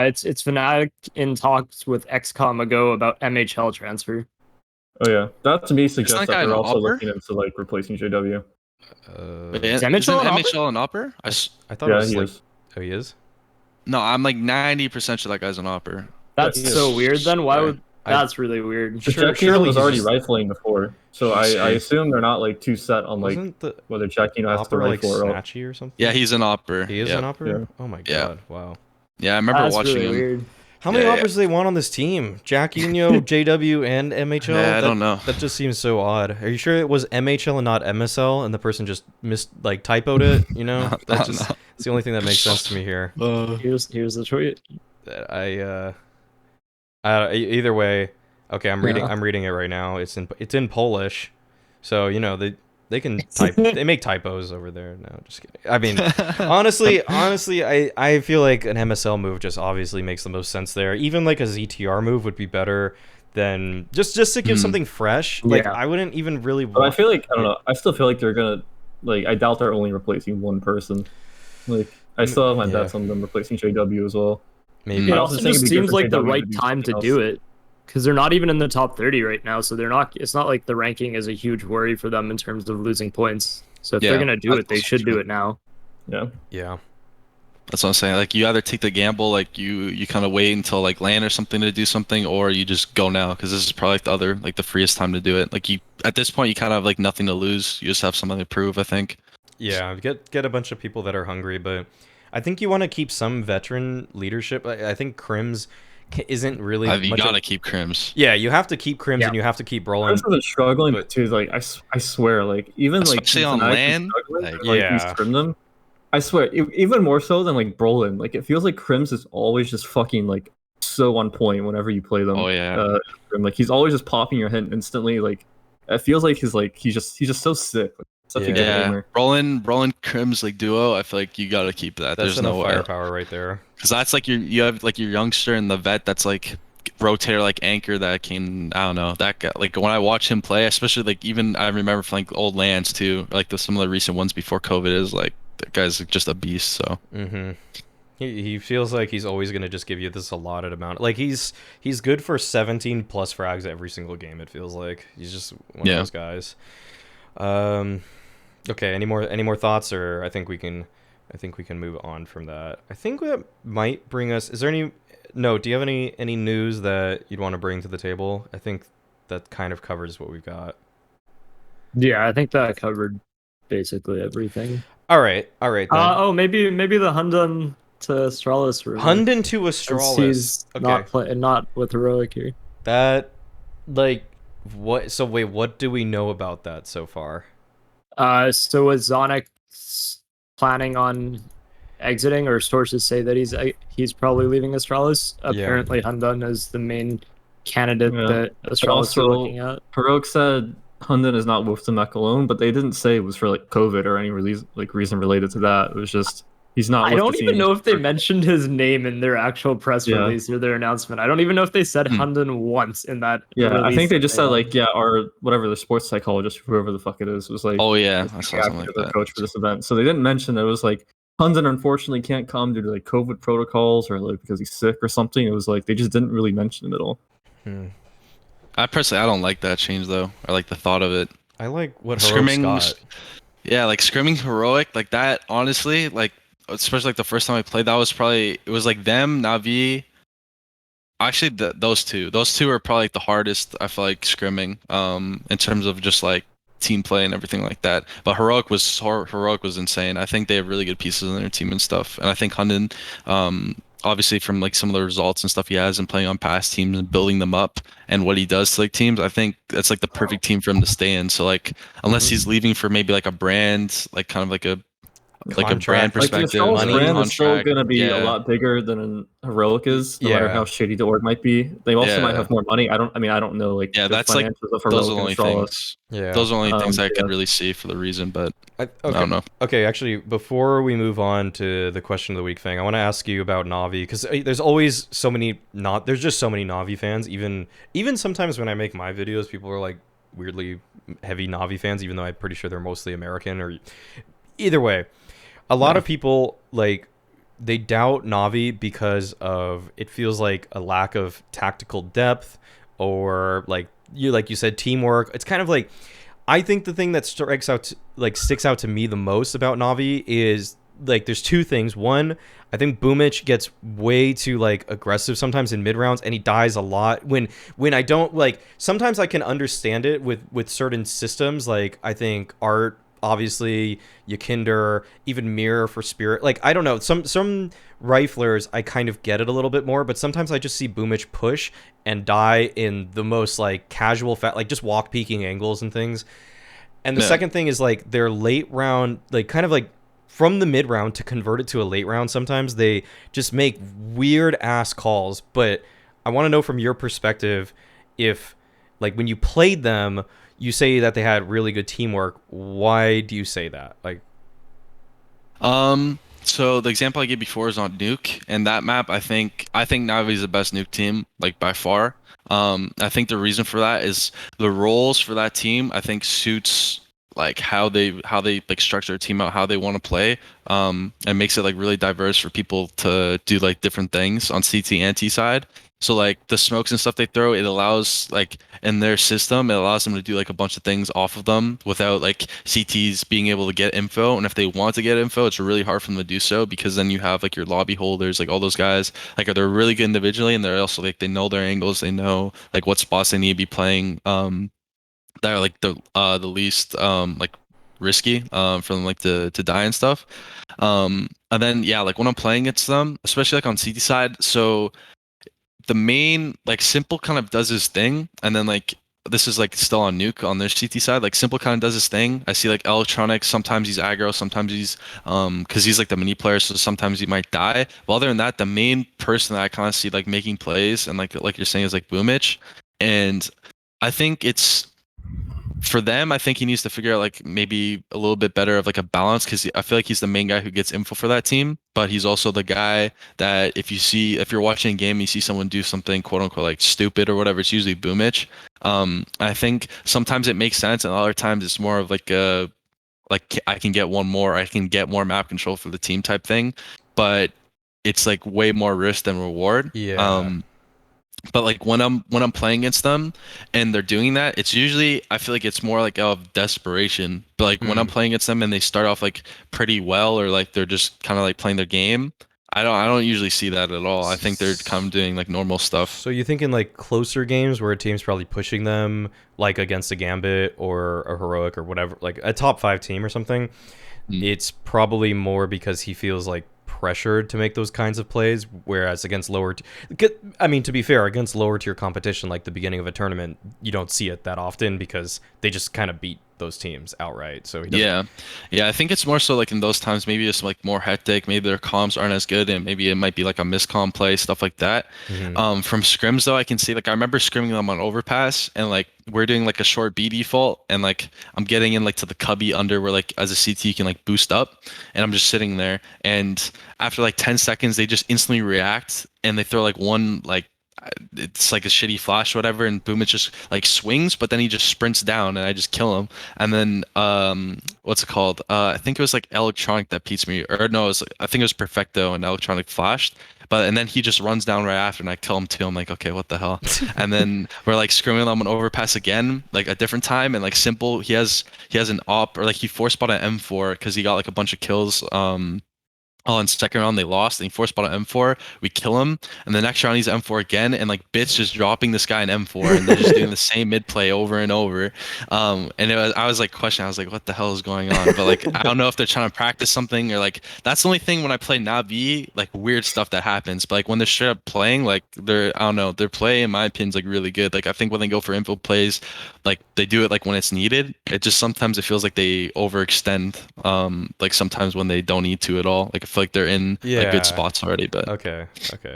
It's Fnatic in talks with XCOM Go about MHL transfer. Oh yeah, that to me suggests that they're also looking into like replacing JW. Is MHL an opper? I thought it was he like, is. Oh, he is? No, I'm like 90% sure that guy's an opper. That's so weird. Then why would that's really weird? Surely was already rifling before, so I assume they're not like too set on like whether Jackie has to rifle or Snatchy or something. Yeah, he's an opper. He is an opper. Yeah. Oh my god! Wow. Yeah, I remember watching really him. Weird. How many oppers do they want on this team? Jackinho, JW, and MHL? Yeah, I don't know. That just seems so odd. Are you sure it was MHL and not MSL, and the person just typoed it? You know, that's the only thing that makes sense to me here. Here's the tweet. Either way, okay. I'm reading it right now. It's in Polish, so you know they can type. They make typos over there. No, just kidding. I mean, honestly, I feel like an MSL move just obviously makes the most sense there. Even like a ZTR move would be better than just to give something fresh. Like I wouldn't even really. But I feel like I don't know. I still feel like they're gonna like. I doubt they're only replacing one person. Like I still have my bets on them replacing JW as well. Maybe. It also just seems like the right time to do it, because they're not even in the top 30 right now. So they're not. It's not like the ranking is a huge worry for them in terms of losing points. So if they're gonna do it, they should do it now. Yeah. Yeah. That's what I'm saying. Like you either take the gamble, like you kind of wait until like land or something to do something, or you just go now because this is probably like the other like the freest time to do it. Like you at this point you kind of have like nothing to lose. You just have something to prove, I think. Yeah, get a bunch of people that are hungry, but I think you want to keep some veteran leadership. I think Crims isn't really You much gotta of, keep Crims. yeah, you have to keep Crims Yeah. and you have to keep I Brolin. have been struggling, but- but too, like I swear, like even Especially like on Fnatic is LAN, struggling, like- or, like Yeah. we trim them. I swear, even more so than like Brolin. Like it feels like Crims is always just fucking like so on point whenever you play them. Oh yeah. And, like he's always just popping your hint instantly. Like it feels like he's just so sick. Like, such a good Yeah, gamer. Brolin Crims like duo. I feel like you gotta keep that. That's There's enough no way. firepower right there. Because that's like you have like your youngster and the vet that's like rotator like anchor that can I don't know that guy, like when I watch him play, especially like even I remember from like old lands too, like some of the recent ones before COVID is like that guy's just a beast. So He feels like he's always gonna just give you this allotted amount. Like he's good for 17 plus frags every single game. It feels like he's just one of those guys. Okay, any more thoughts, or I think we can move on from that. I think that might bring us. Is there any? No. Do you have any news that you'd want to bring to the table? I think that kind of covers what we've got. Yeah, I think that covered basically everything. All right. Then. Maybe the Hunden to Astralis rumor. Hunden to Since Astralis. he's Okay. not with Heroic here. That, like, what? So wait, what do we know about that so far? So is Zonic planning on exiting, or sources say that he's probably leaving Astralis? Yeah. Apparently, Hunden is the main candidate Yeah. that Astralis are also- looking at. Heroic said Hunden is not with them at Cologne, but they didn't say it was for like COVID or any reason related to that. It was just he's not. I with don't the even team. know if they mentioned his name in their actual press Yeah. release or their announcement. I don't even know if they said Hmm. Hunden once in that. Yeah, I release think they that just said had. like our whatever the sports psychologist, whoever the fuck it is, was like. oh yeah, I was saw the something like active that. coach for this event. So they didn't mention that it was like Hunden unfortunately can't come due to like COVID protocols or like because he's sick or something. It was like they just didn't really mention him at all. I don't like that change though. I like the thought of it. I like what Heroic's got. Yeah, like scrimming Heroic like that. Honestly, like especially like the first time I played, that was probably it was like them, Navi. Actually, those two are probably like the hardest. I feel like scrimming, in terms of just like team play and everything like that. But Heroic was insane. I think they have really good pieces in their team and stuff. And I think Hunden, obviously from like some of the results and stuff he has and playing on past teams and building them up and what he does to like teams, I think that's like the perfect team for him to stay in. So like unless he's leaving for maybe like a brand, like kind of like a brand Contract. Like the perspective, Astralis money, brand is still contract, going to be yeah. a lot bigger than Heroic is, no matter Yeah. how shitty the org might be. They also might Yeah. have more money. I don't know like Yeah, the that's like financials of those Heroic are the and only Astralis. things. Yeah. Those are the only things I yeah. could really see for the reason, but Okay. I don't know. Okay, actually, before we move on to the question of the week thing, I want to ask you about Navi because there's always so many there's just so many Navi fans. Even sometimes when I make my videos, people are like weirdly heavy Navi fans, even though I'm pretty sure they're mostly American. Or either way, a lot of people like they doubt Navi because of it feels like a lack of tactical depth or like you said teamwork. It's kind of like I think the thing that sticks out to me the most about Navi is like there's two things. One, I think Boomich gets way too like aggressive sometimes in mid rounds, and he dies a lot when I don't like. Sometimes I can understand it with certain systems. Like I think Art, obviously, Yakinder, even Mirror for Spirit. Like I don't know, some riflers I kind of get it a little bit more, but sometimes I just see Boomich push and die in the most like casual like just walk peeking angles and things. And the second thing is like their late round, like kind of like from the mid round to convert it to a late round. Sometimes they just make weird ass calls. But I want to know from your perspective, if like when you played them, you say that they had really good teamwork. Why do you say that? Like, so the example I gave before is on Nuke, and that map I think Navi is the best Nuke team, like by far. I think the reason for that is the roles for that team I think suits like how they like structure a team out, how they want to play, and makes it like really diverse for people to do like different things on CT and T side. So like the smokes and stuff they throw, it allows like in their system, it allows them to do like a bunch of things off of them without like CTs being able to get info. And if they want to get info, it's really hard for them to do so because then you have like your lobby holders, like all those guys, like they're really good individually and they're also like they know their angles, they know like what spots they need to be playing. That are like the least like risky for them like to die and stuff. And then yeah, like when I'm playing against them, especially like on CT side, so the main like Simple kind of does his thing, and then like this is like still on Nuke on their CT side. Like Simple kind of does his thing. I see like Electronic, sometimes he's aggro, sometimes he's because he's like the mini player, so sometimes he might die. But other than that, the main person that I kind of see like making plays and like you're saying is like Boomich, and I think it's for them, I think he needs to figure out like maybe a little bit better of like a balance because I feel like he's the main guy who gets info for that team, but he's also the guy that if you're watching a game, you see someone do something quote unquote like stupid or whatever, it's usually Boomich. I think sometimes it makes sense, and other times it's more of like a like I can get one more, I can get more map control for the team type thing, but it's like way more risk than reward. Yeah. But like when I'm playing against them and they're doing that, it's usually I feel like it's more like of desperation. But like when I'm playing against them and they start off like pretty well or like they're just kind of like playing their game, I don't usually see that at all. I think they're kind of doing like normal stuff. So you think in like closer games where a team's probably pushing them, like against a Gambit or a Heroic or whatever, like a top 5 team or something, it's probably more because he feels like pressured to make those kinds of plays, whereas against I mean, to be fair, against lower tier competition like the beginning of a tournament, you don't see it that often because they just kind of beat those teams outright. So he doesn't. Yeah, I think it's more so like in those times maybe it's like more hectic, maybe their comms aren't as good and maybe it might be like a miscomm play, stuff like that. From scrims though, I can see like I remember scrimming them on overpass and like we're doing like a short B default and like I'm getting in like to the cubby under where like as a CT you can like boost up and I'm just sitting there and after like 10 seconds they just instantly react and they throw like one like it's like a shitty flash or whatever and Boomich just like swings but then he just sprints down and I just kill him and then what's it called I think it was like Electronic that beats me or no I think it was Perfecto and Electronic flashed but and then he just runs down right after and I kill him too. I'm like okay, what the hell. And then we're like screaming on an overpass again like a different time and like Simple he has an op or like he force spot an M4 because he got like a bunch of kills in second round they lost and he force spot an M4, we kill him and the next round he's M4 again and like Bits just dropping this guy an M4 and they're just doing the same mid play over and over. And I was like questioning, I was like what the hell is going on, but like I don't know if they're trying to practice something or like that's the only thing when I play Navi, like weird stuff that happens, but like when they're straight up playing like I don't know, their play in my opinion is like really good. Like I think when they go for info plays like they do it like when it's needed, it just sometimes it feels like they overextend like sometimes when they don't need to at all. Like I feel like they're in like good spots already, but Okay.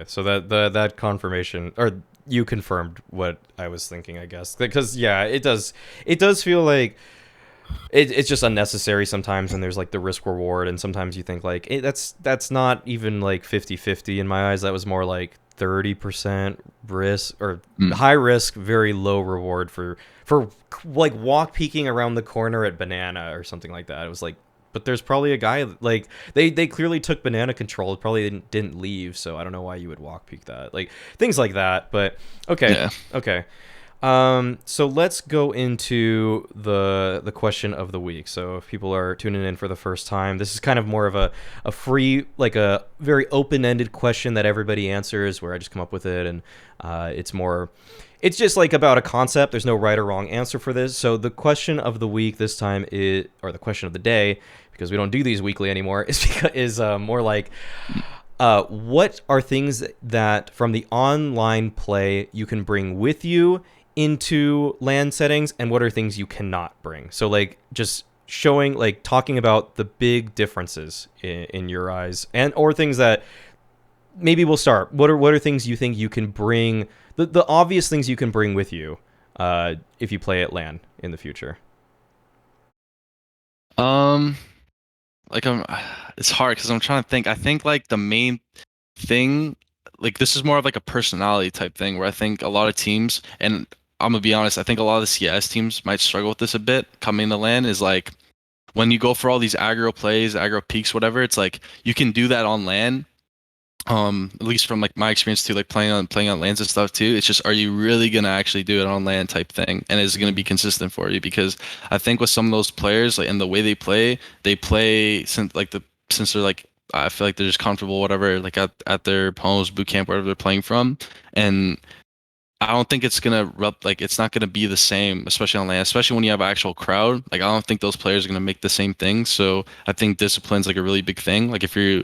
So that confirmation, or you confirmed what I was thinking, I guess, because yeah, it does feel like it's just unnecessary sometimes, and there's like the risk reward, and sometimes you think like that's not even like 50-50 in my eyes. That was more like 30% risk or high risk, very low reward for like walk peeking around the corner at Banana or something like that. It was like, but there's probably a guy like they clearly took Banana control, probably didn't leave, so I don't know why you would walk peek that, like things like that. But okay. So let's go into the question of the week. So if people are tuning in for the first time, this is kind of more of a free, like a very open-ended question that everybody answers, where I just come up with it, and it's just like about a concept. There's no right or wrong answer for this. So the question of the week this time or the question of the day, because we don't do these weekly anymore, is more like, what are things that from the online play you can bring with you into LAN settings, and what are things you cannot bring? So like just showing, like talking about the big differences in your eyes, and or things that maybe we'll start. What are things you think you can bring, the obvious things you can bring with you if you play at LAN in the future? Like it's hard because I'm trying to think. I think like the main thing, like this is more of like a personality type thing where I think a lot of teams, and I'm gonna be honest, I think a lot of the CS teams might struggle with this a bit coming to LAN is like when you go for all these aggro plays, aggro peaks, whatever, it's like you can do that on LAN. At least from like my experience too, like playing on LANs and stuff too. It's just, are you really gonna actually do it on LAN type thing, and is it gonna be consistent for you? Because I think with some of those players, like and the way they play since they're like, I feel like they're just comfortable, whatever, like at their homes, boot camp, wherever they're playing from, and I don't think it's gonna like it's not gonna be the same, especially on LAN, especially when you have an actual crowd. Like I don't think those players are gonna make the same thing. So I think discipline's like a really big thing. Like if you're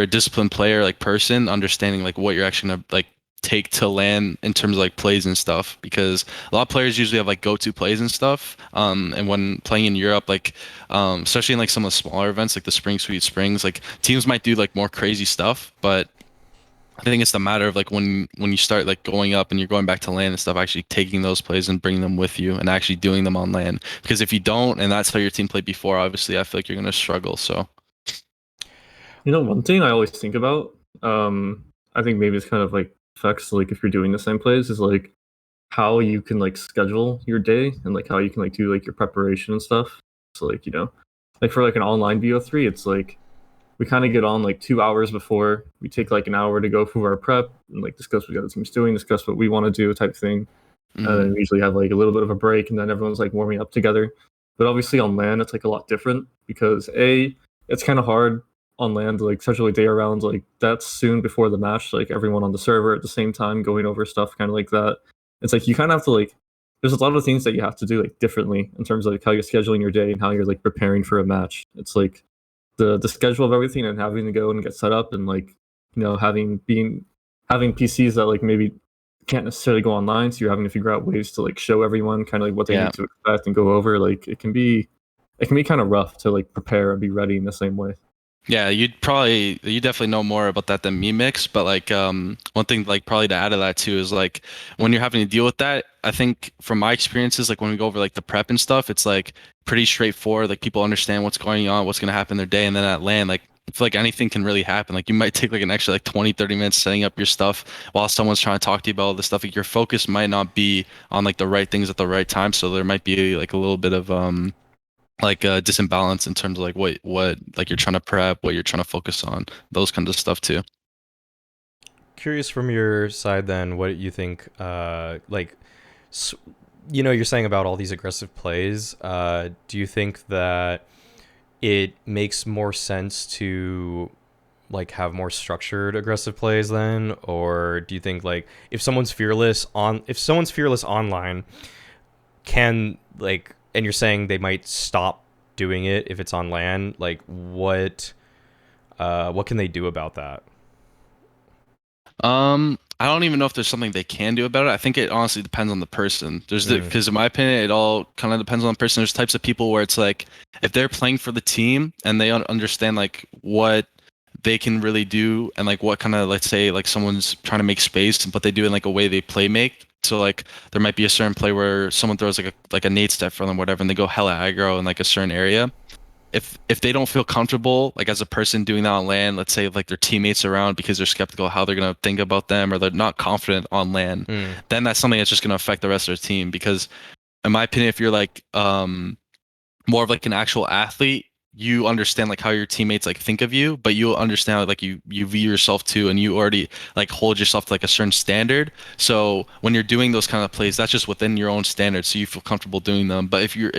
a disciplined player, like person, understanding like what you're actually gonna like take to LAN in terms of like plays and stuff, because a lot of players usually have like go-to plays and stuff. And when playing in Europe, like especially in like some of the smaller events, like the Spring Sweet Springs, like teams might do like more crazy stuff, but I think it's the matter of like when you start like going up and you're going back to LAN and stuff, actually taking those plays and bringing them with you and actually doing them on LAN. Because if you don't, and that's how your team played before, obviously I feel like you're gonna struggle. So One thing I always think about, I think maybe it's kind of like affects like if you're doing the same plays is like how you can like schedule your day and like how you can like do like your preparation and stuff. So like like for like an online BO3, it's like we kind of get on like 2 hours before. We take like an hour to go through our prep and like discuss what the other team's doing, discuss what we want to do, type thing. And then we usually have like a little bit of a break, and then everyone's like warming up together. But obviously on LAN, it's like a lot different because it's kind of hard on LAN to like schedule a day around like that's soon before the match, like everyone on the server at the same time going over stuff, kind of like that. It's like you kind of have to like. There's a lot of things that you have to do like differently in terms of like how you're scheduling your day and how you're like preparing for a match. It's like the schedule of everything and having to go and get set up and like having PCs that like maybe can't necessarily go online, so you're having to figure out ways to like show everyone kind of like what they need to expect and go over. Like it can be kind of rough to like prepare and be ready in the same way. Yeah, you definitely know more about that than me, Mix. But like one thing like probably to add to that too is like when you're having to deal with that, I think from my experiences, like when we go over like the prep and stuff, it's like pretty straightforward. Like people understand what's going on, what's gonna happen in their day, and then at LAN, like I feel like anything can really happen. Like you might take like an extra like 20, 30 minutes setting up your stuff while someone's trying to talk to you about all this stuff. Like your focus might not be on like the right things at the right time. So there might be like a little bit of like a disimbalance in terms of like what like you're trying to prep, what you're trying to focus on, those kinds of stuff too. Curious from your side then, what you think, you're saying about all these aggressive plays. Do you think that it makes more sense to like have more structured aggressive plays then, or do you think like if someone's fearless online, can like, and you're saying they might stop doing it if it's on LAN, like what can they do about that? I don't even know if there's something they can do about it. I think it honestly depends on the person. Because in my opinion, it all kind of depends on the person. There's types of people where it's like if they're playing for the team and they understand like what they can really do and like what kind of, let's say like someone's trying to make space, but they do it in like a way they play make. So like there might be a certain play where someone throws like a nade step for them, whatever, and they go hella aggro in like a certain area. If they don't feel comfortable like as a person doing that on LAN, let's say like their teammates around because they're skeptical how they're gonna think about them or they're not confident on LAN, then that's something that's just gonna affect the rest of their team. Because in my opinion, if you're like more of like an actual athlete, you understand like how your teammates like think of you, but you understand like you view yourself too, and you already like hold yourself to like a certain standard. So when you're doing those kind of plays, that's just within your own standards, so you feel comfortable doing them. But if you're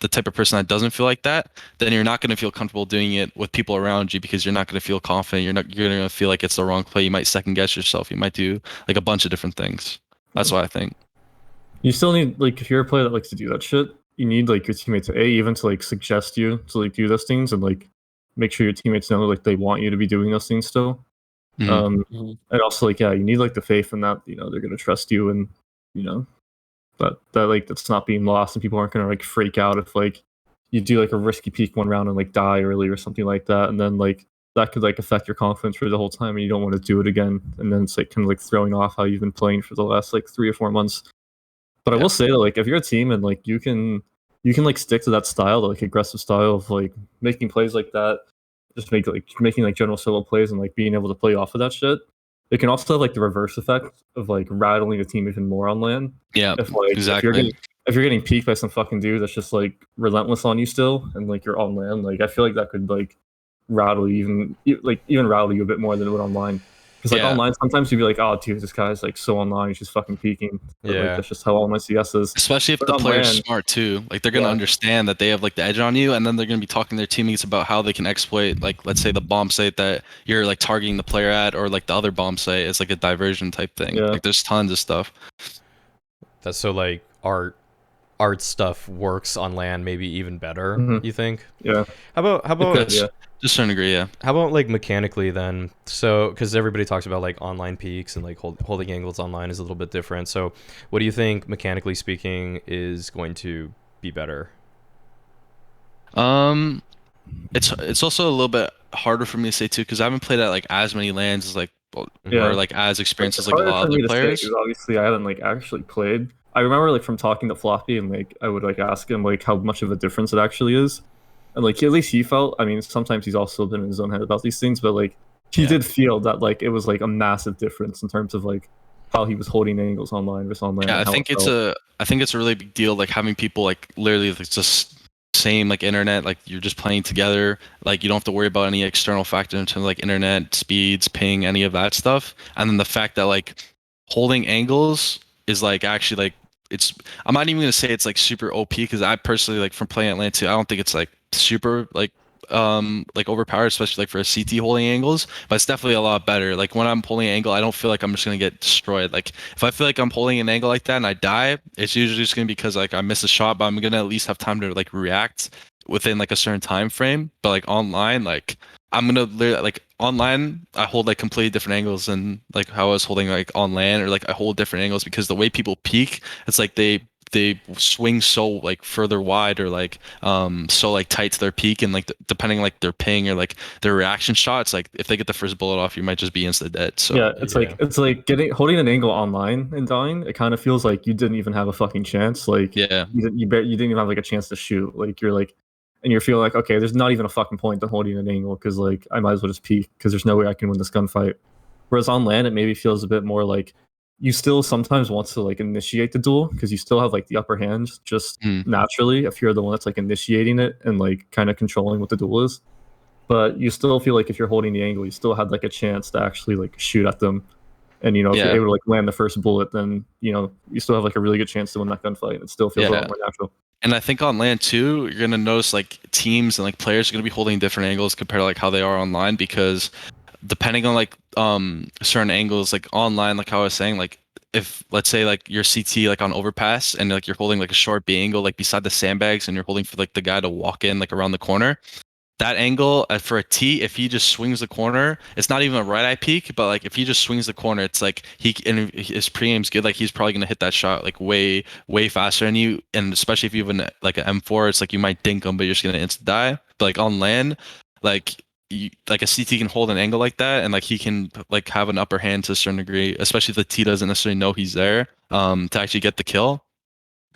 the type of person that doesn't feel like that, then you're not going to feel comfortable doing it with people around you because you're not going to feel confident. You're going to feel like it's the wrong play. You might second guess yourself. You might do like a bunch of different things. That's what I think. You still need like if you're a player that likes to do that shit, you need like your teammates even to like suggest you to like do those things and like make sure your teammates know like they want you to be doing those things still. And also like you need like the faith in that they're gonna trust you, and that like that's not being lost, and people aren't gonna like freak out if like you do like a risky peak one round and like die early or something like that, and then like that could like affect your confidence for the whole time and you don't want to do it again, and then it's like kind of like throwing off how you've been playing for the last like 3 or 4 months. But I will say that like if you're a team and like you can like stick to that style, the like aggressive style of like making plays like that, just making like general solo plays and like being able to play off of that shit, it can also have like the reverse effect of like rattling a team even more on LAN. Yeah, If like exactly. if you're getting peeked by some fucking dude that's just like relentless on you still, and like you're on LAN, like I feel like that could like rattle you even rattle you a bit more than it would online. Because like Yeah. online, sometimes you'd be like, oh dude, this guy's like so online, he's just fucking peeking. But, Yeah. like, that's just how all my CS is. Especially if But the on player's LAN, smart too. Like they're gonna Yeah. understand that they have like the edge on you, and then they're gonna be talking to their teammates about how they can exploit, like let's say the bomb site that you're like targeting the player at, or like the other bomb site is like a diversion type thing. Yeah. Like there's tons of stuff. That's so like art stuff works on LAN maybe even better. Mhm. You think? Yeah. How about It could, yeah. To a certain degree, yeah. How about like mechanically then? So, because everybody talks about like online peaks and like holding angles online is a little bit different. So, what do you think mechanically speaking is going to be better? It's also a little bit harder for me to say too because I haven't played at like as many LANs as like Yeah. or like as experienced as It's like a harder lot for of me other to say players. because obviously I haven't like actually played. I remember like from talking to Floppy and like I would like ask him like how much of a difference it actually is, and like at least he felt. I mean, sometimes he's also been in his own head about these things, but like he Yeah. did feel that like it was like a massive difference in terms of like how he was holding angles online versus online. Yeah, and I how think it it's felt. a really big deal like having people like literally like, just same like internet, like you're just playing together, like you don't have to worry about any external factor in terms of like internet speeds, ping, any of that stuff. And then the fact that like holding angles is like actually like it's I'm not even gonna say it's like super OP because I personally like from playing Atlanta 2, I don't think it's like super like overpowered, especially like for a CT holding angles, but it's definitely a lot better. Like when I'm pulling an angle, I don't feel like I'm just gonna get destroyed. Like if I feel like I'm holding an angle like that and I die, it's usually just gonna be because like I miss a shot, but I'm gonna at least have time to like react within like a certain time frame. But like online, like I'm gonna literally like online, I hold like completely different angles than like how I was holding like on LAN, or like I hold different angles because the way people peek, it's like they swing so like further wide or like so like tight to their peak, and like depending like their ping or like their reaction shots, like if they get the first bullet off you might just be insta dead. So Yeah, it's like getting holding an angle online and dying. It kind of feels like you didn't even have a fucking chance. Like yeah, you didn't even have like a chance to shoot. Like you're like, and you're feeling like okay, there's not even a fucking point to holding an angle because like I might as well just peek because there's no way I can win this gunfight. Whereas on land, it maybe feels a bit more like you still sometimes want to like initiate the duel because you still have like the upper hand just naturally if you're the one that's like initiating it and like kind of controlling what the duel is. But you still feel like if you're holding the angle, you still had like a chance to actually like shoot at them. And you know, if Yeah. you're able to like land the first bullet, then you know you still have like a really good chance to win that gunfight. It still feels a Yeah. lot more natural. And I think on LAN too, you're gonna notice like teams and like players are gonna be holding different angles compared to like how they are online, because depending on like certain angles, like online, like how I was saying, like if let's say like your CT like on overpass and like you're holding like a short B angle like beside the sandbags and you're holding for like the guy to walk in like around the corner, that angle for a T, if he just swings the corner, it's not even a right eye peak, but like if he just swings the corner, it's like and his pre-aim's good, like he's probably gonna hit that shot like way faster than you, and especially if you have like an M4, it's like you might dink him, but you're just gonna instant die. But like on LAN, like like a CT can hold an angle like that, and like he can like have an upper hand to a certain degree, especially if the T doesn't necessarily know he's there, to actually get the kill.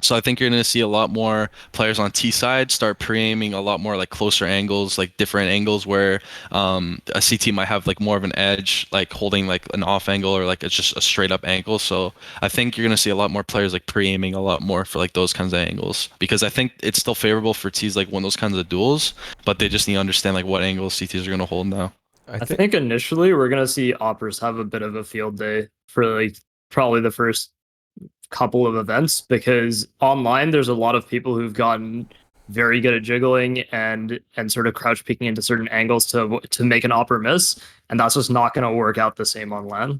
So I think you're going to see a lot more players on T side start pre-aiming a lot more like closer angles, like different angles where a CT might have like more of an edge, like holding like an off angle or like it's just a straight up angle. So I think you're going to see a lot more players like pre-aiming a lot more for like those kinds of angles, because I think it's still favorable for T's like win those kinds of duels, but they just need to understand like what angles CTs are going to hold now. I think initially we're gonna see oppers have a bit of a field day for like probably the first couple of events, because online there's a lot of people who've gotten very good at jiggling and sort of crouch peeking into certain angles to make an opper miss, and that's just not going to work out the same on LAN.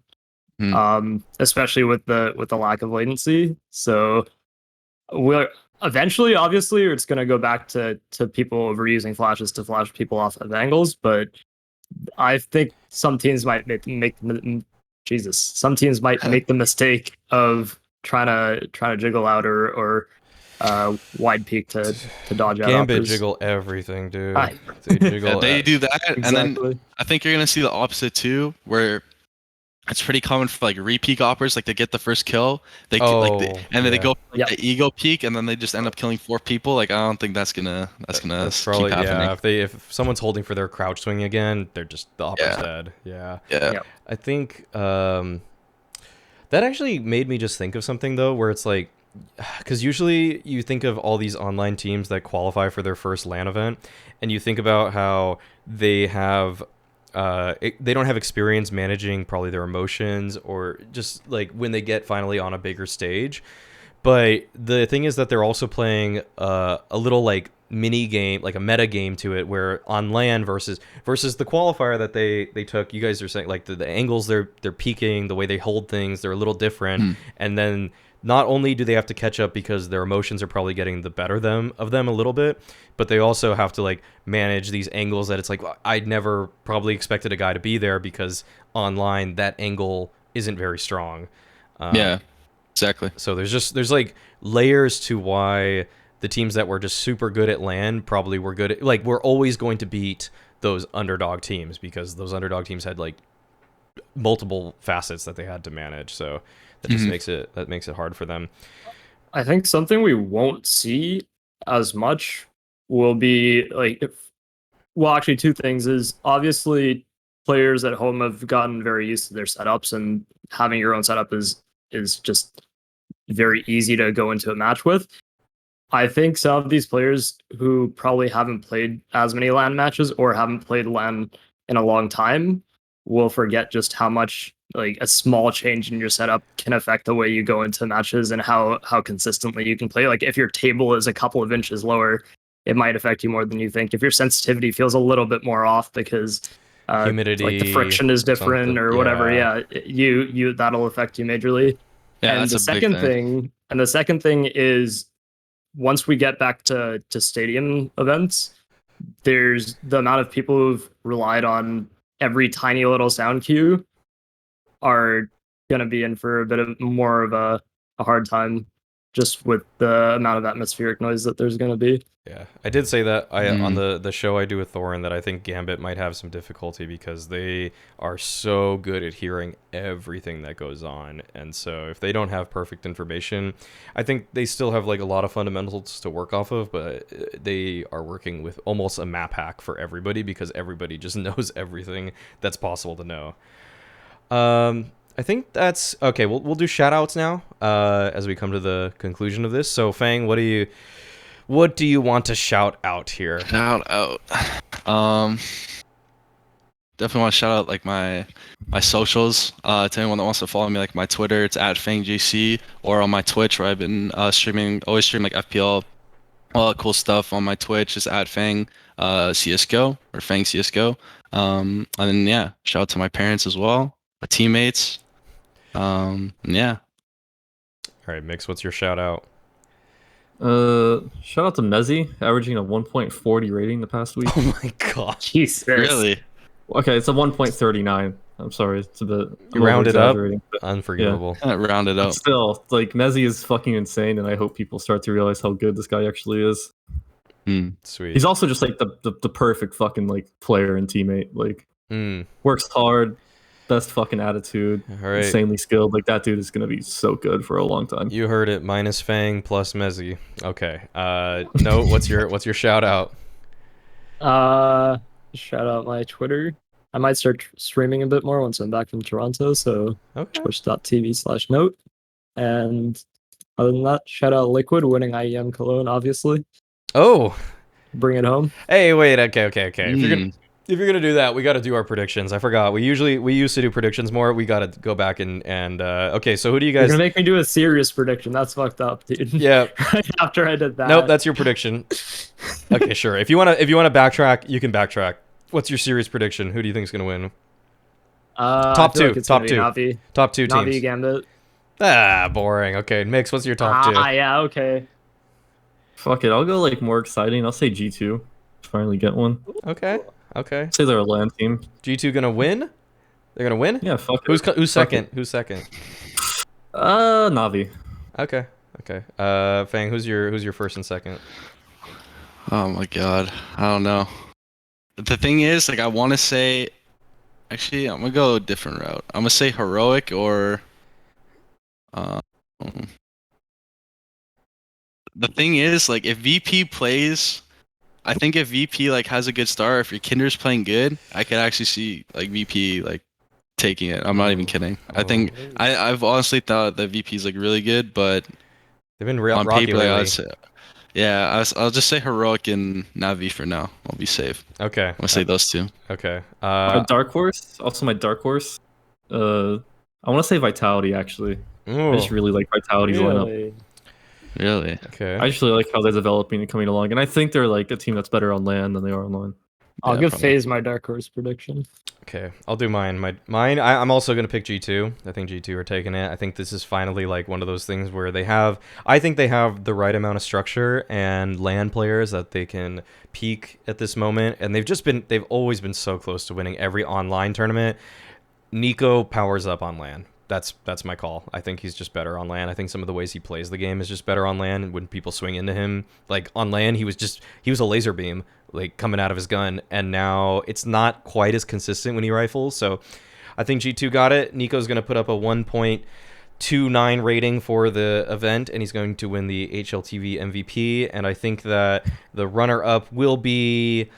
Especially with the lack of latency. So we're eventually, obviously, it's going to go back to people overusing flashes to flash people off of angles, but I think some teams might some teams might make the mistake of trying to jiggle out or wide peak to dodge out. Gambit oppers. jiggle everything, dude. They They jiggle. they do that, Exactly. and then I think you're gonna see the opposite too, where it's pretty common for like repeat operators, like they get the first kill, Oh, and then they yeah. go for, like, Yep. the ego peak, and then they just end up killing 4 people. Like I don't think that's gonna That's keep probably, happening. yeah. If someone's holding for their crouch swing again, they're just the opera's Yeah. dead. Yeah. Yeah. Yep. I think that actually made me just think of something though, where it's like, because usually you think of all these online teams that qualify for their first LAN event, and you think about how they have they don't have experience managing probably their emotions or just like when they get finally on a bigger stage. But the thing is that they're also playing a little like mini game, like a meta game to it, where on LAN versus the qualifier that they took. You guys are saying like the angles they're peaking, the way they hold things, they're a little different, and then not only do they have to catch up because their emotions are probably getting the better of them a little bit, but they also have to like manage these angles that it's like I'd never probably expected a guy to be there because online that angle isn't very strong. Yeah. Exactly. So there's like layers to why the teams that were just super good at LAN probably were good at, like, we're always going to beat those underdog teams because those underdog teams had like multiple facets that they had to manage. So that just makes it hard for them. I think something we won't see as much will be like, well, actually, two things is obviously players at home have gotten very used to their setups, and having your own setup is just very easy to go into a match with. I think some of these players who probably haven't played as many LAN matches or haven't played LAN in a long time will forget just how much like a small change in your setup can affect the way you go into matches and how consistently you can play. Like if your table is a couple of inches lower, it might affect you more than you think. If your sensitivity feels a little bit more off because Humidity, like the friction is different something, or whatever, yeah. you that'll affect you majorly. Yeah, And that's the a big second thing. and the second thing is once we get back to stadium events, there's the amount of people who've relied on every tiny little sound cue are going to be in for a bit of more of a hard time just with the amount of atmospheric noise that there's going to be. Yeah, I did say that on the show I do with Thorin that I think Gambit might have some difficulty because they are so good at hearing everything that goes on, and so if they don't have perfect information, I think they still have like a lot of fundamentals to work off of, but they are working with almost a map hack for everybody because everybody just knows everything that's possible to know. I think that's okay. We'll do shout outs now as we come to the conclusion of this. So FaNg, what do you want to shout out here? Shout out. Definitely want to shout out like my socials. To anyone that wants to follow me, like my Twitter, it's at FaNgJC, or on my Twitch where I've been always stream like FPL, all that cool stuff on my Twitch is at FaNg CSGO or FaNg CSGO. And then yeah, shout out to my parents as well, my teammates. Yeah. All right, Mix, what's your shout out? Shout out to Mezzy, averaging a 1.40 rating the past week. Oh my god. Jesus. Really? Okay, it's a 1.39. I'm sorry, it's a bit. You rounded up? But Unforgivable. Rounded up. still, like Mezzy is fucking insane, and I hope people start to realize how good this guy actually is. Sweet. He's also just like the perfect fucking like player and teammate. Like works hard, best fucking attitude, All right. insanely skilled. Like that dude is gonna be so good for a long time. You heard it. Minus FaNg plus Mezzy. Okay. No. What's your shout out? Shout out my Twitter. I might start streaming a bit more once I'm back from Toronto, so Okay. twitch.tv/note. And other than that, shout out Liquid winning IEM Cologne, obviously. Oh. Bring it home. Hey, wait. Okay. If you're gonna do that, we got to do our predictions. I forgot. We used to do predictions more. We got to go back and okay. So who do you You're guys? gonna make me do a serious prediction. That's fucked up, dude. Yeah. Right after I did that. Nope. That's your prediction. Okay, sure. If you wanna backtrack, you can backtrack. What's your serious prediction? Who do you think is gonna win? Top two. Navi. Top two Navi teams. Gambit. Ah, boring. Okay, Mix. What's your top two? Yeah. Okay. Fuck it, I'll go like more exciting. I'll say G2. Finally get one. Okay. Say they're a LAN team. G2 gonna win? They're gonna win? Yeah, fuck it. Who's second? Who's second? Navi. Okay. FaNg, who's your first and second? Oh my god, I don't know. The thing is, like, I want to say Actually, I'm gonna go a different route. I'm gonna say heroic or. Uh, the thing is, like, if VP plays, I think if VP like has a good start, if your Kinder's playing good, I could actually see like VP like taking it. I'm not even kidding. I think I've honestly thought that VP is like really good, but They've been on rocky paper, like, lately. I'd say, yeah, I'll just say heroic and Navi for now. I'll be safe. Okay. I'm gonna say those two. Okay. My dark horse, also my dark horse. I want to say Vitality actually. I just Ooh, really like Vitality's lineup. Really? Really? okay. I just really like how they're developing and coming along, and I think they're like a team that's better on land than they are online. I'll Yeah, give probably. FaZe my dark horse prediction. Okay, I'll do mine. I'm also gonna pick G2. I think G2 are taking it. I think this is finally like one of those things where I think they have the right amount of structure and LAN players that they can peak at this moment, and they've always been so close to winning every online tournament. Nico powers up on LAN. That's my call. I think he's just better on LAN. I think some of the ways he plays the game is just better on LAN. When people swing into him, like on LAN, he was a laser beam like coming out of his gun, and now it's not quite as consistent when he rifles. So I think G2 got it. Nico's going to put up a 1.29 rating for the event, and he's going to win the HLTV MVP. And I think that the runner-up will be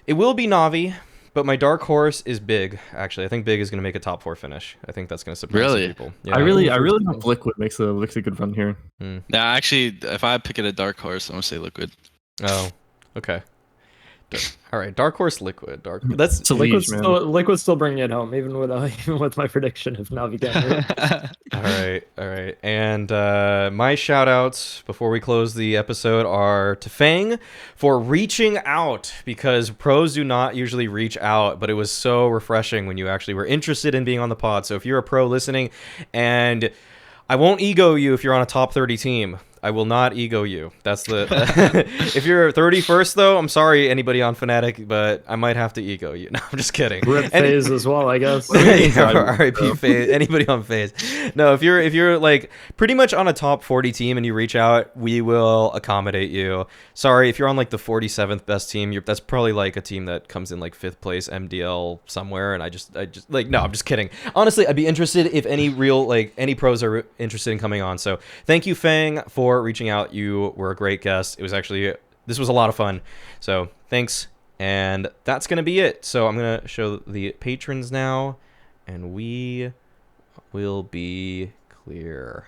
Navi. But my dark horse is Big. Actually, I think Big is going to make a top 4 finish. I think that's going to surprise some Really? people. I really hope Liquid makes a good run here. Yeah, actually, if I pick it a dark horse, I'm gonna say Liquid. Oh, okay. All right, dark horse, Liquid. That's So Liquid's still bringing it home, even with my prediction of Navi getting it. all right. And my shout outs before we close the episode are to FaNg for reaching out, because pros do not usually reach out, but it was so refreshing when you actually were interested in being on the pod. So if you're a pro listening, and I won't ego you if you're on a top 30 team. I will not ego you. That's the. If you're 31st though, I'm sorry anybody on Fnatic, but I might have to ego you. No, I'm just kidding. We're at FaZe as well, I guess. RIP FaZe. Anybody on FaZe? No, if you're like pretty much on a top 40 team and you reach out, we will accommodate you. Sorry if you're on like the 47th best team. That's probably like a team that comes in like 5th place MDL somewhere, and I just like, no, I'm just kidding. Honestly, I'd be interested if any pros are interested in coming on. So thank you, FaNg, for reaching out. You were a great guest. This was a lot of fun. So thanks. And that's going to be it. So I'm going to show the patrons now, and we will be clear.